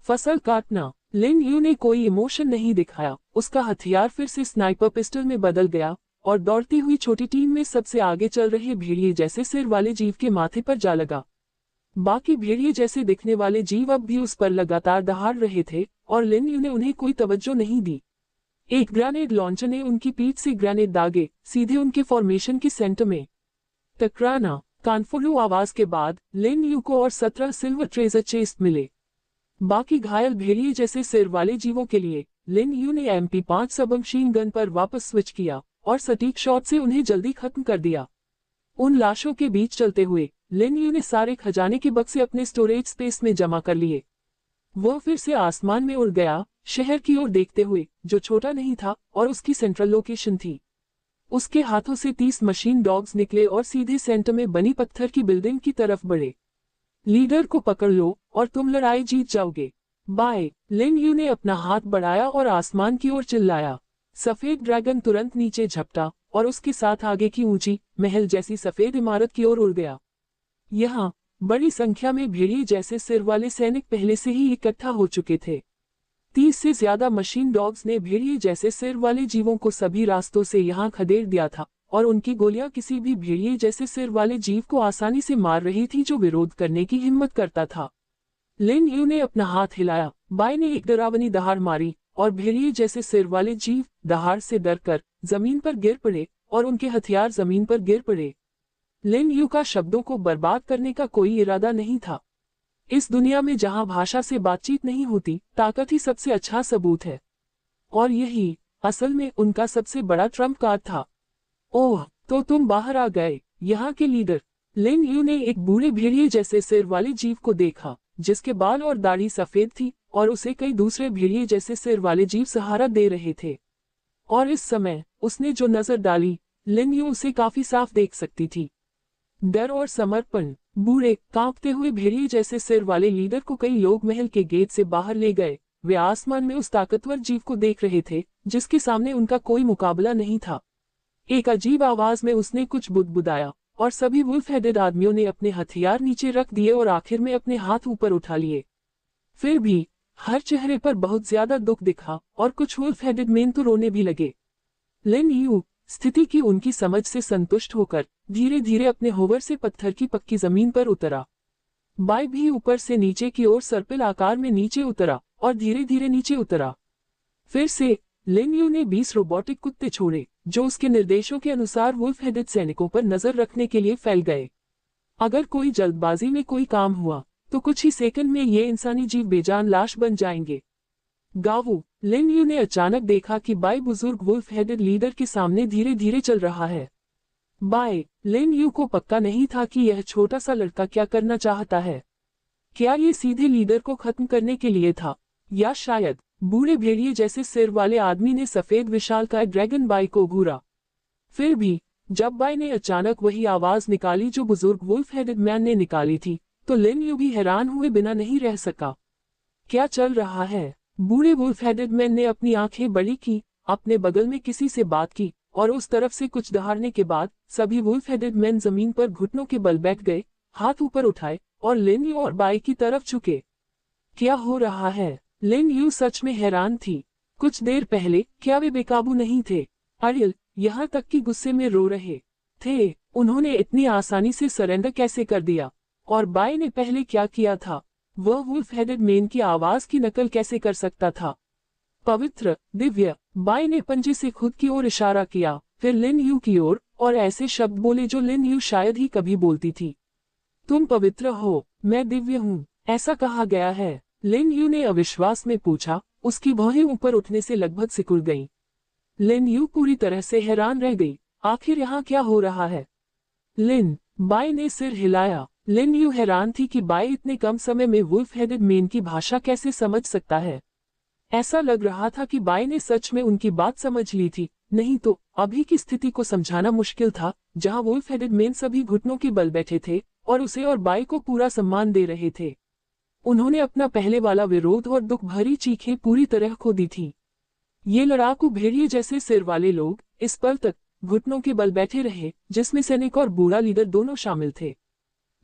फसल काटना। लिन यू ने कोई इमोशन नहीं दिखाया, उसका हथियार फिर से स्नाइपर पिस्टल में बदल गया और दौड़ती हुई छोटी टीम में सबसे आगे चल रहे भेड़िए जैसे सिर वाले जीव के माथे पर जा लगा। बाकी भेड़िए जैसे दिखने वाले जीव अब भी उस पर लगातार दहाड़ रहे थे और लिन यू ने उन्हें कोई तवज्जो नहीं दी। एक ग्रेनेड लॉन्चर ने उनकी पीठ से ग्रेनेड दागे सीधे उनके फॉर्मेशन के सेंटर में। टकराना। कानफुलू आवाज के बाद लिन यू को और 17 सिल्वर ट्रेजर चेस्ट मिले। बाकी घायल भेड़िए जैसे सिर वाले जीवों के लिए लिन यू ने MP5 सबमशीन गन पर वापस स्विच किया और सटीक शॉट से उन्हें जल्दी खत्म कर दिया। उन लाशों के बीच चलते हुए लिन यू ने सारे खजाने के बक्से अपने स्टोरेज स्पेस में जमा कर लिए। वह फिर से आसमान में उड़ गया, शहर की ओर देखते हुए, जो छोटा नहीं था और उसकी सेंट्रल लोकेशन थी। उसके हाथों से 30 मशीन डॉग्स निकले और सीधे सेंटर में बनी पत्थर की बिल्डिंग की तरफ बढ़े। लीडर को पकड़ लो और तुम लड़ाई जीत जाओगे। बाय। लिन यू ने अपना हाथ बढ़ाया और आसमान की ओर चिल्लाया। सफेद ड्रैगन तुरंत नीचे झपटा और उसके साथ आगे की ऊंची महल जैसी सफेद इमारत की ओर उड़ गया। यहाँ बड़ी संख्या में भेड़िए जैसे सिर वाले सैनिक पहले से ही इकट्ठा हो चुके थे। 30 से ज्यादा मशीन डॉग्स ने भेड़िए जैसे सिर वाले जीवों को सभी रास्तों से यहाँ खदेड़ दिया था और उनकी गोलियां किसी भी भेड़िए जैसे सिर वाले जीव को आसानी से मार रही थी जो विरोध करने की हिम्मत करता था। लिन यू ने अपना हाथ हिलाया, बाई ने एक डरावनी दहाड़ मारी और भेड़िए जैसे सिर वाले जीव दहाड़ से डरकर जमीन पर गिर पड़े और उनके हथियार जमीन पर गिर पड़े। लिन यू का शब्दों को बर्बाद करने का कोई इरादा नहीं था। इस दुनिया में जहां भाषा से बातचीत नहीं होती, ताकत ही सबसे अच्छा सबूत है। और यही असल में उनका सबसे बड़ा ट्रम्प कार्ड था। ओह, तो तुम बाहर आ गए। यहाँ के लीडर। लिन यू ने एक बूढ़े भेड़िए जैसे सिर वाले जीव को देखा, जिसके बाल और दाढ़ी सफेद थी, और उसे कई दूसरे भेड़िए जैसे सिर वाले जीव सहारा दे रहे थे। और इस समय उसने जो नजर डाली, लिन यू उसे काफी साफ देख सकती थी। डर और समर्पण। बूढ़े कांपते हुए भेड़िए जैसे सिर वाले लीडर को कई लोग महल के गेट से बाहर ले गए। वे आसमान में उस ताकतवर जीव को देख रहे थे, जिसके सामने उनका कोई मुकाबला नहीं था। एक अजीब आवाज में उसने कुछ बुदबुदाया, और सभी वुल्फ हेडेड आदमियों ने अपने हथियार नीचे रख दिए और आखिर में अपने हाथ ऊपर उठा लिए। फिर भी हर चेहरे पर बहुत ज्यादा दुख दिखा, और कुछ वुल्फ हेडेड मेन तो रोने भी लगे। लिन यू स्थिति की उनकी समझ से संतुष्ट होकर धीरे धीरे अपने होवर से पत्थर की पक्की जमीन पर उतरा। बाय भी ऊपर से नीचे की ओर सर्पिल आकार में नीचे उतरा और धीरे धीरे नीचे उतरा। फिर से लिन यू ने 20 रोबोटिक कुत्ते छोड़े, जो उसके निर्देशों के अनुसार वुल्फ हेडेड सैनिकों पर नजर रखने के लिए फैल गए। अगर कोई जल्दबाजी में कोई काम हुआ, तो कुछ ही सेकंड में ये इंसानी जीव बेजान लाश बन जाएंगे। गावू। लिन यू ने अचानक देखा कि बाय बुजुर्ग वुल्फ हेडेड लीडर के सामने धीरे धीरे चल रहा है। बाय। लिन यू को पक्का नहीं था कि यह छोटा सा लड़का क्या करना चाहता है। क्या ये सीधे लीडर को खत्म करने के लिए था, या शायद बूढ़े भेड़िए जैसे सिर वाले आदमी ने सफेद विशालकाय ड्रैगन बाय को घूरा। फिर भी जब बाय ने अचानक वही आवाज निकाली जो बुजुर्ग वुल्फ हेडेड मैन ने निकाली थी, तो लिन यू भी हैरान हुए बिना नहीं रह सका। क्या चल रहा है? बूढ़े वुल्फ हेडेड मैन ने अपनी आंखें बड़ी की, अपने बगल में किसी से बात की, और उस तरफ से कुछ दहाड़ने के बाद सभी वुल्फ हेडेड मैन जमीन पर घुटनों के बल बैठ गए, हाथ ऊपर उठाए और लिन यू और बाय की तरफ झुके। क्या हो रहा है? लिन यू सच में हैरान थी। कुछ देर पहले क्या वे बेकाबू नहीं थे? अरियल यहाँ तक कि गुस्से में रो रहे थे। उन्होंने इतनी आसानी से सरेंडर कैसे कर दिया? और बाय ने पहले क्या किया था? वह वुल्फ हेडेड मैन की आवाज की नकल कैसे कर सकता था? पवित्र, दिव्य। बाय ने पंजे से खुद की ओर इशारा किया, फिर लिन यू की ओर, और ऐसे शब्द बोले जो लिन यू शायद ही कभी बोलती थी। तुम पवित्र हो, मैं दिव्य हूँ, ऐसा कहा गया है। लिन यू ने अविश्वास में पूछा। उसकी भौहें ऊपर उठने से लगभग सिकुड़ गईं। लिन यू पूरी तरह से हैरान रह गई। आखिर यहाँ क्या हो रहा है? लिन। बाय ने सिर हिलाया। लिन यू हैरान थी कि बाय इतने कम समय में वुल्फ हेडेड मैन की भाषा कैसे समझ सकता है। ऐसा लग रहा था कि बाय ने सच में उनकी बात समझ ली थी, नहीं तो अभी की स्थिति को समझाना मुश्किल था, जहां वुल्फ हेडेड मैन सभी घुटनों के बल बैठे थे और उसे और बाय को पूरा सम्मान दे रहे थे। उन्होंने अपना पहले वाला विरोध और दुख भरी चीखें पूरी तरह खो दी थी। ये लड़ाकू भेड़िए जैसे सिर वाले लोग इस पल तक घुटनों के बल बैठे रहे, जिसमें सैनिक और बूढ़ा लीडर दोनों शामिल थे।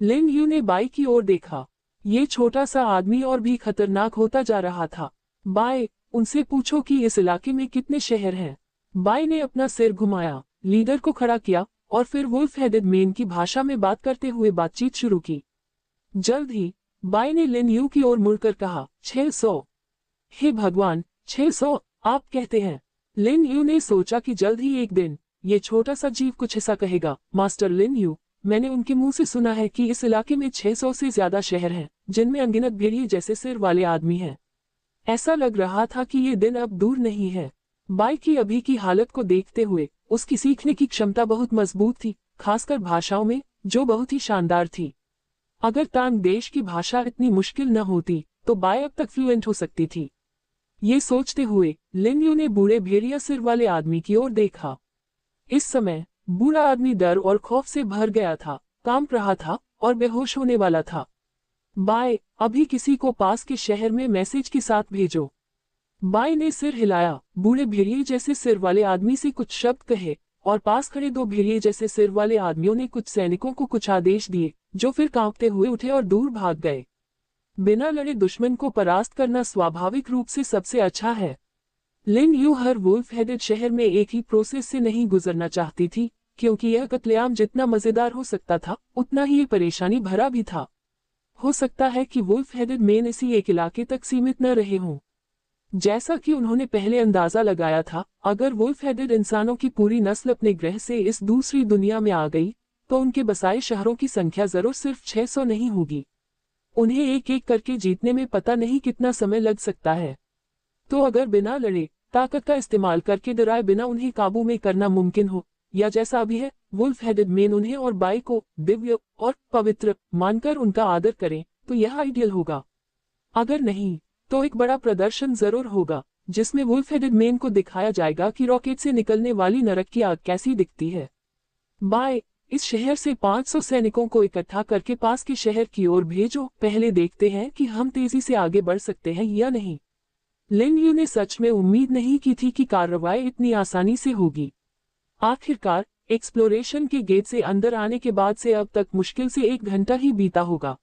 लिन यू ने बाय की ओर देखा। ये छोटा सा आदमी और भी खतरनाक होता जा रहा था। बाय, उनसे पूछो कि इस इलाके में कितने शहर हैं। बाय ने अपना सिर घुमाया, लीडर को खड़ा किया और फिर वुल्फ हेडेड मैन की भाषा में बात करते हुए बातचीत शुरू की। जल्द ही बाय ने लिन यू की ओर मुड़कर कहा, 600। हे भगवान, 600 आप कहते हैं? लिन यू ने सोचा कि जल्द ही एक दिन ये छोटा सा जीव कुछ ऐसा कहेगा। मास्टर लिन यू, मैंने उनके मुंह से सुना है कि इस इलाके में 600 से ज्यादा शहर हैं, जिनमें अनगिनत भेड़िए जैसे सिर वाले आदमी हैं। ऐसा लग रहा था कि ये दिन अब दूर नहीं है। बाय की अभी की हालत को देखते हुए उसकी सीखने की क्षमता बहुत मजबूत थी, खासकर भाषाओं में, जो बहुत ही शानदार थी। अगर तांग देश की भाषा इतनी मुश्किल न होती, तो बाय अब तक फ्लुएंट हो सकती थी। ये सोचते हुए लिन यू ने बूढ़े भेड़िया सिर वाले आदमी की ओर देखा। इस समय बूढ़ा आदमी डर और खौफ से भर गया था, कांप रहा था और बेहोश होने वाला था। बाय, अभी किसी को पास के शहर में मैसेज के साथ भेजो। बाय ने सिर हिलाया। बूढ़े भेड़िए जैसे सिर वाले आदमी से कुछ शब्द कहे और पास खड़े दो भेड़िए जैसे सिर वाले आदमियों ने कुछ सैनिकों को कुछ आदेश दिए, जो फिर कांपते हुए उठे और दूर भाग गए। बिना लड़े दुश्मन को परास्त करना स्वाभाविक रूप से सबसे अच्छा है। लिन यू हर वुल्फ हेडेड शहर में एक ही प्रोसेस से नहीं गुजरना चाहती थी, क्योंकि यह कत्लेआम जितना मजेदार हो सकता था, उतना ही ये परेशानी भरा भी था। हो सकता है कि वुल्फ हेडेड मैन इसी एक इलाके तक सीमित न रहे हों। जैसा कि उन्होंने पहले अंदाजा लगाया था, अगर वुल्फ हेडेड इंसानों की पूरी नस्ल अपने ग्रह से इस दूसरी दुनिया में आ गई, तो उनके बसाए शहरों की संख्या जरूर सिर्फ 600 नहीं होगी। उन्हें एक एक करके जीतने में पता नहीं कितना समय लग सकता है। तो अगर बिना लड़े ताकत का इस्तेमाल करके डराए बिना उन्हें काबू में करना मुमकिन हो, या जैसा अभी है वुल्फ हेडेड मैन उन्हें और बाई को दिव्य और पवित्र मानकर उनका आदर करें, तो यह आइडियल होगा। अगर नहीं तो एक बड़ा प्रदर्शन जरूर होगा जिसमें वुल्फ हेडेड मैन को दिखाया जाएगा कि रॉकेट से निकलने वाली नरक की आग कैसी दिखती है। बाय, इस शहर से 500 सैनिकों को इकट्ठा करके पास के शहर की ओर भेजो, पहले देखते हैं कि हम तेजी से आगे बढ़ सकते हैं या नहीं। लिन यू ने सच में उम्मीद नहीं की थी कि कार्रवाई इतनी आसानी से होगी। आखिरकार एक्सप्लोरेशन के गेट से अंदर आने के बाद से अब तक मुश्किल से 1 घंटा ही बीता होगा।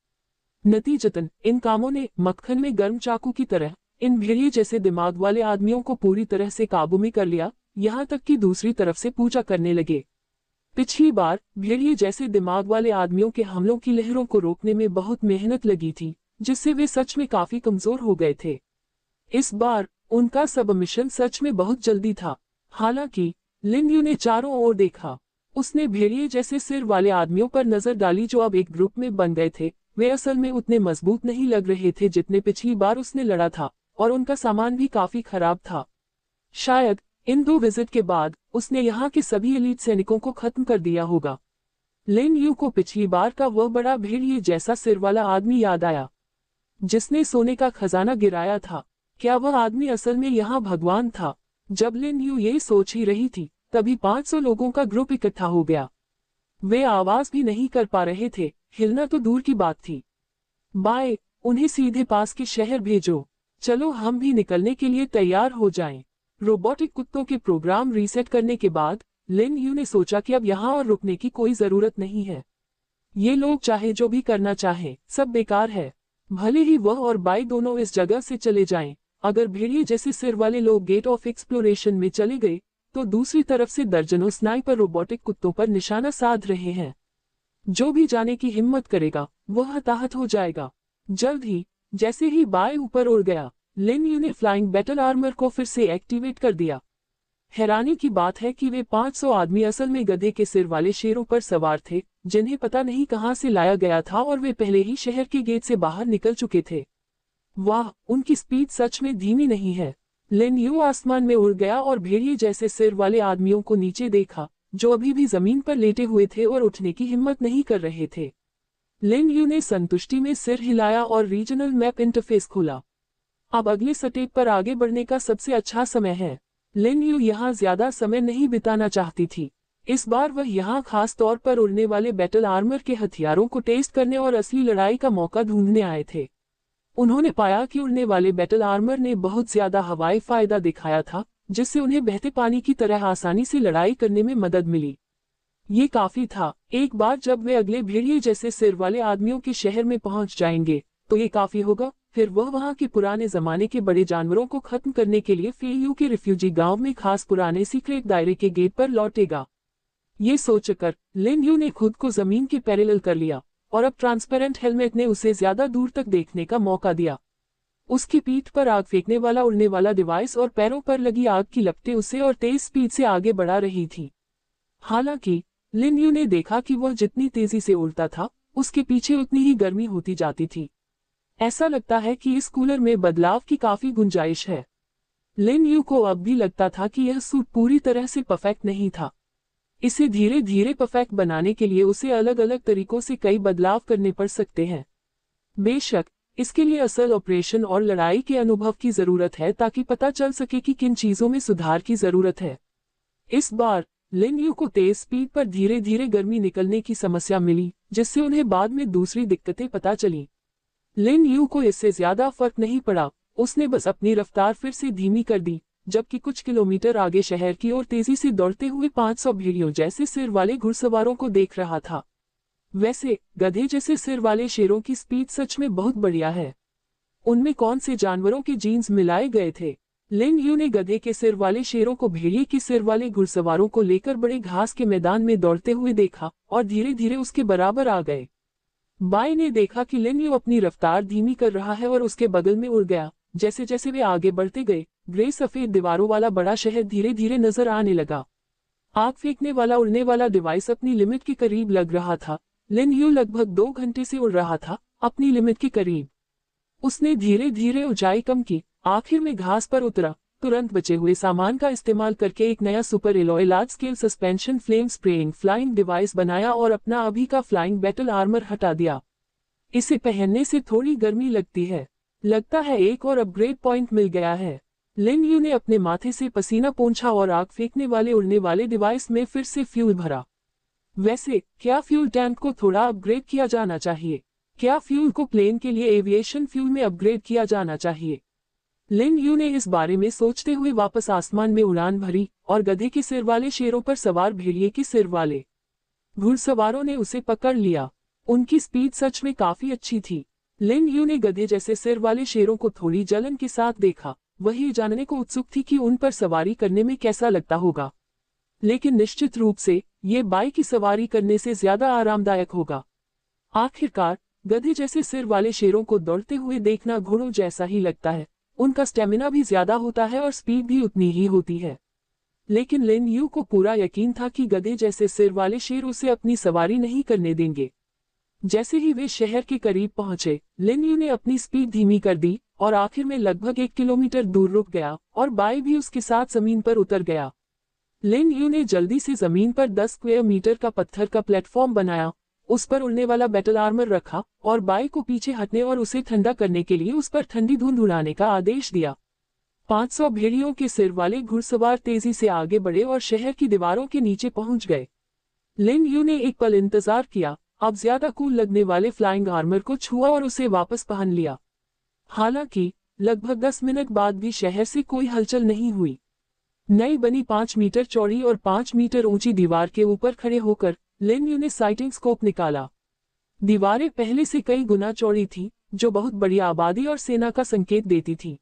नतीजतन इन कामों ने मक्खन में गर्म चाकू की तरह इन भेड़िए जैसे दिमाग वाले आदमियों को पूरी तरह से काबू में कर लिया, यहाँ तक कि दूसरी तरफ से पूजा करने लगे। पिछली बार भेड़िए जैसे दिमाग वाले आदमियों के हमलों की लहरों को रोकने में बहुत मेहनत लगी थी, जिससे वे सच में काफी कमजोर हो गए थे। इस बार उनका सबमिशन सच में बहुत जल्दी था। हालांकि लिन यू ने चारों ओर देखा। उसने भेड़िए जैसे सिर वाले आदमियों पर नजर डाली जो अब एक ग्रुप में बन गए थे। वे असल में उतने मजबूत नहीं लग रहे थे जितने पिछली बार उसने लड़ा था, और उनका सामान भी काफी खराब था। शायद इन 2 विजिट के बाद उसने यहाँ के सभी एलीट सैनिकों को खत्म कर दिया होगा। लिन यू को पिछली बार का वह बड़ा भेड़िए जैसा सिर वाला आदमी याद आया जिसने सोने का खजाना गिराया था। क्या वह आदमी असल में यहाँ भगवान था? जब लिन यू ये सोच ही रही थी तभी 500 लोगों का ग्रुप इकट्ठा हो गया। वे आवाज भी नहीं कर पा रहे थे, हिलना तो दूर की बात थी। बाय, उन्हें सीधे पास के शहर भेजो। चलो हम भी निकलने के लिए तैयार हो जाएं। रोबोटिक कुत्तों के प्रोग्राम रीसेट करने के बाद लिन यू ने सोचा कि अब यहाँ और रुकने की कोई जरूरत नहीं है। ये लोग चाहे जो भी करना चाहें, सब बेकार है। भले ही वह और बाई दोनों इस जगह से चले जाएं, अगर भेड़िए जैसे सिर वाले लोग गेट ऑफ एक्सप्लोरेशन में चले गए तो दूसरी तरफ से दर्जनों स्नाइपर रोबोटिक कुत्तों पर निशाना साध रहे हैं। जो भी जाने की हिम्मत करेगा वह हताहत हो जाएगा। जल्द ही जैसे ही बाय ऊपर उड़ गया, लिन यू ने फ्लाइंग बैटल आर्मर को फिर से एक्टिवेट कर दिया। हैरानी की बात है कि वे 500 आदमी असल में गधे के सिर वाले शेरों पर सवार थे, जिन्हें पता नहीं कहां से लाया गया था और वे पहले ही शहर के गेट से बाहर निकल चुके थे। वाह, उनकी स्पीड सच में धीमी नहीं है। लिन यू आसमान में उड़ गया और भेड़िए जैसे सिर वाले आदमियों को नीचे देखा, जो अभी भी जमीन पर लेटे हुए थे और उठने की हिम्मत नहीं कर रहे थे। लिन यू ने संतुष्टि में सिर हिलाया और रीजनल मैप इंटरफेस खोला। अब अगले स्टेप पर आगे बढ़ने का सबसे अच्छा समय है। लिन यू यहाँ ज्यादा समय नहीं बिताना चाहती थी। इस बार वह यहाँ खास तौर पर उड़ने वाले बैटल आर्मर के हथियारों को टेस्ट करने और असली लड़ाई का मौका ढूंढने आए थे। उन्होंने पाया कि उड़ने वाले बैटल आर्मर ने बहुत ज्यादा हवाई फायदा दिखाया था, जिससे उन्हें बहते पानी की तरह आसानी से लड़ाई करने में मदद मिली। ये काफी था। एक बार जब वे अगले भेड़िए जैसे सिर वाले आदमियों के शहर में पहुंच जाएंगे तो ये काफी होगा। फिर वह वहां के पुराने जमाने के बड़े जानवरों को खत्म करने के लिए फेयू के रिफ्यूजी गांव में खास पुराने सीक्रेट दायरे के गेट पर लौटेगा। ये सोचकर लिन यू ने खुद को जमीन के पैरेलल कर लिया और अब ट्रांसपेरेंट हेलमेट ने उसे ज्यादा दूर तक देखने का मौका दिया। उसकी पीठ पर आग फेंकने वाला उड़ने वाला डिवाइस और पैरों पर लगी आग की लपटें उसे और तेज स्पीड से आगे बढ़ा रही थी। हालांकि लिन यू ने देखा कि वह जितनी तेजी से उड़ता था उसके पीछे उतनी ही गर्मी होती जाती थी। ऐसा लगता है कि इस कूलर में बदलाव की काफी गुंजाइश है। लिन यू को अब भी लगता था कि यह सूट पूरी तरह से परफेक्ट नहीं था। इसे धीरे धीरे परफेक्ट बनाने के लिए उसे अलग अलग तरीकों से कई बदलाव करने पड़ सकते हैं। बेशक इसके लिए असल ऑपरेशन और लड़ाई के अनुभव की जरूरत है ताकि पता चल सके कि किन चीजों में सुधार की जरूरत है। इस बार लिन यू को तेज स्पीड पर धीरे धीरे गर्मी निकलने की समस्या मिली, जिससे उन्हें बाद में दूसरी दिक्कतें पता चली। लिन यू को इससे ज्यादा फर्क नहीं पड़ा, उसने बस अपनी रफ्तार फिर से धीमी कर दी, जबकि कुछ किलोमीटर आगे शहर की ओर तेजी से दौड़ते हुए 500 भेड़ियों जैसे सिर वाले घुड़सवारों को देख रहा था। वैसे गधे जैसे सिर वाले शेरों की स्पीड सच में बहुत बढ़िया है। उनमें कौन से जानवरों के जीन्स मिलाए गए थे? लिन यू ने गधे के सिर वाले शेरों को भेड़िए के सिर वाले घुड़सवारों को लेकर बड़े घास के मैदान में दौड़ते हुए देखा और धीरे धीरे उसके बराबर आ गए। बाई ने देखा कि लिन यू अपनी रफ्तार धीमी कर रहा है और उसके बगल में उड़ गया। जैसे जैसे वे आगे बढ़ते गए, ग्रे सफेद दीवारों वाला बड़ा शहर धीरे धीरे नजर आने लगा। आग फेंकने वाला उड़ने वाला डिवाइस अपनी लिमिट के करीब लग रहा था। लिन यू लगभग 2 घंटे से उड़ रहा था, अपनी लिमिट के करीब। उसने धीरे धीरे ऊंचाई कम की, आखिर में घास पर उतरा तुरंत बचे हुए सामान का इस्तेमाल करके एक नया super alloy large scale suspension flame spraying flying device बनाया और अपना अभी का फ्लाइंग बैटल आर्मर हटा दिया। इसे पहनने से थोड़ी गर्मी लगती है। लगता है एक और अपग्रेड पॉइंट मिल गया है। लिन यू ने अपने माथे से पसीना पोंछा और आग फेंकने वाले उड़ने वाले डिवाइस में फिर से फ्यूल भरा। वैसे क्या फ्यूल टैंक को थोड़ा अपग्रेड किया जाना चाहिए? क्या फ्यूल को प्लेन के लिए एविएशन फ्यूल में अपग्रेड किया जाना चाहिए? लिन यू ने इस बारे में सोचते हुए वापस आसमान में उड़ान भरी और गधे के सिर वाले शेरों पर सवार भेड़िए के सिर वाले घुड़सवारों ने उसे पकड़ लिया। उनकी स्पीड सच में काफी अच्छी थी। लिन यू ने गधे जैसे सिर वाले शेरों को थोड़ी जलन के साथ देखा। वही जानने को उत्सुक थी कि उन पर सवारी करने में कैसा लगता होगा, लेकिन निश्चित रूप से ये बाई की सवारी करने से ज्यादा आरामदायक होगा। आखिरकार गधे जैसे सिर वाले शेरों को दौड़ते हुए देखना घोड़ों जैसा ही लगता है। उनका स्टेमिना भी ज्यादा होता है और स्पीड भी उतनी ही होती है। लेकिन लिन यू को पूरा यकीन था कि गधे जैसे सिर वाले शेर उसे अपनी सवारी नहीं करने देंगे। जैसे ही वे शहर के करीब पहुंचे, लिन यू ने अपनी स्पीड धीमी कर दी और आखिर में लगभग 1 किलोमीटर दूर रुक गया और बाई भी उसके साथ जमीन पर उतर गया। लिन यू ने जल्दी से जमीन पर 10 स्क्वायर मीटर का पत्थर का प्लेटफॉर्म बनाया, उस पर उड़ने वाला बैटल आर्मर रखा और बाई को पीछे हटने और उसे ठंडा करने के लिए उस पर ठंडी धुंध उड़ाने का आदेश दिया। 500 भेड़ियों के सिर वाले घुड़सवार तेजी से आगे बढ़े और शहर की दीवारों के नीचे पहुंच गए। लिन यू ने एक पल इंतजार किया, अब ज्यादा कूल लगने वाले फ्लाइंग आर्मर को छुआ और उसे वापस पहन लिया। हालांकि लगभग 10 मिनट बाद भी शहर से कोई हलचल नहीं हुई। नई बनी 5 मीटर चौड़ी और 5 मीटर ऊंची दीवार के ऊपर खड़े होकर लिन यू ने साइटिंग स्कोप निकाला। दीवारें पहले से कई गुना चौड़ी थी, जो बहुत बड़ी आबादी और सेना का संकेत देती थी।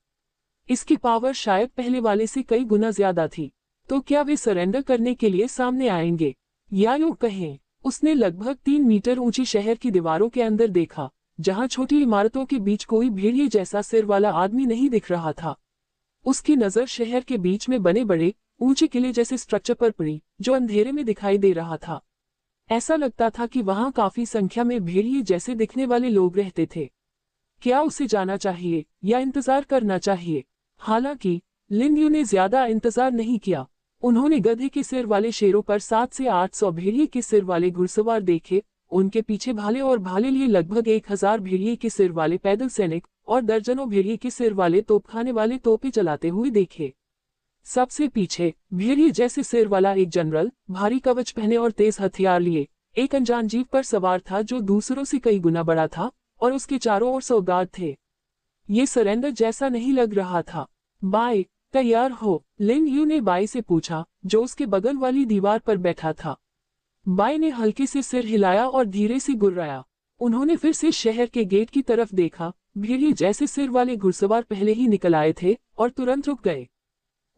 इसकी पावर शायद पहले वाले से कई गुना ज्यादा थी। तो क्या वे सरेंडर करने के लिए सामने आएंगे, या यूं कहें, उसने लगभग 3 मीटर ऊंची शहर की दीवारों के अंदर देखा, जहां छोटी इमारतों के बीच कोई भेड़िए जैसा सिर वाला आदमी नहीं दिख रहा था। उसकी नजर शहर के बीच में बने बड़े ऊंचे किले जैसे स्ट्रक्चर पर पड़ी, जो अंधेरे में दिखाई दे रहा था। ऐसा लगता था कि वहां काफी संख्या में भेड़िए जैसे दिखने वाले लोग रहते थे। क्या उसे जाना चाहिए या इंतजार करना चाहिए? हालांकि लिन यू ने ज्यादा इंतजार नहीं किया। उन्होंने गधे के सिर वाले शेरों पर 700 से 800 भेड़िए के सिर वाले घुड़सवार देखे, उनके पीछे भाले और भाले लिए लगभग 1000 भेड़िए के सिर वाले पैदल सैनिक और दर्जनों भेड़िए के सिर वाले तोपखाने वाले तोपे चलाते हुए देखे। सबसे पीछे भेड़िए जैसे सिर वाला एक जनरल, भारी कवच पहने और तेज हथियार लिए, एक अनजान जीव पर सवार था जो दूसरों से कई गुना बड़ा था और उसके चारों ओर सौगात थे। ये सरेंडर जैसा नहीं लग रहा था। बाई, तैयार हो? लिन यू ने बाई से पूछा, जो उसके बगल वाली दीवार पर बैठा था। बाई ने हल्के से सिर हिलाया और धीरे से गुर्राया। उन्होंने फिर से शहर के गेट की तरफ देखा। भेड़िए जैसे सिर वाले घुड़सवार पहले ही निकल आए थे और तुरंत रुक गए।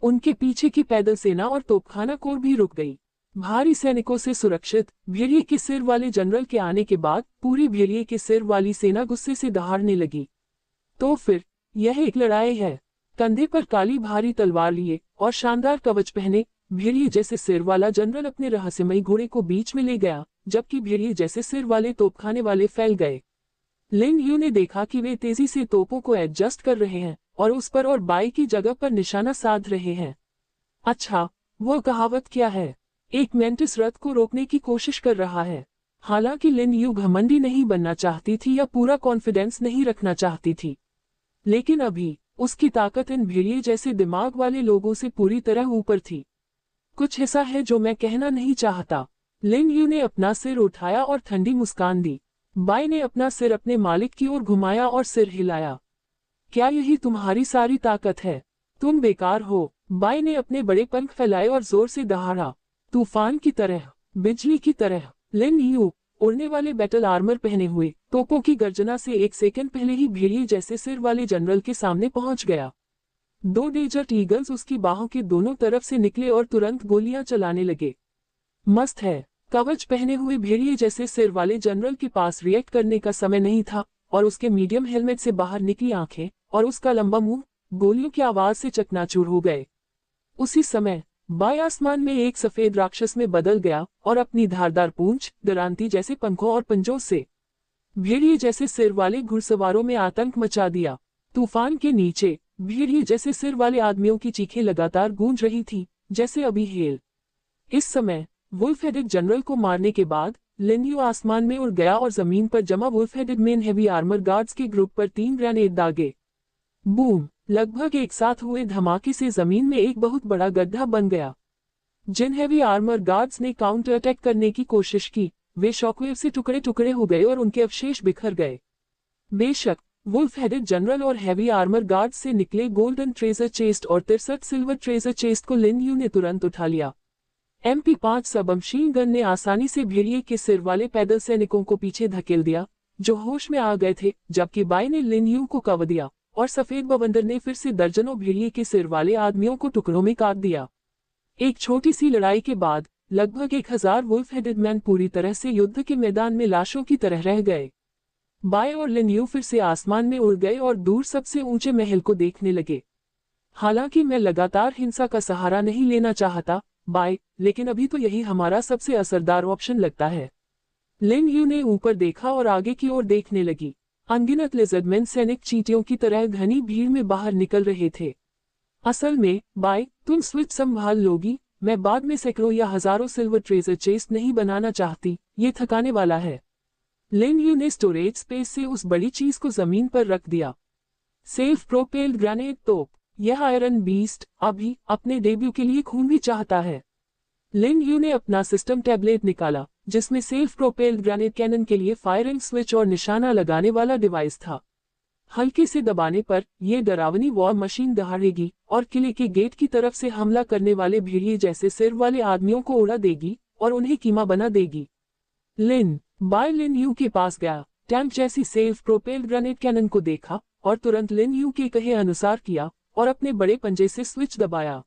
उनके पीछे की पैदल सेना और तोपखाना कोर भी रुक गई। भारी सैनिकों से सुरक्षित भेड़िए के सिर वाले जनरल के आने के बाद पूरी भेड़िए के सिर वाली सेना गुस्से से दहाड़ने लगी। तो फिर यह एक लड़ाई है। कंधे पर काली भारी तलवार लिए और शानदार कवच पहने भेड़िए जैसे सिर वाला जनरल अपने रहस्यमयी घोड़े को बीच में ले गया, जबकि भेड़िए जैसे सिर वाले तोपखाने वाले फैल गए। लिन यू ने देखा कि वे तेजी से तोपों को एडजस्ट कर रहे हैं और उस पर और बाई की जगह पर निशाना साध रहे हैं। अच्छा, वो कहावत क्या है? एक मेंटिस रथ को रोकने की कोशिश कर रहा है। हालांकि लिन यू घमंडी नहीं बनना चाहती थी या पूरा कॉन्फिडेंस नहीं रखना चाहती थी, लेकिन अभी उसकी ताकत इन भेड़िए जैसे दिमाग वाले लोगों से पूरी तरह ऊपर थी। कुछ ऐसा है जो मैं कहना नहीं चाहता। लिन यू ने अपना सिर उठाया और ठंडी मुस्कान दी। बाई ने अपना सिर अपने मालिक की ओर घुमाया और सिर हिलाया। क्या यही तुम्हारी सारी ताकत है? तुम बेकार हो। बाई ने अपने बड़े पंख फैलाए और जोर से दहाड़ा, तूफान की तरह, बिजली की तरह। लिन यू उड़ने वाले बैटल आर्मर पहने हुए तोपों की गर्जना से 1 सेकंड पहले ही भेड़िए जैसे सिर वाले जनरल के सामने पहुंच गया। 2 डेजर्ट ईगल्स उसकी बाहों के दोनों तरफ से निकले और तुरंत गोलियां चलाने लगे। मस्त है। कवच पहने हुए भेड़िए जैसे सिर वाले जनरल के पास रिएक्ट करने का समय नहीं था और उसके मीडियम हेलमेट से बाहर निकली आंखें और उसका लंबा मुंह गोलियों की आवाज से चकनाचूर हो गए। उसी समय बाई आसमान में एक सफेद राक्षस में बदल गया और अपनी धारदार पूंछ, दरांती जैसे पंखों और पंजों से भेड़िए जैसे सिर वाले घुड़सवारों में आतंक मचा दिया। तूफान के नीचे भेड़िए जैसे सिर वाले आदमियों की चीखें लगातार गूंज रही थी, जैसे अभी हेल। इस समय वुल्फ हेडेड जनरल को मारने के बाद लिन यू आसमान में उड़ गया और जमीन पर जमा wolf headed men heavy armour guards के ग्रुप पर 3 ग्रेनेड दागे। बूम! लगभग एक साथ हुए धमाके से जमीन में एक बहुत बड़ा गड्ढा बन गया। जिन हेवी आर्मर गार्ड्स ने काउंटर अटैक करने की कोशिश की, वे शॉकवेव से टुकड़े टुकड़े हो गए और उनके अवशेष बिखर गए। बेशक वुल्फ हेडेड जनरल और हेवी आर्मर गार्ड्स से निकले गोल्डन ट्रेजर चेस्ट और 63 सिल्वर ट्रेजर चेस्ट को लिन यू ने तुरंत उठा लिया। MP5 सबमशीन गन ने आसानी से भेड़िए के सिर वाले पैदल सैनिकों को पीछे धकेल दिया, जो होश में आ गए थे, जबकि बाई ने लिन यू को कवर दिया और सफेद बवंडर ने फिर से दर्जनों भेड़िए के सिर वाले आदमियों को टुकड़ों में काट दिया। एक छोटी सी लड़ाई के बाद लगभग 1000 वुल्फ हेडेड मैन पूरी तरह से युद्ध के मैदान में लाशों की तरह रह गए। बाय और लिन यू फिर से आसमान में उड़ गए और दूर सबसे ऊंचे महल को देखने लगे। हालांकि मैं लगातार हिंसा का सहारा नहीं लेना चाहता, बाय, लेकिन अभी तो यही हमारा सबसे असरदार ऑप्शन लगता है। लिन यू ने ऊपर देखा और आगे की ओर देखने लगी। अनगिनत लिजर्डमैन सैनिक चींटियों की तरह घनी भीड़ में बाहर निकल रहे थे। असल में, बाय, तुम स्विच संभाल लोगी, मैं बाद में सैकड़ों या हजारों सिल्वर ट्रेजर चेस्ट नहीं बनाना चाहती, ये थकाने वाला है। लिन यू ने स्टोरेज स्पेस से उस बड़ी चीज को जमीन पर रख दिया। सेल्फ प्रोपेल्ड ग्रेनेड तोप। यह आयरन बीस्ट अभी अपने डेब्यू के लिए खून भी चाहता है। लिन यू ने अपना सिस्टम टैबलेट निकाला, जिसमें सेल्फ प्रोपेल्ड ग्रेनेड कैनन के लिए फायरिंग स्विच और निशाना लगाने वाला डिवाइस था। हल्के से दबाने पर यह डरावनी वॉर मशीन दहाड़ेगी और किले के गेट की तरफ से हमला करने वाले भेड़िए जैसे सिर वाले आदमियों को उड़ा देगी और उन्हें कीमा बना देगी। लिन यू के पास गया, टैंक जैसी सेल्फ प्रोपेल्ड ग्रेनेड कैनन को देखा और तुरंत लिन यू के कहे अनुसार किया और अपने बड़े पंजे से स्विच दबाया।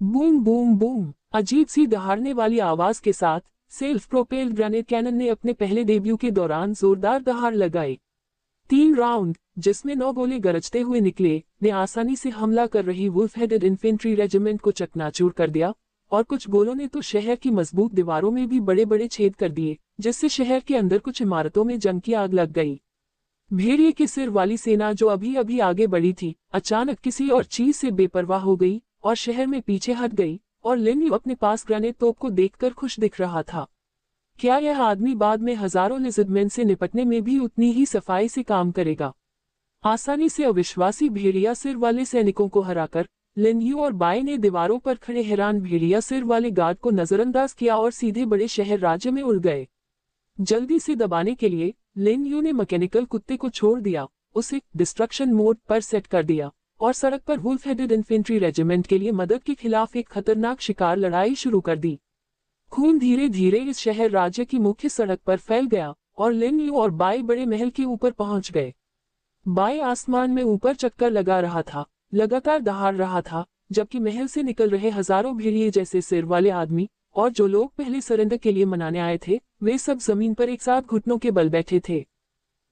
Boom boom boom! अजीब सी दहाड़ने वाली आवाज के साथ सेल्फ प्रोपेल्ड ग्रेनेड कैनन ने अपने पहले डेब्यू के दौरान जोरदार दहाड़ लगाई। 3 राउंड, जिसमें 9 गोले गरजते हुए निकले, ने आसानी से हमला कर रही वुल्फ हेडेड इन्फेंट्री रेजिमेंट को चकनाचूर कर दिया और कुछ गोलों ने तो शहर की मजबूत दीवारों में भी बड़े बड़े छेद कर दिए, जिससे शहर के अंदर कुछ इमारतों में जंग की आग लग गई। भेड़िए के सिर वाली सेना जो अभी अभी आगे बढ़ी थी, अचानक किसी और चीज से बेपरवाह हो गई और शहर में पीछे हट गई, और लिन यू अपने पास ग्रेनेड तोप को देखकर खुश दिख रहा था। क्या यह आदमी बाद में हजारों लिजर्डमैन से निपटने में भी उतनी ही सफाई से काम करेगा? आसानी से अविश्वासी भेड़िया सिर वाले सैनिकों को हराकर लिन यू और बाय ने दीवारों पर खड़े हैरान भेड़िया सिर वाले गार्ड को नजरअंदाज किया और सीधे बड़े शहर राज्य में उड़ गए। जल्दी से दबाने के लिए लिन यू ने मैकेनिकल कुत्ते को छोड़ दिया, उसे डिस्ट्रक्शन मोड पर सेट कर दिया और सड़क पर वुल्फ हेडेड इन्फेंट्री रेजिमेंट के लिए मदद के खिलाफ एक खतरनाक शिकार लड़ाई शुरू कर दी। खून धीरे धीरे इस शहर राज्य की मुख्य सड़क पर फैल गया और लिन यू और बाय बड़े महल के ऊपर पहुंच गए। बाय आसमान में ऊपर चक्कर लगा रहा था, लगातार दहाड़ रहा था, जबकि महल से निकल रहे हजारों भेड़िए जैसे सिर वाले आदमी और जो लोग पहले सरेंडर के लिए मनाने आए थे, वे सब जमीन पर एक साथ घुटनों के बल बैठे थे।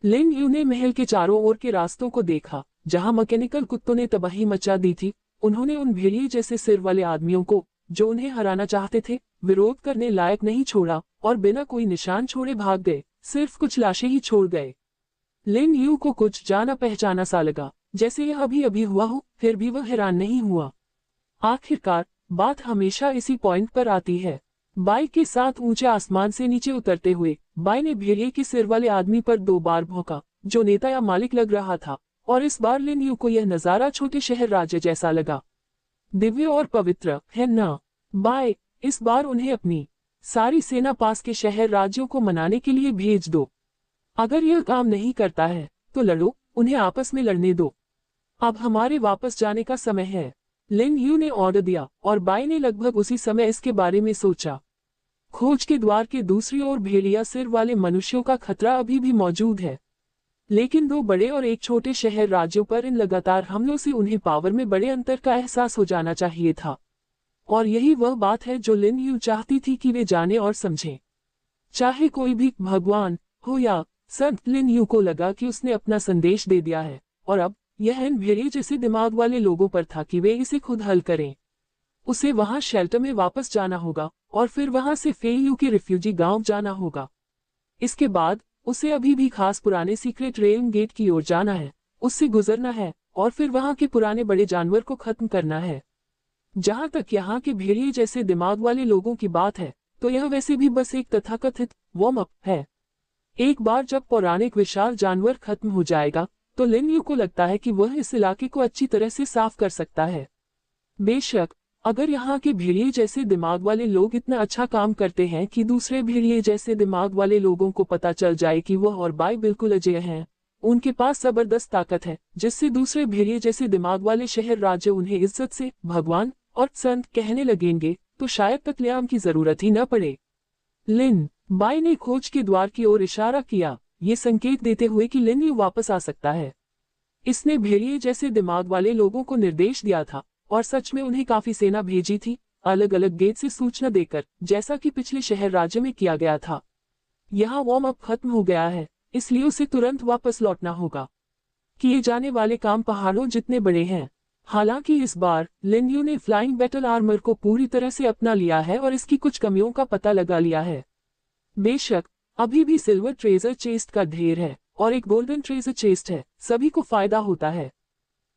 लिन यू ने महल के चारों ओर के रास्तों को देखा, जहां मैकेनिकल कुत्तों ने तबाही मचा दी थी। उन्होंने उन भेड़िए जैसे सिर वाले आदमियों को, जो उन्हें हराना चाहते थे, विरोध करने लायक नहीं छोड़ा और बिना कोई निशान छोड़े भाग गए, सिर्फ कुछ लाशें ही छोड़ गए। लिन यू को कुछ जाना पहचाना सा लगा, जैसे यह अभी अभी हुआ हो, फिर भी वह हैरान नहीं हुआ। आखिरकार बात हमेशा इसी पॉइंट पर आती है। बाय के साथ ऊंचे आसमान से नीचे उतरते हुए बाय ने भेड़िए के सिर वाले आदमी पर 2 बार भौंका, जो नेता या मालिक लग रहा था, और इस बार लिन यू को यह नजारा छोटे शहर राज्य जैसा लगा। दिव्य और पवित्र है ना? बाय, इस बार उन्हें अपनी सारी सेना पास के शहर राज्यों को मनाने के लिए भेज दो। अगर यह काम नहीं करता है तो लड़ो, उन्हें आपस में लड़ने दो। अब हमारे वापस जाने का समय है, लिन यू ने ऑर्डर दिया और बाय ने लगभग उसी समय इसके बारे में सोचा। खोज के द्वार के दूसरी ओर भेड़िया सिर वाले मनुष्यों का खतरा अभी भी मौजूद है, लेकिन 2 बड़े और एक छोटे शहर राज्यों पर इन लगातार हमलों से उन्हें पावर में बड़े अंतर का एहसास हो जाना चाहिए था। और यही वह बात है जो लिन यू चाहती थी कि वे जाने और समझें। चाहे कोई भी भगवान हो या संत, लिन यू को लगा कि उसने अपना संदेश दे दिया है और अब यह इन भेड़िए जैसे दिमाग वाले लोगों पर था कि वे इसे खुद हल करें। उसे वहां शेल्टर में वापस जाना होगा और फिर वहां से फेयू के रिफ्यूजी गांव जाना होगा। इसके बाद उसे अभी भी खास पुराने सीक्रेट रेल गेट की ओर जाना है, उससे गुजरना है और फिर वहां के पुराने बड़े जानवर को खत्म करना है। जहां तक यहाँ के भेड़िए जैसे दिमाग वाले लोगों की बात है, तो यह वैसे भी बस एक तथाकथित वार्म अप है। एक बार जब पौराणिक विशाल जानवर खत्म हो जाएगा, तो लिन यू को लगता है कि वह इस इलाके को अच्छी तरह से साफ कर सकता है। बेशक, अगर यहाँ के भेड़िए जैसे दिमाग वाले लोग इतना अच्छा काम करते हैं कि दूसरे भेड़िए जैसे दिमाग वाले लोगों को पता चल जाए कि वह और बाई बिल्कुल अजेय हैं, उनके पास जबरदस्त ताकत है, जिससे दूसरे भेड़िए जैसे दिमाग वाले शहर राज्य उन्हें इज्जत से भगवान और संत कहने लगेंगे, तो शायद कत्लेआम की जरूरत ही न पड़े। लिन बाई ने खोज के द्वार की ओर इशारा किया, ये संकेत देते हुए कि लिन यू वापस आ सकता है। इसने भेड़िए जैसे दिमाग वाले लोगों को निर्देश दिया था और सच में उन्हें काफी सेना भेजी थी, अलग अलग गेट से सूचना देकर, जैसा कि पिछले शहर राज्य में किया गया था। यहाँ वार्म अप खत्म हो गया है, इसलिए उसे तुरंत वापस लौटना होगा। किए जाने वाले काम पहाड़ों जितने बड़े हैं। हालांकि इस बार लिन यू ने फ्लाइंग बैटल आर्मर को पूरी तरह से अपना लिया है और इसकी कुछ कमियों का पता लगा लिया है। बेशक, अभी भी सिल्वर ट्रेजर चेस्ट का ढेर है और एक गोल्डन ट्रेजर चेस्ट है, सभी को फायदा होता है।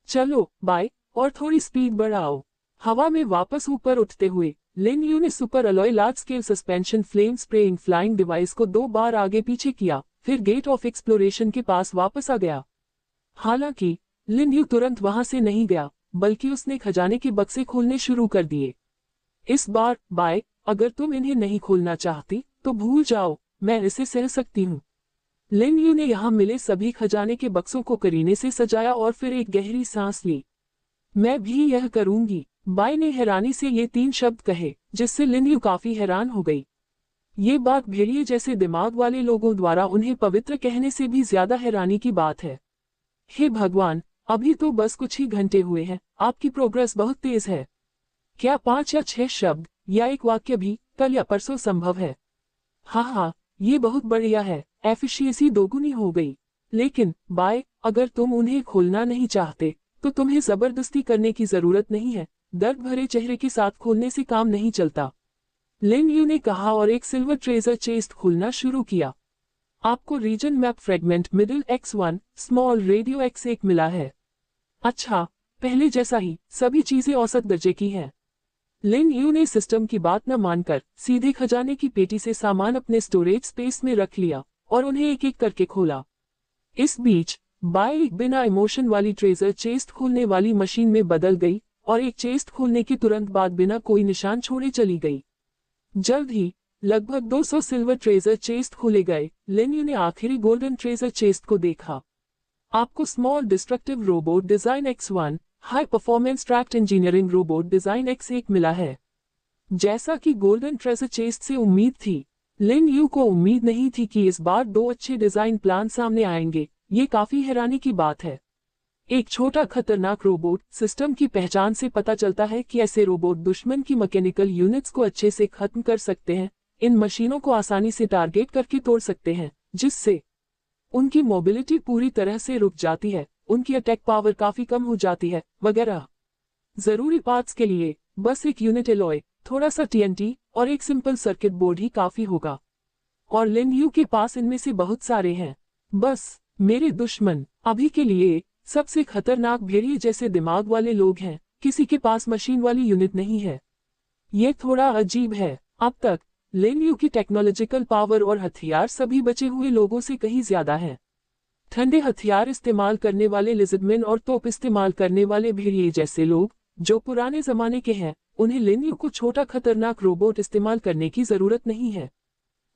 चलो बाय, और थोड़ी स्पीड बढ़ाओ। हवा में वापस ऊपर उठते हुए लिन यू ने super alloy large scale suspension flame spraying flying device को 2 बार आगे पीछे किया, फिर गेट ऑफ एक्सप्लोरेशन के पास वापस आ गया। हालांकि लिन यू तुरंत वहां से नहीं गया, बल्कि उसने खजाने के बक्से खोलने शुरू कर दिए। इस बार बाय, अगर तुम इन्हें नहीं खोलना चाहती तो भूल जाओ, मैं इसे सह सकती हूँ। लिन यू ने यहाँ मिले सभी खजाने के बक्सों को करीने से सजाया और फिर एक गहरी सांस ली। मैं भी यह करूंगी, बाई ने हैरानी से ये 3 शब्द कहे, जिससे लिन यू काफी हैरान हो गई। ये बात भेड़िए जैसे दिमाग वाले लोगों द्वारा उन्हें पवित्र कहने से भी ज्यादा हैरानी की बात है। हे भगवान, अभी तो बस कुछ ही घंटे हुए हैं, आपकी प्रोग्रेस बहुत तेज है। क्या 5 या 6 शब्द या एक वाक्य भी कल या परसों संभव है? हाँ, ये बहुत बढ़िया है, एफिशिएंसी दोगुनी हो गई। लेकिन बाय, अगर तुम उन्हें खोलना नहीं चाहते तो तुम्हें जबरदस्ती करने की जरूरत नहीं है। दर्द भरे चेहरे के साथ खोलने से काम नहीं चलता, लिन यू ने कहा और एक सिल्वर ट्रेजर चेस्ट खोलना शुरू किया। आपको reason map fragment middle X1 small radio X1 मिला है। अच्छा, पहले जैसा ही सभी चीजें औसत दर्जे की हैं। लिन यू ने सिस्टम की बात न मानकर सीधे खजाने की पेटी से सामान अपने स्टोरेज स्पेस में रख लिया और उन्हें एक एक करके खोला। इस बीच बाय एक बिना इमोशन वाली ट्रेजर चेस्ट खोलने वाली मशीन में बदल गई और एक चेस्ट खोलने के तुरंत बाद बिना कोई निशान छोड़े चली गई। जल्द ही लगभग 200 सिल्वर ट्रेजर चेस्ट खोले गए। लिन यू ने आखिरी गोल्डन ट्रेजर चेस्ट को देखा। आपको small destructive robot design X1 high performance tract engineering robot design X1 मिला है। जैसा कि गोल्डन ट्रेजर चेस्ट से उम्मीद थी, लिन यू को उम्मीद नहीं थी कि इस बार 2 अच्छे डिजाइन प्लान सामने आएंगे। ये काफी हैरानी की बात है। एक छोटा खतरनाक रोबोट सिस्टम की पहचान से पता चलता है कि ऐसे रोबोट दुश्मन की मैकेनिकल यूनिट्स को अच्छे से खत्म कर सकते हैं, इन मशीनों को आसानी से टारगेट करके तोड़ सकते हैं, जिससे उनकी मोबिलिटी पूरी तरह से रुक जाती है, उनकी अटैक पावर काफी कम हो जाती है, वगैरह। जरूरी पार्ट्स के लिए बस एक यूनिट एलॉय, थोड़ा सा TNT और एक सिंपल सर्किट बोर्ड ही काफी होगा। और लिन यू के पास इनमें से बहुत सारे हैं। बस मेरे दुश्मन अभी के लिए सबसे खतरनाक भेड़िए जैसे दिमाग वाले लोग हैं, किसी के पास मशीन वाली यूनिट नहीं है। ये थोड़ा अजीब है। अब तक लिन यू की टेक्नोलॉजिकल पावर और हथियार सभी बचे हुए लोगों से कहीं ज्यादा है। ठंडे हथियार इस्तेमाल करने वाले लिजर्डमैन और तोप इस्तेमाल करने वाले भेड़िए जैसे लोग जो पुराने जमाने के हैं, उन्हें लिन यू को छोटा खतरनाक रोबोट इस्तेमाल करने की जरूरत नहीं है।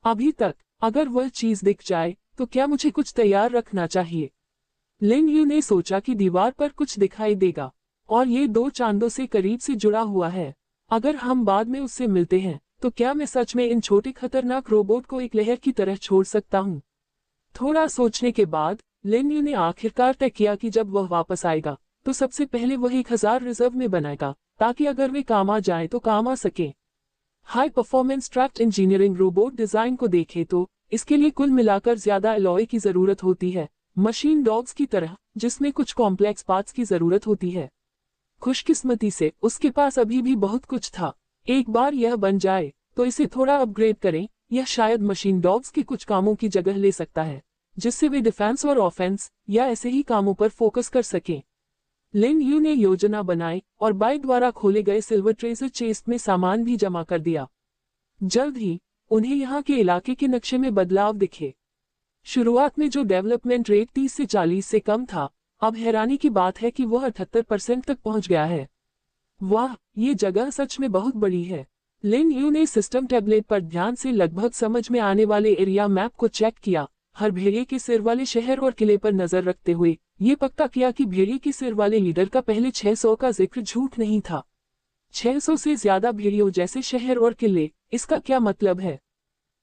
अभी तक अगर वह चीज दिख जाए तो क्या मुझे कुछ तैयार रखना चाहिए? लिन यू ने सोचा कि दीवार पर कुछ दिखाई देगा और ये 2 चांदों से करीब से जुड़ा हुआ है। अगर हम बाद में उससे मिलते हैं तो क्या मैं सच में इन छोटे खतरनाक रोबोट को एक लहर की तरह छोड़ सकता हूँ? थोड़ा सोचने के बाद लिन यू ने आखिरकार तय किया कि जब वह वापस आएगा तो सबसे पहले वह 1000 रिजर्व में बनाएगा, ताकि अगर वे काम आ जाए तो काम आ सके। High performance tract engineering robot design को देखें तो इसके लिए कुल मिलाकर ज्यादा अलॉय की जरूरत होती है, मशीन डॉग्स की तरह, जिसमें कुछ कॉम्प्लेक्स पार्ट्स की जरूरत होती है। खुशकिस्मती से उसके पास अभी भी बहुत कुछ था। एक बार यह बन जाए तो इसे थोड़ा अपग्रेड करें, यह शायद मशीन डॉग्स के कुछ कामों की जगह ले सकता है, जिससे वे डिफेंस और ऑफेंस या ऐसे ही कामों पर फोकस कर सकें। लिन यू ने योजना बनाई और बाई द्वारा खोले गए सिल्वर ट्रेजर चेस्ट में सामान भी जमा कर दिया। जल्द ही उन्हें यहाँ के इलाके के नक्शे में बदलाव दिखे। शुरुआत में जो डेवलपमेंट रेट 30 से 40 से कम था, अब हैरानी की बात है कि वह 78% तक पहुंच गया है। वाह, ये जगह सच में बहुत बड़ी है। लिन यू ने सिस्टम टैबलेट पर ध्यान से लगभग समझ में आने वाले एरिया मैप को चेक किया, हर भेड़िए के सिर वाले शहर और किले पर नजर रखते हुए ये पक्का किया कि भेड़िए के सिर वाले लीडर का पहले 600 का जिक्र झूठ नहीं था। 600 से ज्यादा भेड़ियों जैसे शहर और किले, इसका क्या मतलब है?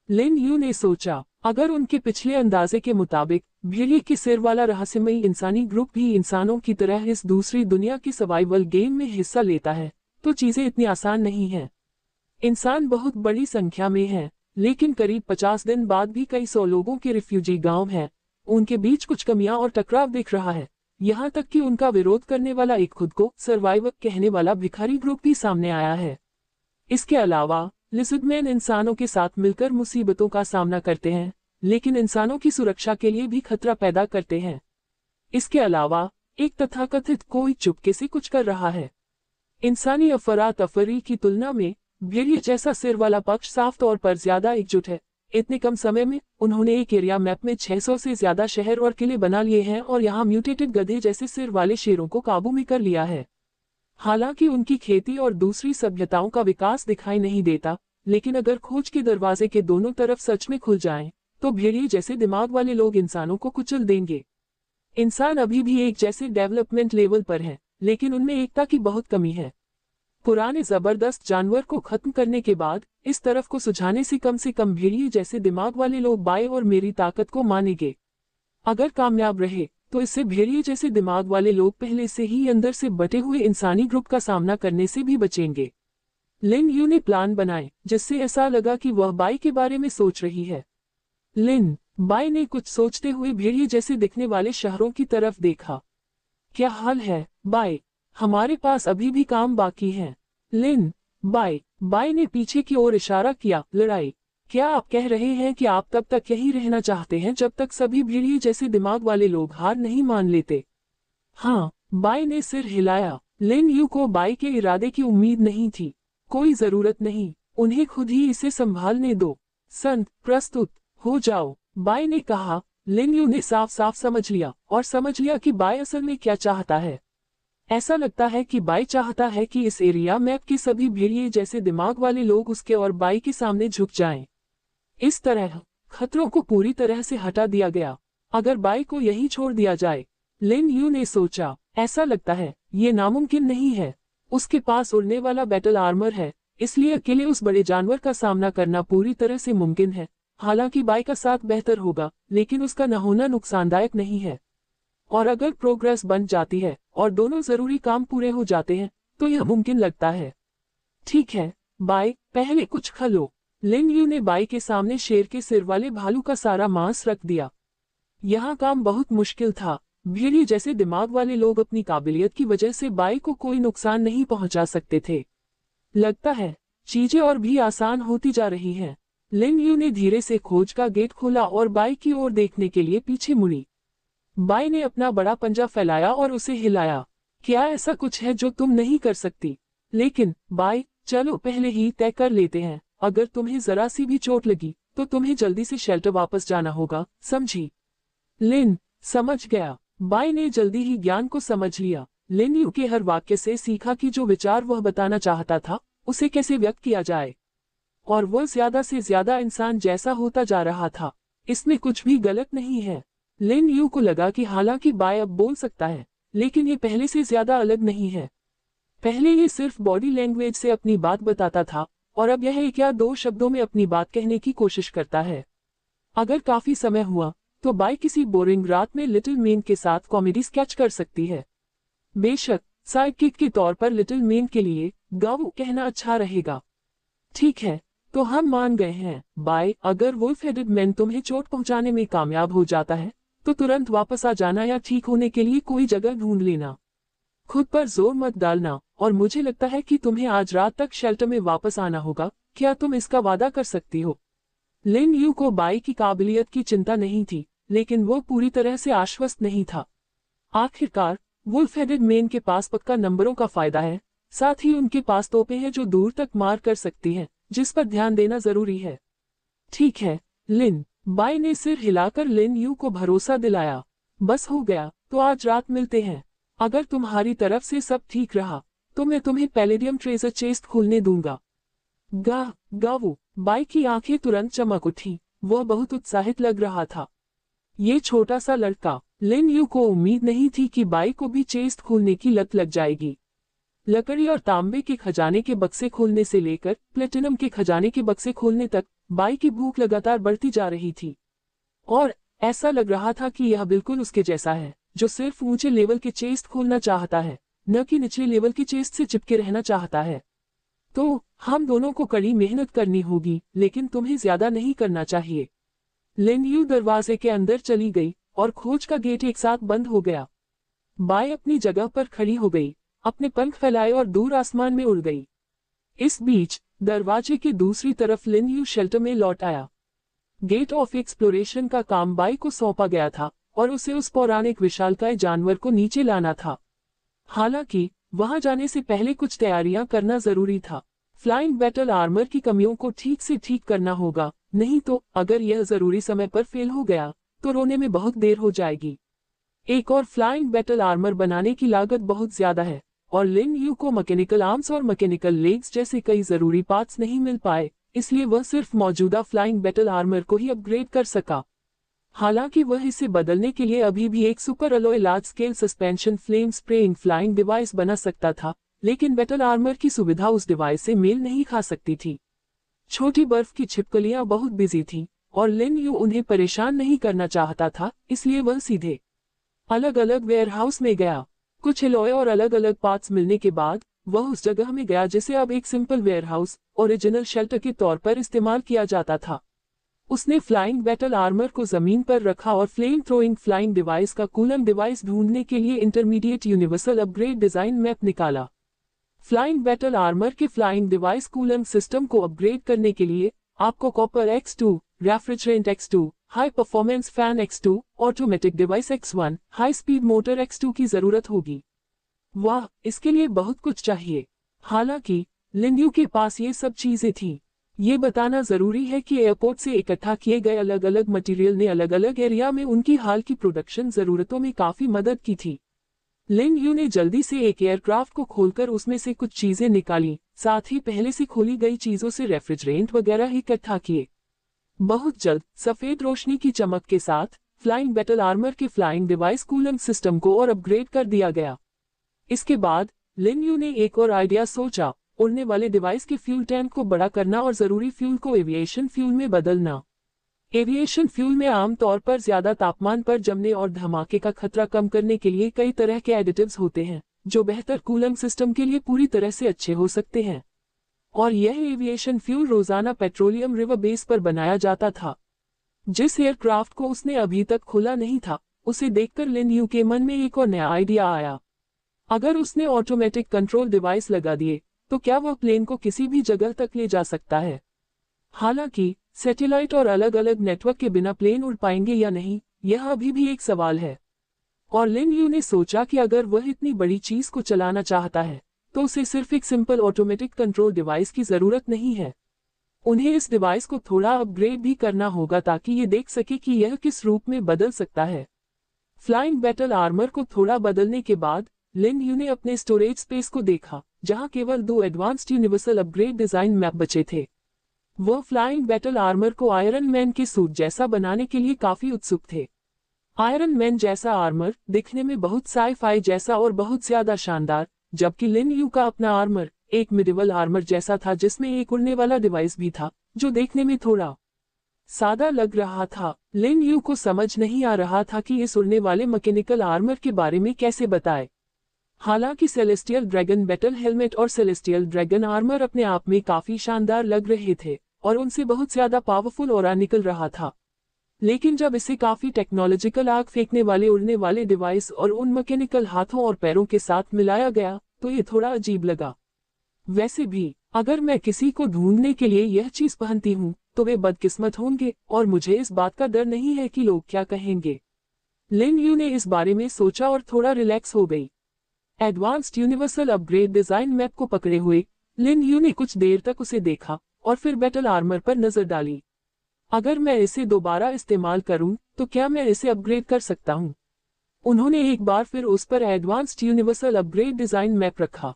लिन यू ने सोचा, अगर उनके पिछले अंदाजे के मुताबिक भेड़िए के सिर वाला रहस्यमयी इंसानी ग्रुप भी इंसानों की तरह इस दूसरी दुनिया की सर्वाइवल गेम में हिस्सा लेता है, तो चीजें इतनी आसान नहीं हैं। इंसान बहुत बड़ी संख्या में हैं, लेकिन करीब 50 दिन बाद भी कई 100 लोगों के रिफ्यूजी गांव हैं। उनके बीच कुछ कमियां और टकराव दिख रहा है, यहाँ तक कि उनका विरोध करने वाला एक खुद को सर्वाइवर कहने वाला भिखारी ग्रुप भी सामने आया है। इसके अलावा लिज़र्डमैन इंसानों के साथ मिलकर मुसीबतों का सामना करते हैं, लेकिन इंसानों की सुरक्षा के लिए भी खतरा पैदा करते हैं। इसके अलावा एक तथाकथित कोई चुपके से कुछ कर रहा है। इंसानी अफरा तफरी की तुलना में भेड़िए जैसा सिर वाला पक्ष साफ तौर पर ज्यादा एकजुट है। इतने कम समय में उन्होंने एक एरिया मैप में 600 से ज्यादा शहर और किले बना लिए हैं और यहाँ म्यूटेटेड गधे जैसे सिर वाले शेरों को काबू में कर लिया है। हालांकि उनकी खेती और दूसरी सभ्यताओं का विकास दिखाई नहीं देता, लेकिन अगर खोज के दरवाजे के दोनों तरफ सच में खुल जाएं, तो भेड़िए जैसे दिमाग वाले लोग इंसानों को कुचल देंगे। इंसान अभी भी एक जैसे डेवलपमेंट लेवल पर हैं, लेकिन उनमें एकता की बहुत कमी है। पुराने जबरदस्त जानवर को खत्म करने के बाद इस तरफ को सुझाने से कम भेड़िए जैसे दिमाग वाले लोग बाय और मेरी ताकत को मानेंगे। अगर कामयाब रहे तो इससे भेड़िए जैसे दिमाग वाले लोग पहले से ही अंदर से बटे हुए इंसानी ग्रुप का सामना करने से भी बचेंगे। लिन यू ने प्लान बनाए, जिससे ऐसा लगा कि वह बाई के बारे में सोच रही है। लिन बाई ने कुछ सोचते हुए भेड़िए जैसे दिखने वाले शहरों की तरफ देखा। क्या हाल है बाई? हमारे पास अभी भी काम बाकी है। लिन बाई ने पीछे की ओर इशारा किया। लड़ाई? क्या आप कह रहे हैं कि आप तब तक यही रहना चाहते हैं जब तक सभी भेड़िए जैसे दिमाग वाले लोग हार नहीं मान लेते? हाँ, बाई ने सिर हिलाया। लिन यू को बाई के इरादे की उम्मीद नहीं थी। कोई जरूरत नहीं, उन्हें खुद ही इसे संभालने दो। संत, प्रस्तुत हो जाओ, बाई ने कहा। लिन यू ने साफ साफ समझ लिया कि बाई असल में क्या चाहता है। ऐसा लगता है कि बाई चाहता है कि इस एरिया मैप के सभी भेड़िए जैसे दिमाग वाले लोग उसके और बाई के सामने झुक जाएं। इस तरह खतरों को पूरी तरह से हटा दिया गया। अगर बाई को यहीं छोड़ दिया जाए, लिन यू ने सोचा, ऐसा लगता है ये नामुमकिन नहीं है। उसके पास उड़ने वाला बैटल आर्मर है, इसलिए अकेले उस बड़े जानवर का सामना करना पूरी तरह से मुमकिन है। हालांकि बाई का साथ बेहतर होगा, लेकिन उसका न होना नुकसानदायक नहीं है। और अगर प्रोग्रेस बन जाती है और दोनों जरूरी काम पूरे हो जाते हैं, तो यह मुमकिन लगता है। ठीक है बाई, पहले कुछ खा लो। लिन यू ने बाई के सामने शेर के सिर वाले भालू का सारा मांस रख दिया। यहाँ काम बहुत मुश्किल था। भेड़िए जैसे दिमाग वाले लोग अपनी काबिलियत की वजह से बाई को कोई नुकसान नहीं पहुंचा सकते थे। लगता है चीजें और भी आसान होती जा रही हैं। लिन यू ने धीरे से खोज का गेट खोला और बाई की ओर देखने के लिए पीछे मुड़ी। बाई ने अपना बड़ा पंजा फैलाया और उसे हिलाया। क्या ऐसा कुछ है जो तुम नहीं कर सकती? लेकिन बाई, चलो पहले ही तय कर लेते हैं। अगर तुम्हें जरा सी भी चोट लगी तो तुम्हें जल्दी से शेल्टर वापस जाना होगा, समझी? लिन समझ गया। बाई ने जल्दी ही ज्ञान को समझ लिया। लिन यू के हर वाक्य से सीखा कि जो विचार वह बताना चाहता था उसे कैसे व्यक्त किया जाए, और वह ज्यादा से ज्यादा इंसान जैसा होता जा रहा था। इसमें कुछ भी गलत नहीं है। लिन यू को लगा कि हालांकि बाई अब बोल सकता है, लेकिन ये पहले से ज्यादा अलग नहीं है। पहले ये सिर्फ बॉडी लैंग्वेज से अपनी बात बताता था, और अब यह एक या दो शब्दों में अपनी बात कहने की कोशिश करता है। अगर काफी समय हुआ तो बाई किसी बोरिंग रात में लिटिल मैन के साथ कॉमेडी स्केच कर सकती है। बेशक साइडकिक के तौर पर लिटिल मैन के लिए गाऊ कहना अच्छा रहेगा। ठीक है, तो हम मान गए हैं। बाई, अगर वुल्फ हेडेड मैन तुम्हें चोट पहुंचाने में कामयाब हो जाता है तो तुरंत वापस आ जाना या ठीक होने के लिए कोई जगह ढूंढ लेना। खुद पर जोर मत डालना, और मुझे लगता है कि तुम्हें आज रात तक शेल्टर में वापस आना होगा। क्या तुम इसका वादा कर सकती हो? लिन यू को बाई की काबिलियत की चिंता नहीं थी, लेकिन वो पूरी तरह से आश्वस्त नहीं था। आखिरकार वुल्फ हेडेड मेन के पास पक्का नंबरों का फायदा है, साथ ही उनके पास तोपें हैं जो दूर तक मार कर सकती हैं, जिस पर ध्यान देना जरूरी है। ठीक है, लिन। बाई ने सिर हिलाकर लिन यू को भरोसा दिलाया। बस हो गया, तो आज रात मिलते हैं। अगर तुम्हारी तरफ से सब ठीक रहा तो मैं तुम्हें पैलेडियम ट्रेजर चेस्ट खोलने दूंगा। गावू। बाई की आंखें तुरंत चमक उठी। वह बहुत उत्साहित लग रहा था। ये छोटा सा लड़का। लिन यू को उम्मीद नहीं थी कि बाई को भी चेस्ट खोलने की लत लग जाएगी। लकड़ी और तांबे के खजाने के बक्से खोलने से लेकर प्लेटिनम के खजाने के बक्से खोलने तक बाई की भूख लगातार बढ़ती जा रही थी। और ऐसा लग रहा था कि यह बिल्कुल उसके जैसा है, जो सिर्फ ऊंचे लेवल के चेस्ट खोलना चाहता है, न कि निचले लेवल की चेस्ट से चिपके रहना चाहता है। तो हम दोनों को कड़ी मेहनत करनी होगी, लेकिन तुम्हें ज्यादा नहीं करना चाहिए। लिन यू दरवाजे के अंदर चली गई और खोज का गेट एक साथ बंद हो गया। बाई अपनी जगह पर खड़ी हो गई, अपने पंख फैलाए और दूर आसमान में उड़ गई। इस बीच दरवाजे की दूसरी तरफ लिन यू शेल्टर में लौट आया। गेट ऑफ एक्सप्लोरेशन का काम बाई को सौंपा गया था और उसे उस पौराणिक विशालकाय जानवर को नीचे लाना था। हालांकि वहां जाने से पहले कुछ तैयारियां करना जरूरी था। फ्लाइंग बैटल आर्मर की कमियों को ठीक से ठीक करना होगा, नहीं तो अगर यह जरूरी समय पर फेल हो गया तो रोने में बहुत देर हो जाएगी। एक और फ्लाइंग बैटल आर्मर बनाने की लागत बहुत ज्यादा है और लिन यू को मैकेनिकल आर्म्स और मैकेनिकल लेग्स जैसे कई जरूरी पार्ट्स नहीं मिल पाए, इसलिए वह सिर्फ मौजूदा फ्लाइंग बैटल आर्मर को ही अपग्रेड कर सका। हालांकि वह इसे बदलने के लिए अभी भी एक super alloy large scale suspension flame spraying flying device बना सकता था, लेकिन बैटल आर्मर की सुविधा उस डिवाइस से मेल नहीं खा सकती थी। छोटी बर्फ की छिपकलियां बहुत बिजी थीं और लिन यू उन्हें परेशान नहीं करना चाहता था, इसलिए वह सीधे अलग अलग वेयरहाउस में गया। कुछ अलॉय और अलग अलग पार्ट्स मिलने के बाद वह उस जगह में गया जिसे अब एक सिंपल वेयरहाउस ओरिजिनल शेल्टर के तौर पर इस्तेमाल किया जाता था। उसने फ्लाइंग बैटल आर्मर को जमीन पर रखा और फ्लेम थ्रोइंग फ्लाइंग डिवाइस का कूलम डिवाइस ढूंढने के लिए intermediate universal upgrade design map निकाला। फ्लाइंग बैटल आर्मर के फ्लाइंग डिवाइस कूलम सिस्टम को अपग्रेड करने के लिए आपको copper X2, refrigerant X2, high performance fan X2, automatic device X1, high speed motor X2 की जरूरत होगी। वाह, इसके लिए बहुत कुछ चाहिए। हालांकि लिन यू के पास ये सब चीजें थीं। ये बताना जरूरी है कि एयरपोर्ट से इकट्ठा किए गए अलग अलग मटेरियल ने अलग अलग एरिया में उनकी हाल की प्रोडक्शन जरूरतों में काफी मदद की थी। लिन यू ने जल्दी से एक एयरक्राफ्ट को खोलकर उसमें से कुछ चीजें निकाली, साथ ही पहले से खोली गई चीजों से रेफ्रिजरेंट वगैरह इकट्ठा किए। बहुत जल्द सफेद रोशनी की चमक के साथ फ्लाइंग बैटल आर्मर के फ्लाइंग डिवाइस कूलम सिस्टम को और अपग्रेड कर दिया गया। इसके बाद लिन यू ने एक और आइडिया सोचा, उड़ने वाले डिवाइस के फ्यूल टैंक को बड़ा करना और जरूरी फ्यूल को एविएशन फ्यूल में बदलना। एविएशन फ्यूल में आमतौर पर ज्यादा तापमान पर जमने और धमाके का खतरा कम करने के लिए कई तरह के एडिटिव्स होते हैं, जो बेहतर कूलिंग सिस्टम के लिए पूरी तरह से अच्छे हो सकते हैं। और यह एविएशन फ्यूल रोजाना पेट्रोलियम रिवर बेस पर बनाया जाता था। जिस एयरक्राफ्ट को उसने अभी तक खोला नहीं था, उसे देखकर लिन यू के मन में एक और नया आइडिया आया। अगर उसने ऑटोमेटिक कंट्रोल डिवाइस लगा दिए तो क्या वह प्लेन को किसी भी जगह तक ले जा सकता है? हालांकि सैटेलाइट और अलग अलग नेटवर्क के बिना प्लेन उड़ पाएंगे या नहीं, यह अभी भी एक सवाल है। और लिन यू ने सोचा कि अगर वह इतनी बड़ी चीज को चलाना चाहता है तो उसे सिर्फ एक सिंपल ऑटोमेटिक कंट्रोल डिवाइस की जरूरत नहीं है। उन्हें इस डिवाइस को थोड़ा अपग्रेड भी करना होगा ताकि ये देख सके कि यह किस रूप में बदल सकता है। फ्लाइंग बैटल आर्मर को थोड़ा बदलने के बाद लिन यू ने अपने स्टोरेज स्पेस को देखा, जहां केवल 2 advanced universal upgrade design map बचे थे। वह फ्लाइंग बैटल आर्मर को आयरन मैन के सूट जैसा बनाने के लिए काफी उत्सुक थे। आयरन मैन जैसा आर्मर दिखने में बहुत साई-फाई जैसा और बहुत ज्यादा शानदार, जबकि लिन यू का अपना आर्मर एक मिडिवल आर्मर जैसा था जिसमें एक उड़ने वाला डिवाइस भी था, जो देखने में थोड़ा सादा लग रहा था। लिन यू को समझ नहीं आ रहा था कि इस उड़ने वाले मैकेनिकल आर्मर के बारे में कैसे बताए। हालांकि सेलेस्टियल ड्रैगन बैटल हेलमेट और सेलेस्टियल ड्रैगन आर्मर अपने आप में काफी शानदार लग रहे थे और उनसे बहुत ज्यादा पावरफुल ऑरा निकल रहा था, लेकिन जब इसे काफी टेक्नोलॉजिकल आग फेंकने वाले उड़ने वाले डिवाइस और उन मैकेनिकल हाथों और पैरों के साथ मिलाया गया तो ये थोड़ा अजीब लगा। वैसे भी अगर मैं किसी को ढूंढने के लिए यह चीज पहनती हूँ तो वे बदकिस्मत होंगे और मुझे इस बात का डर नहीं है कि लोग क्या कहेंगे। लिन यू ने इस बारे में सोचा और थोड़ा रिलैक्स हो गई। Advanced universal upgrade design map को पकड़े हुए लिन यू ने कुछ देर तक उसे देखा और फिर बैटल आर्मर पर नजर डाली। अगर मैं इसे दोबारा इस्तेमाल करूं, तो क्या मैं इसे अपग्रेड कर सकता हूं? उन्होंने एक बार फिर उस पर advanced universal upgrade design map रखा।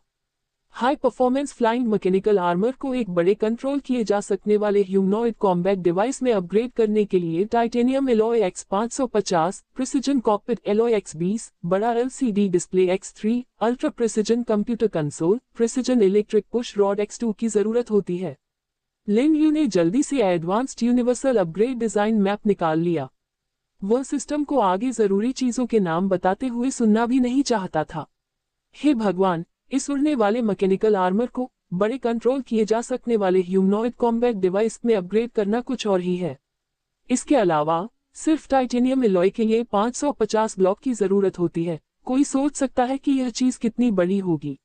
High performance flying mechanical armour को एक बड़े कंट्रोल किए जा सकने वाले ह्यूमनॉइड कॉम्बैट डिवाइस में अपग्रेड करने के लिए titanium alloy X550, precision cockpit alloy X20, बड़ा LCD display X3, ultra precision computer console, precision electric push rod X2 की जरूरत होती है। लिन यू ने जल्दी से advanced universal upgrade design map निकाल लिया। वह सिस्टम को आगे जरूरी चीजों के नाम बताते हुए सुनना भी नहीं चाहता था। हे भगवान, इस उड़ने वाले मैकेनिकल आर्मर को बड़े कंट्रोल किए जा सकने वाले ह्यूमनॉइड कॉम्बैट डिवाइस में अपग्रेड करना कुछ और ही है। इसके अलावा सिर्फ टाइटेनियम एलॉय के लिए 550 ब्लॉक की जरूरत होती है। कोई सोच सकता है कि यह चीज कितनी बड़ी होगी।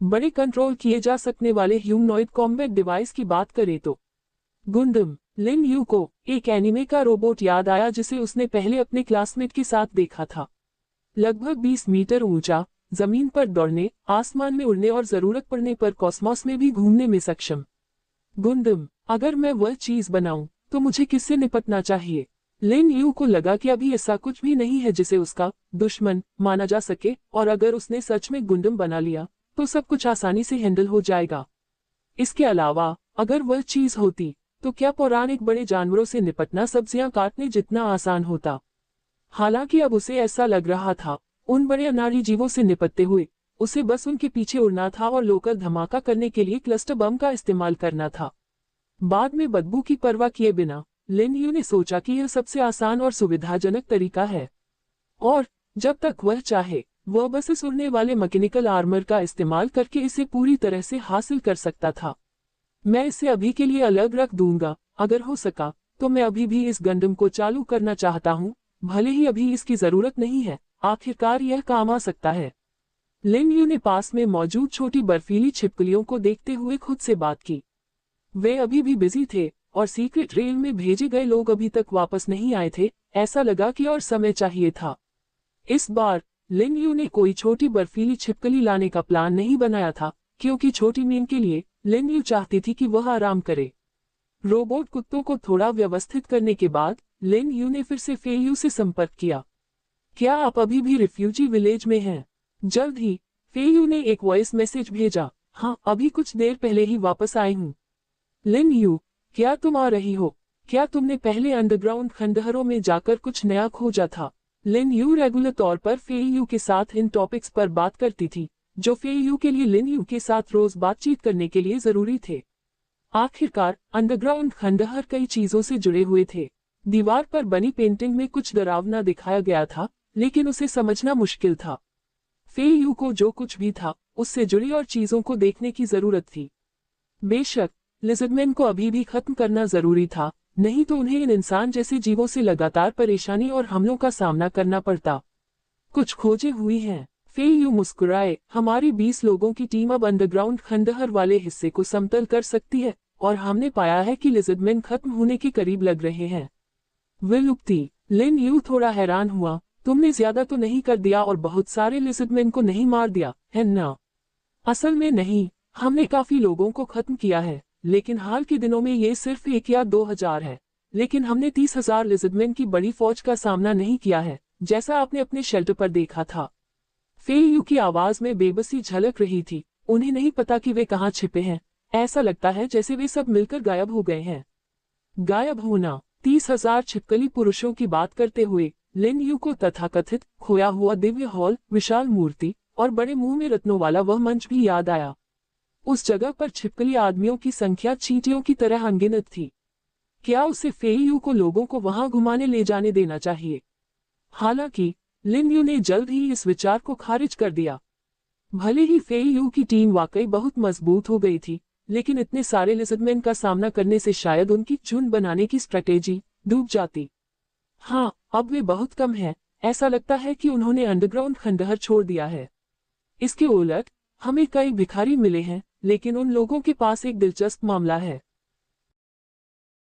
बड़े कंट्रोल किए जा सकने वाले ह्यूमनॉइड कॉम्बैट डिवाइस की बात करें तो गुंडम। लिन यू को एक एनिमे का रोबोट याद आया जिसे उसने पहले अपने क्लासमेट के साथ देखा था। लगभग 20 मीटर ऊंचा, जमीन पर दौड़ने, आसमान में उड़ने और जरूरत पड़ने पर कॉस्मोस में भी घूमने में सक्षम। गुंडम, अगर मैं वह चीज बनाऊं, तो मुझे किससे निपटना चाहिए? लिन यू को लगा कि अभी ऐसा कुछ भी नहीं है जिसे उसका दुश्मन माना जा सके, और अगर उसने सच में गुंडम बना लिया तो सब कुछ आसानी से हैंडल हो जाएगा। इसके अलावा अगर वह चीज होती, तो क्या पौराणिक बड़े जानवरों से निपटना सब्जियां काटने जितना आसान होता? हालांकि अब उसे ऐसा लग रहा था, उन बड़े अनाड़ी जीवों से निपटते हुए उसे बस उनके पीछे उड़ना था और लोकल धमाका करने के लिए क्लस्टर बम का इस्तेमाल करना था। बाद में बदबू की परवाह किए बिना लिन यू ने सोचा कि यह सबसे आसान और सुविधाजनक तरीका है, और जब तक वह चाहे वह बस इस उड़ने वाले मैकेनिकल आर्मर का इस्तेमाल करके इसे पूरी तरह से हासिल कर सकता था। मैं इसे अभी के लिए अलग रख दूंगा। अगर हो सका तो मैं अभी भी इस गंडम को चालू करना चाहता हूँ, भले ही अभी इसकी जरूरत नहीं है। आखिरकार यह काम आ सकता है। लिन यू ने पास में मौजूद छोटी बर्फीली छिपकलियों को देखते हुए खुद से बात की। वे अभी भी बिजी थे और सीक्रेट रेल में भेजे गए लोग अभी तक वापस नहीं आए थे। ऐसा लगा कि और समय चाहिए था। इस बार लिन यू ने कोई छोटी बर्फीली छिपकली लाने का प्लान नहीं बनाया था, क्योंकि छोटी मीन के लिए लिन यू चाहती थी कि वह आराम करे। रोबोट कुत्तों को थोड़ा व्यवस्थित करने के बाद लिन यू ने फिर से फेयू से संपर्क किया। क्या आप अभी भी रिफ्यूजी विलेज में हैं? जल्द ही, फेयू ने एक वॉइस मैसेज भेजा। हाँ, अभी कुछ देर पहले ही वापस आई हूँ। लिन यू, क्या तुम आ रही हो? क्या तुमने पहले अंडरग्राउंड खंडहरों में जाकर कुछ नया खोजा था? लिन यू रेगुलर तौर पर फेयू के साथ इन टॉपिक्स पर बात करती थी, जो फेयू के लिए लिन यू के साथ रोज बातचीत करने के लिए जरूरी थे। आखिरकार अंडरग्राउंड खंडहर कई चीजों से जुड़े हुए थे। दीवार पर बनी पेंटिंग में कुछ डरावना दिखाया गया था, लेकिन उसे समझना मुश्किल था। फेयू को जो कुछ भी था उससे जुड़ी और चीजों को देखने की जरूरत थी। बेशक लिजर्डमैन को अभी भी खत्म करना जरूरी था, नहीं तो उन्हें इन इंसान जैसे जीवों से लगातार परेशानी और हमलों का सामना करना पड़ता। कुछ खोजें हुई हैं। फेयू मुस्कुराए। हमारी 20 लोगों की टीम अब अंडरग्राउंड खंडहर वाले हिस्से को समतल कर सकती है, और हमने पाया है कि लिजर्डमैन खत्म होने के करीब लग रहे हैं। विलुप्ति। लिन यू थोड़ा हैरान हुआ। तुमने ज्यादा तो नहीं कर दिया और बहुत सारे लिजर्डमैन को नहीं मार दिया, है ना? असल में नहीं, हमने काफी लोगों को खत्म किया है, लेकिन हाल के दिनों में ये सिर्फ 1 या 2 हजार है। लेकिन हमने 30,000 लिजर्डमैन की बड़ी फौज का सामना नहीं किया है, जैसा आपने अपने शेल्टर पर देखा था। फेयू की आवाज में बेबसी झलक रही थी। उन्हें नहीं पता कि वे कहाँ छिपे हैं। ऐसा लगता है जैसे वे सब मिलकर गायब हो गए हैं। गायब होना। 30,000 छिपकली पुरुषों की बात करते हुए लिन यू को तथाकथित खोया हुआ दिव्य हॉल, विशाल मूर्ति और बड़े मुंह में रत्नों वाला वह मंच भी याद आया। उस जगह पर छिपकली आदमियों की संख्या चींटियों की तरह अनगिनत थी। क्या उसे फेयू को लोगों को वहां घुमाने ले जाने देना चाहिए? हालांकि लिन यू ने जल्द ही इस विचार को खारिज कर दिया। भले ही फेयू की टीम वाकई बहुत मजबूत हो गई थी, लेकिन इतने सारे लिजर्डमैन का सामना करने से शायद उनकी झुंड बनाने की स्ट्रेटेजी डूब जाती। हाँ, अब वे बहुत कम हैं। ऐसा लगता है कि उन्होंने अंडरग्राउंड खंडहर छोड़ दिया है। इसके उलट हमें कई भिखारी मिले हैं, लेकिन उन लोगों के पास एक दिलचस्प मामला है।